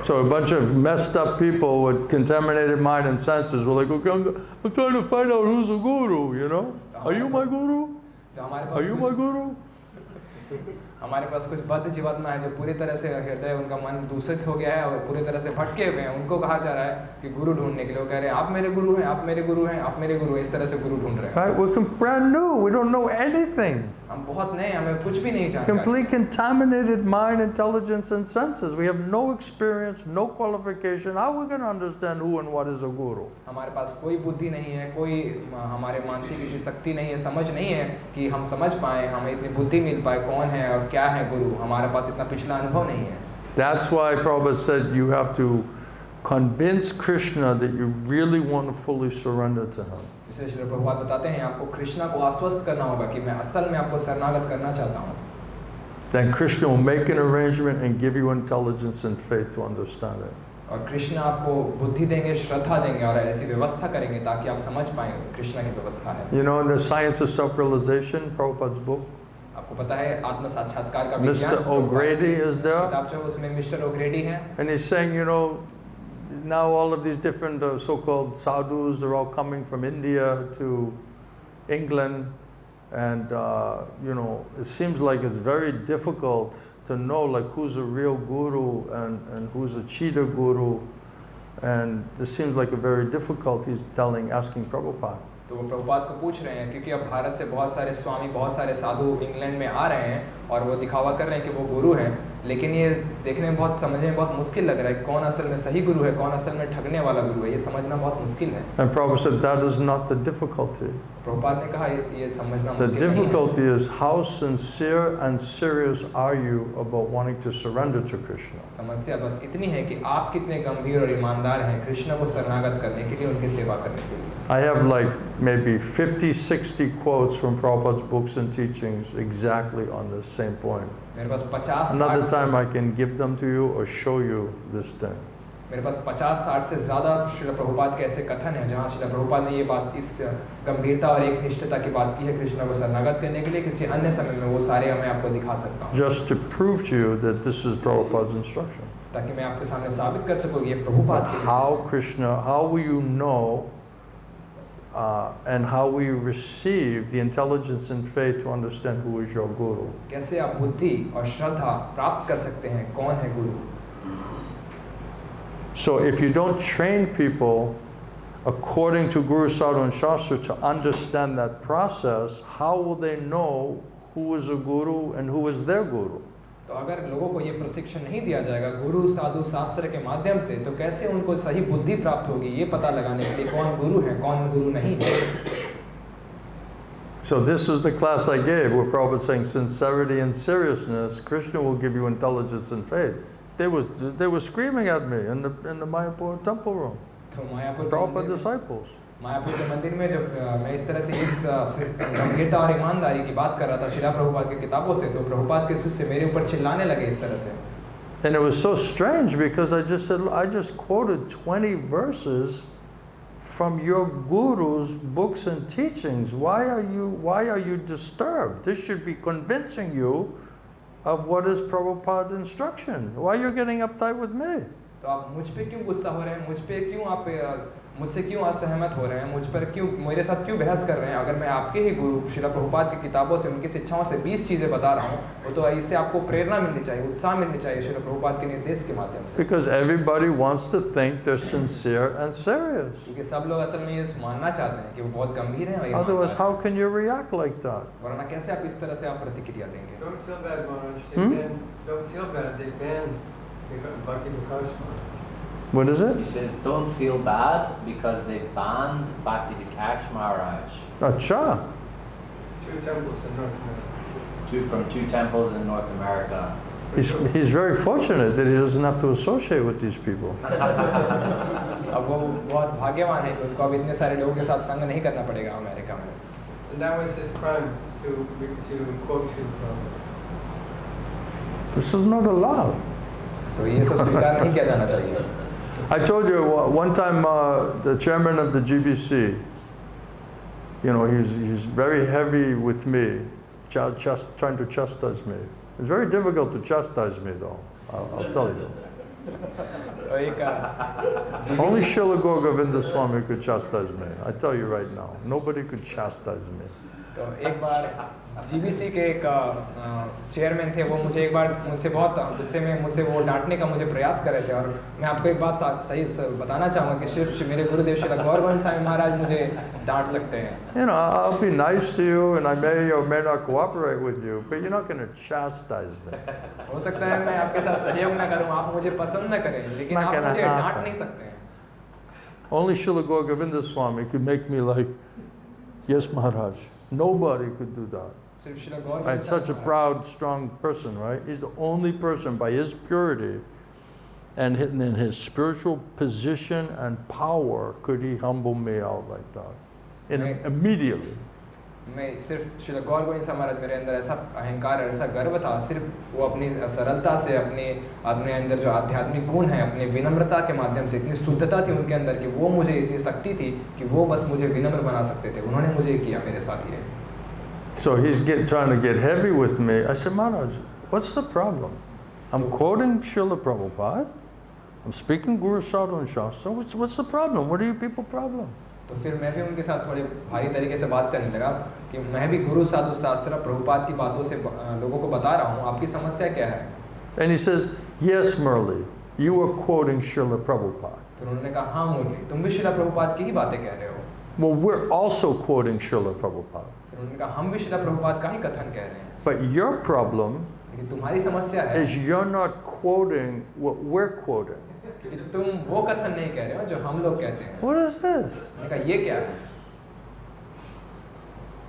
So a bunch of messed up people with contaminated mind and senses were like, okay, I'm trying to find out who's a guru, you know? Are you my guru? तो हमारे Are you my guru? हमारे पास कुछ बद्ध जीवात्मा है जो पूरी तरह से हृदय उनका मन दूषित हो गया है और पूरी तरह से भटके हुए हैं। उनको कहा जा रहा है कि गुरु ढूंढने के लिए। वो कह रहे हैं आप मेरे गुरु हैं, आप मेरे गुरु हैं, आप मेरे गुरु हैं। इस तरह से गुरु ढूंढ रहे हैं। Right? We're brand new. We don't know anything. हम बहुत नए, हमें कुछ भी नहीं जानते। Complete contaminated mind, intelligence, and senses. We have no experience, no qualification. How are we going to understand who and what is a guru? हमारे पास कोई बुद्धि नहीं है, कोई हमारे मानसिक इतनी शक्ति नहीं है, समझ नहीं है कि हम समझ पाएं, हमें इतनी बुद्धि मिल पाए कौन है और क्या है गुरु। हमारे पास इतना पिछला अनुभव नहीं है। That's why Prabhupada said you have to convince Krishna that you really want to fully surrender to him. इसलिए श्रील प्रभुपाद बताते हैं आपको कृष्णा को आश्वस्त करना होगा कि मैं असल में आपको शरणागत करना चाहता हूँ। Then Krishna will make an arrangement and give you intelligence and faith to understand it. और कृष्ण आपको बुद्धि देंगे, श्रद्धा देंगे और ऐसी व्यवस्था करेंगे ताकि आप समझ पाएं कृष्णा की व्यवस्था है। You know, in the Science of Self-Realization, Prabhupada's book, आपको पता है आत्म साक्षात्कार का Mr. O'Grady is there, किताब जो उसमें मिस्टर ओग्रेडी हैं and he's saying, you know, now all of these different so-called sadhus, they're all coming from India to England, and you know, it seems like it's very difficult to know like who's a real guru and who's a cheater guru, and this seems like a very difficult, he's asking Prabhupada. तो वो प्रभुपाद को पूछ रहे हैं क्योंकि अब भारत से बहुत सारे स्वामी, बहुत सारे साधु इंग्लैंड में आ रहे हैं और वो दिखावा कर रहे हैं कि वो गुरु हैं, लेकिन ये देखने में बहुत, समझने में बहुत मुश्किल लग रहा है कौन असल में सही गुरु है, कौन असल में ठगने वाला गुरु है, ये समझना बहुत मुश्किल है। And Prabhupada said that is not the difficulty. Prabhupada ने कहा ये समझना The मुश्किल नहीं है। difficulty is how sincere and serious are you about wanting to surrender to Krishna. समस्या बस इतनी है कि आप कितने गंभीर और ईमानदार हैं कृष्ण को शरणागत करने के लिए, उनकी सेवा करने के लिए। I have like maybe 50-60 quotes from Prabhupada's books and teachings exactly on the same point. मेरे पास 50-60 Another time I can give them to you or show you this thing. मेरे पास 50-60 से ज़्यादा श्रील प्रभुपाद के ऐसे कथन हैं जहाँ श्रील प्रभुपाद ने ये बात, इस गंभीरता और एक निष्ठता की बात की है कृष्ण को शरणागत करने के लिए। किसी अन्य समय में वो सारे मैं आपको दिखा सकता हूँ, Just to prove to you that this is Prabhupada's instruction. ताकि मैं आपके सामने साबित कर सकूँ ये प्रभुपाद के How Krishna, how will you know and how will you receive the intelligence and faith to understand who is your guru? कैसे आप बुद्धि और श्रद्धा प्राप्त कर सकते हैं कौन है गुरु। So if you don't train people according to Guru Sadhu and Shastra to understand that process, how will they know who is a guru and who is their guru? तो अगर लोगों को ये प्रशिक्षण नहीं दिया जाएगा गुरु साधु शास्त्र के माध्यम से, तो कैसे उनको सही बुद्धि प्राप्त होगी ये पता लगाने के लिए कौन गुरु है कौन गुरु नहीं है। So this is the class I gave where Prabhupada is saying sincerity and seriousness, Krishna will give you intelligence and faith. They were screaming at me in the Mayapur temple room. तो Mayapur Prabhupada disciples. Mayapur के मंदिर में जब मैं इस तरह से इस गंभीरता और ईमानदारी की बात कर रहा था शिला प्रभुपाद की किताबों से, तो प्रभुपाद के शिष्य मेरे ऊपर चिल्लाने लगे इस तरह से। And it was so strange because I just quoted 20 verses from your guru's books and teachings. Why are you disturbed? This should be convincing you of what is Prabhupada's instruction. Why are you getting uptight with me? तो आप मुझ पे क्यों गुस्सा हो रहे हैं, मुझ पे क्यों आप मुझसे क्यों असहमत हो रहे हैं, मुझ पर क्यों, मेरे साथ क्यों बहस कर रहे हैं? अगर मैं आपके ही गुरु श्रील प्रभुपाद की किताबों से, उनकी शिक्षाओं से 20 चीज़ें बता रहा हूँ, वो तो इससे आपको प्रेरणा मिलनी चाहिए, उत्साह मिलनी चाहिए श्रील प्रभुपाद के निर्देश के माध्यम से। Because everybody wants to think they're sincere and serious. क्योंकि सब लोग असल में ये मानना चाहते हैं कि वो बहुत गंभीर हैं और ईमानदार हैं। Otherwise, how can you react like that? वरना कैसे आप इस तरह से आप प्रतिक्रिया देंगे? Don't feel bad, Maharaj. Don't feel bad. They banned Bhakti Vikas. What is it? He says, don't feel bad because they banned Bhakti Vikas Maharaj. Acha. 2 temples in North America. From 2 temples in North America. He's very fortunate that he doesn't have to associate with these people. अब वो बहुत भाग्यवान है कि उनको अब इतने सारे लोगों के साथ संग नहीं करना पड़ेगा अमेरिका में। And that was his crime to quote you from. This is not allowed. तो ये सब स्वीकार नहीं किया जाना चाहिए। I told you one time the chairman of the GBC, you know, he's very heavy with me, trying to chastise me. It's very difficult to chastise me though, I'll tell you. तो एक Only Srila Gaur Govinda Swami could chastise me. I tell you right now, nobody could chastise me. तो एक बार GBC के एक chairman थे, वो मुझे एक बार मुझसे बहुत गुस्से में मुझसे वो डांटने का मुझे प्रयास कर रहे थे। और मैं आपको एक बात सही बताना चाहूँगा कि सिर्फ मेरे गुरुदेव श्री गौर गोविंद स्वामी महाराज मुझे डांट सकते हैं। You know, I'll be nice to you and I may or may not cooperate with you, but you're not going to chastise me. हो सकता है मैं आपके साथ सहयोग ना करूँ, आप मुझे पसंद ना करें, लेकिन Not आप gonna मुझे happen. डांट नहीं सकते हैं। Only Srila Gaur Govinda Swami could make me like, yes, Maharaj. Nobody could do that. सिर्फ Shri Gaur Right? Govind Such a Swami proud, strong person, right? He's the only person by his purity and in his spiritual position and power could he humble me out like that. Right. Immediately. मैं सिर्फ श्री गौर गोविंद स्वामी महाराज, मेरे अंदर ऐसा अहंकार और ऐसा गर्व था, सिर्फ वो अपनी सरलता से, अपने अंदर जो आध्यात्मिक गुण है, अपने विनम्रता के माध्यम से, इतनी शुद्धता थी उनके अंदर कि वो मुझे इतनी शक्ति थी कि वो बस मुझे विनम्र बना सकते थे। उन्होंने मुझे किया मेरे साथ ये। So he's trying to get heavy with me. I said, Maharaj, what's the problem? I'm quoting Srila Prabhupada. I'm speaking Guru Sadhu and Shastra. What's the problem? What are you people problem? तो फिर मैं भी उनके साथ थोड़ी भारी तरीके से बात करने लगा कि मैं भी गुरु साधु शास्त्र प्रभुपाद की बातों से लोगों को बता रहा हूँ, आपकी समस्या क्या है? And he says, yes, Murali, you are quoting Srila Prabhupada. फिर उन्होंने कहा, हाँ मुरली, तुम भी श्रीला प्रभुपाद की ही बातें कह रहे हो। Well, we're also quoting Srila Prabhupada. फिर उन्होंने कहा, हम भी श्रीला प्रभुपाद का ही कथन कह रहे हैं। But your problem लेकिन तुम्हारी समस्या है is you're not quoting what we're quoting. कि तुम वो कथन नहीं कह रहे हो जो हम लोग कहते हैं। What is this? मैंने कहा, ये क्या है?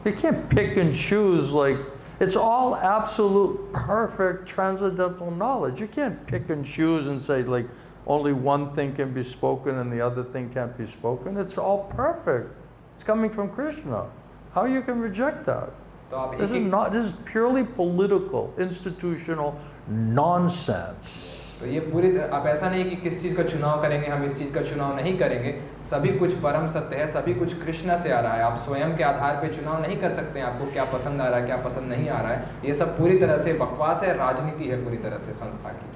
You can't pick and choose like, it's all absolute, perfect, transcendental knowledge. You can't pick and choose and say like, only one thing can be spoken and the other thing can't be spoken. It's all perfect. It's coming from Krishna. How you can reject that? तो आप This is purely political, institutional nonsense. तो ये पूरी आप ऐसा नहीं कि किस चीज़ का चुनाव करेंगे, हम इस चीज़ का चुनाव नहीं करेंगे। सभी कुछ परम सत्य है, सभी कुछ कृष्णा से आ रहा है। आप स्वयं के आधार पे चुनाव नहीं कर सकते हैं, आपको क्या पसंद आ रहा है, क्या पसंद नहीं आ रहा है। ये सब पूरी तरह से बकवास है, राजनीति है पूरी तरह से संस्था की।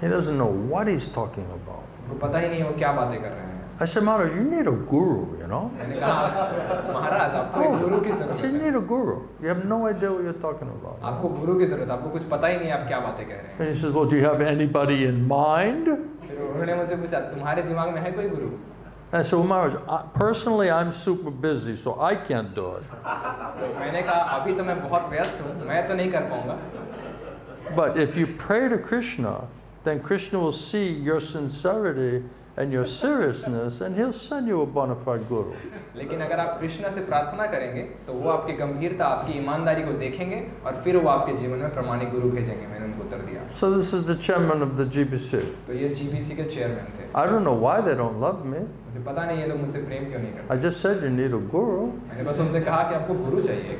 He doesn't know what he's talking about. उनको पता ही नहीं है वो क्या बातें कर रहे हैं। I said, Maharaj, you need a guru, you know? मैंने कहा, महाराज आपको एक गुरु की I जरूरत said, you है। need a guru. You have no idea what you're talking about. आपको गुरु की जरूरत है, आपको कुछ पता ही नहीं आप क्या बातें कह रहे हैं। And he says, well, do you have anybody in mind? फिर उन्होंने मुझसे पूछा, तुम्हारे दिमाग में है कोई गुरु? I said, well, Maharaj, personally, I'm super busy, so I can't do it. तो मैंने कहा, अभी तो मैं बहुत व्यस्त हूँ, मैं तो नहीं कर पाऊंगा। But if you pray to Krishna, then Krishna will see your sincerity and your seriousness, and he'll send you a bona fide guru. लेकिन अगर आप कृष्ण से प्रार्थना करेंगे तो वो आपकी गंभीरता, आपकी ईमानदारी को देखेंगे और फिर वो आपके जीवन में प्रमाणिक गुरु भेजेंगे। मैंने उनको उत्तर दिया। So this is the chairman of the GBC. तो ये जीबीसी के चेयरमैन थे। I don't know why they don't love me. मुझे पता नहीं ये लोग मुझसे प्रेम क्यों नहीं करते। I just said you need a guru. मैंने बस उनसे कहा कि आपको गुरु चाहिए।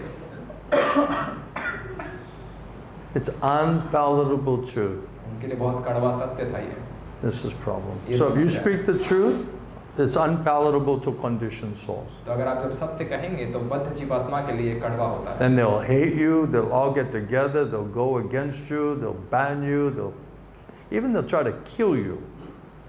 It's unpalatable truth. उनके लिए बहुत कड़वा सत्य था ये। This is problem. Yes, So if you sir. speak the truth, it's unpalatable to conditioned souls. तो अगर आप जब सत्य कहेंगे तो बद्ध जीवात्मा के लिए कड़वा होता है। Then they'll hate you, they'll all get together, they'll go against you, they'll ban you, they'll try to kill you.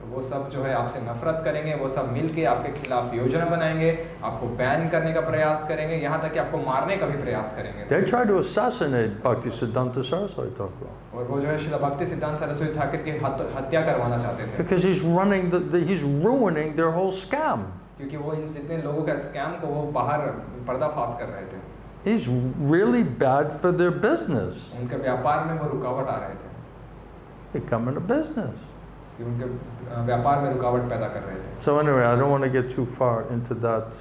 तो वो सब जो है आपसे नफरत करेंगे, वो सब मिलके आपके खिलाफ योजना बनाएंगे, आपको बैन करने का प्रयास करेंगे, यहाँ तक कि आपको मारने का भी प्रयास करेंगे। They tried to assassinate Bhaktisiddhanta Saraswati Thakur. और वो जो है श्री भक्ति सिद्धांत सरस्वती ठाकुर की हत्या करवाना चाहते थे। Because he's ruining their whole scam. क्योंकि वो इन जितने लोगों का स्कैम को वो बाहर पर्दाफाश कर रहे थे। He's really bad for their business. उनके व्यापार में वो रुकावट आ रहे थे। They come into business. कि उनके व्यापार में रुकावट पैदा कर रहे थे। So anyway, I don't want to get too far into that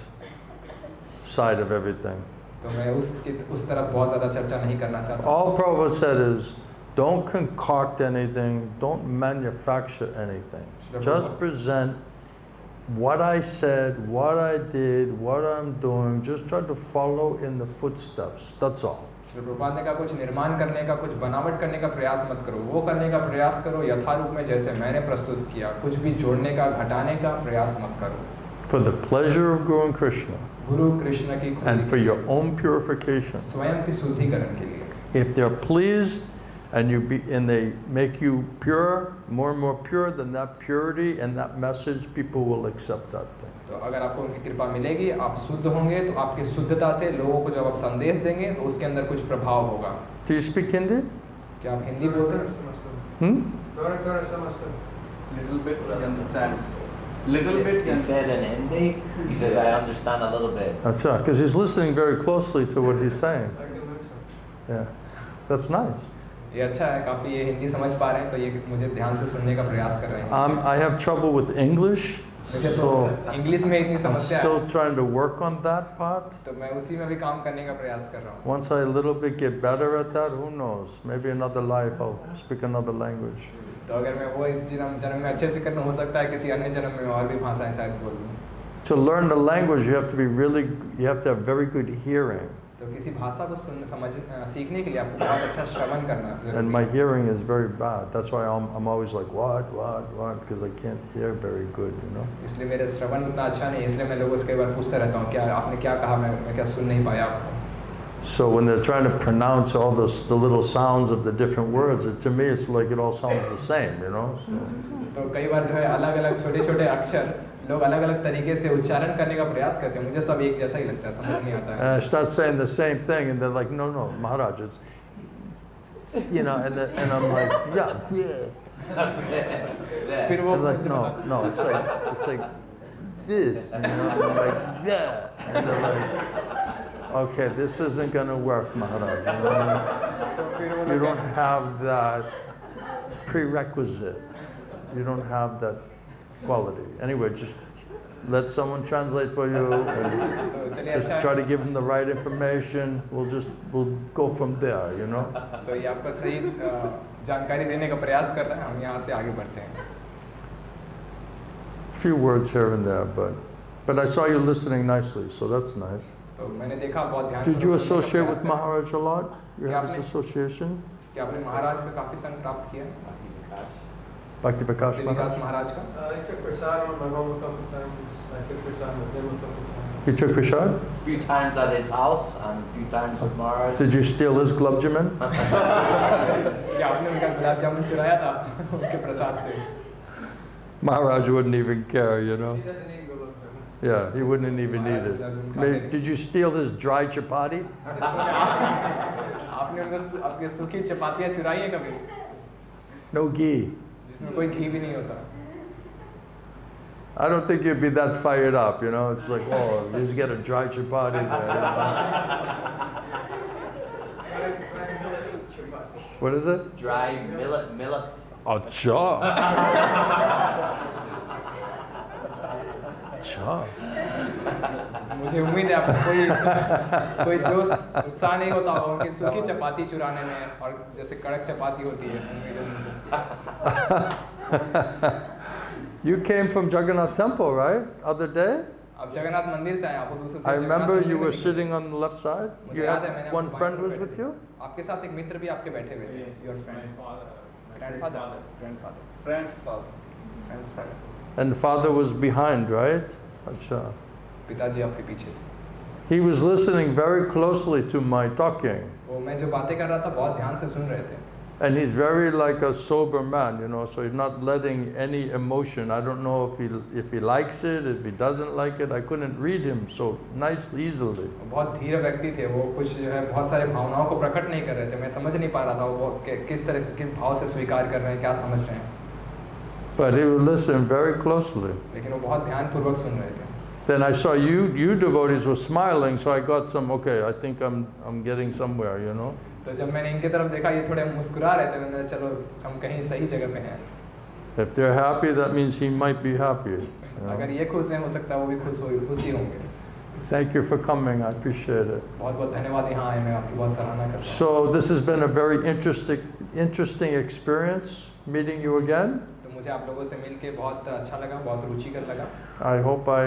side of everything. तो मैं उस तरफ बहुत ज़्यादा चर्चा नहीं करना चाहता। All Prabhupada said is, don't concoct anything, don't manufacture anything. Just present what I said, what I did, what I'm doing. Just try to follow in the footsteps. That's all. Shri Prabhupada ने कहा, कुछ निर्माण करने का, कुछ बनावट करने का प्रयास मत करो, वो करने का प्रयास करो यथारूप में जैसे मैंने प्रस्तुत किया, कुछ भी जोड़ने का, घटाने का प्रयास मत करो। For the pleasure of Guru and Krishna. गुरु कृष्ण की And for खुशी, your own purification. स्वयं की शुद्धिकरण के लिए। If they're pleased and they make you pure, more and more pure, then that purity and that message, people will accept that thing. तो अगर आपको उनकी कृपा मिलेगी, आप शुद्ध होंगे, तो आपकी शुद्धता से लोगों को जब आप संदेश देंगे तो उसके अंदर कुछ प्रभाव होगा। Do you speak Hindi? क्या आप हिंदी बोलते हैं? थोड़ा समझता हूँ। Little bit he understands. Little bit He said in Hindi, he says, I understand a little bit. That's right, because he's listening very closely to what he's saying. I can do so. Yeah, that's nice. ये अच्छा है, काफ़ी ये हिंदी समझ पा रहे हैं, तो ये मुझे ध्यान से सुनने का प्रयास कर रहे हैं। I have trouble with English, so English में इतनी I'm समस्या है, still trying to work on that part. तो मैं उसी में भी काम करने का प्रयास कर रहा हूँ। Once I a little bit get better at that, who knows? Maybe another life I'll speak another language. तो अगर मैं वो इस जन्म में अच्छे से करना, हो सकता है किसी अन्य जन्म में और भी भाषाएं शायद बोल लूँ। To learn the language, you have to have very good hearing. तो किसी भाषा को सीखने के लिए आपको बहुत अच्छा श्रवण करना जरूरी And है। my hearing is very bad. That's why I'm always like, what, because I can't hear very good, you know. इसलिए मेरा श्रवण उतना अच्छा नहीं है, इसलिए मैं लोगों से कई बार पूछता रहता हूँ, क्या आपने क्या कहा, मैं क्या सुन नहीं पाया आपको। So when they're trying to pronounce all the little sounds of the different words, to me it's like it all sounds the same, you know. So, तो कई बार जो है अलग अलग छोटे छोटे अक्षर लोग अलग अलग तरीके से उच्चारण करने का प्रयास करते हैं, मुझे सब एक जैसा ही लगता है, समझ नहीं आता and है। I start saying the same thing, and they're like, no, Maharaj, it's, you know, and I'm like, yeah. फिर वो I'm like, no, it's like this, you know. I'm like, yeah, and they're like, okay, this isn't gonna work, Maharaj. You know? तो फिर वो You लोग don't have that prerequisite. You don't have that quality. Anyway, just let someone translate for you. And तो चलिए just अच्छा try है, to give them the right information. We'll go from there, you know. तो ये आपका सही जानकारी देने का प्रयास कर रहे हैं, हम यहाँ से आगे बढ़ते हैं। Few words here and there, but I saw you listening nicely, so that's nice. तो मैंने देखा बहुत ध्यान। Did you associate with Maharaj a lot? You Yeah, have this आपने- association? क्या आपने महाराज का काफी संग प्राप्त किया? Bhakti Prakash विकास Maharaj? महाराज का? I took prasad on my home a couple times. I took prasad with him a couple times. You took Prashad? A few times at his house and a few times with Maharaj. Did you steal his gulab jamun? क्या आपने उनका गुलाब जामुन चुराया था उनके प्रसाद से? Maharaj wouldn't even care, you know. He doesn't even go look for him. Yeah, he wouldn't even eat it. Did you steal his dry chapati? आपने उनको आपके सूखी चपातियाँ चुराई हैं कभी? No ghee. जिसमें कोई घी भी नहीं होता। I don't think you'd be that fired up, you know. It's like, oh, he's got a dry chapati there. Dry millet chapati. What is it? Dry millet. Acha. Acha. मुझे उम्मीद है आपको कोई जोश उत्साह नहीं होता होगा उनकी सूखी चपाती चुराने में, और जैसे कड़क चपाती होती है उनमें। You came from Jagannath Temple, right? Other day? अब जगन्नाथ मंदिर से आए, आपको दूसरे I remember जगन्नाथ you मंदिर were में sitting on the left side. मुझे You याद है, had मैंने one आपको friend बाएं was तरफ with you? आपके साथ एक मित्र भी आपके बैठे हुए थे, your friend, grandfather, Friend's father. Friends friend, And the father was behind, right? Acha. पिताजी आपके पीछे थे। He was listening very closely to my talking. वो मैं जो बातें कर रहा था बहुत ध्यान से सुन रहे थे, And he's very like a sober man, you know, so he's not letting any emotion. I don't know if he likes it, if he doesn't like it. I couldn't read him so nicely, easily. वो बहुत धीरे व्यक्ति थे, वो कुछ जो है बहुत सारे भावनाओं को प्रकट नहीं कर रहे थे, मैं समझ नहीं पा रहा था वो किस तरह से, किस भाव से स्वीकार कर रहे हैं, क्या समझ रहे हैं, But he would listen very closely. लेकिन वो बहुत ध्यानपूर्वक सुन रहे थे। Then I saw you devotees were smiling, so I got some, okay, I think I'm getting somewhere, you know. तो जब मैंने इनके तरफ देखा, ये थोड़े मुस्कुरा रहे थे, मैंने चलो हम कहीं सही जगह पे हैं। If they're happy, that means he might be happy. You know? अगर ये खुश हैं, हो सकता है वो भी खुशी होंगे। Thank you for coming, I appreciate it. बहुत बहुत धन्यवाद, यहाँ आए, मैं आपकी बहुत सराहना करता हूँ। So this has been a very interesting experience meeting you again. तो मुझे आप लोगों से मिलके बहुत अच्छा लगा, बहुत रुचिकर लगा। I hope I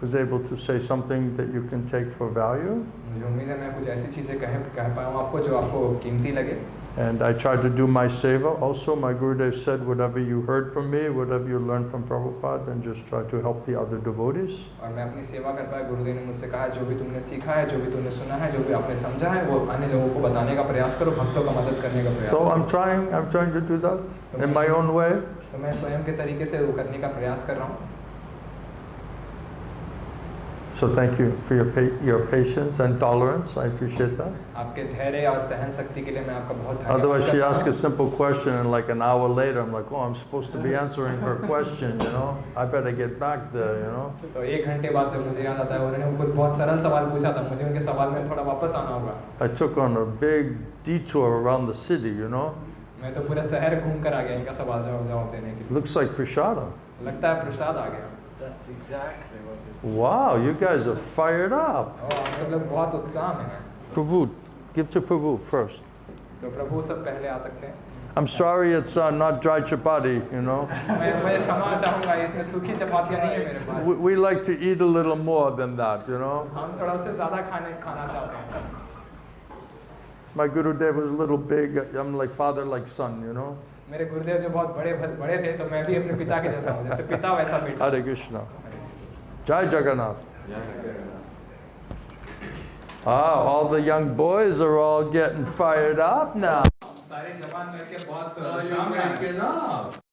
was able to say something that you can take for value. मुझे उम्मीद है मैं कुछ ऐसी चीज़ें कह पाया हूँ आपको जो आपको कीमती लगे। And I tried to do my seva. Also, my Gurudev said, whatever you heard from me, whatever you learned from Prabhupada, then just try to help the other devotees. और मैं अपनी सेवा कर पाया। गुरुदेव ने मुझसे कहा जो भी तुमने सीखा है, जो भी तुमने सुना है, जो भी आपने समझा है, वो अन्य लोगों को बताने का प्रयास करो, भक्तों का मदद करने का प्रयास So करो। I'm trying to do that in my own way. तो मैं स्वयं के तरीके से वो करने का प्रयास कर रहा हूँ। So thank you for your patience and tolerance. I appreciate that. आपके धैर्य और सहन शक्ति के लिए मैं आपका बहुत धन्यवाद Otherwise, she करता asked a हूँ। simple question, and like an hour later, I'm like, oh, I'm supposed to be answering her question, you know. I better get back there, you know. तो 1 घंटे बाद जब मुझे याद आता है उन्होंने कुछ बहुत सरल सवाल पूछा था, मुझे उनके सवाल में थोड़ा वापस आना होगा। I took on a big detour around the city, you know. मैं तो पूरा शहर घूम कर आ गया इनका सवाल जवाब देने के लिए। Looks like prasadam. लगता है प्रसाद आ गया। That's exactly what it is. Wow, you guys are fired up. और हम सब लोग बहुत उत्साह में हैं। Prabhu, give to Prabhu first. तो प्रभु सब पहले आ सकते हैं। I'm sorry it's not dry chapati, you know. मैं क्षमा चाहूँगा, इसमें सूखी चपातियाँ नहीं है मेरे पास। We like to eat a little more than that, you know. हम थोड़ा उससे ज़्यादा खाना चाहते हैं। My Gurudev was a little big. I'm like father, like son, you know. मेरे गुरुदेव जो बहुत बड़े थे, तो मैं भी अपने पिता के जैसा हूँ, जैसे पिता वैसा बेटा। Hare Krishna. Jai Jagannath. All the young boys are all getting fired up now. सारे जवान मिलके बहुत You're waking up.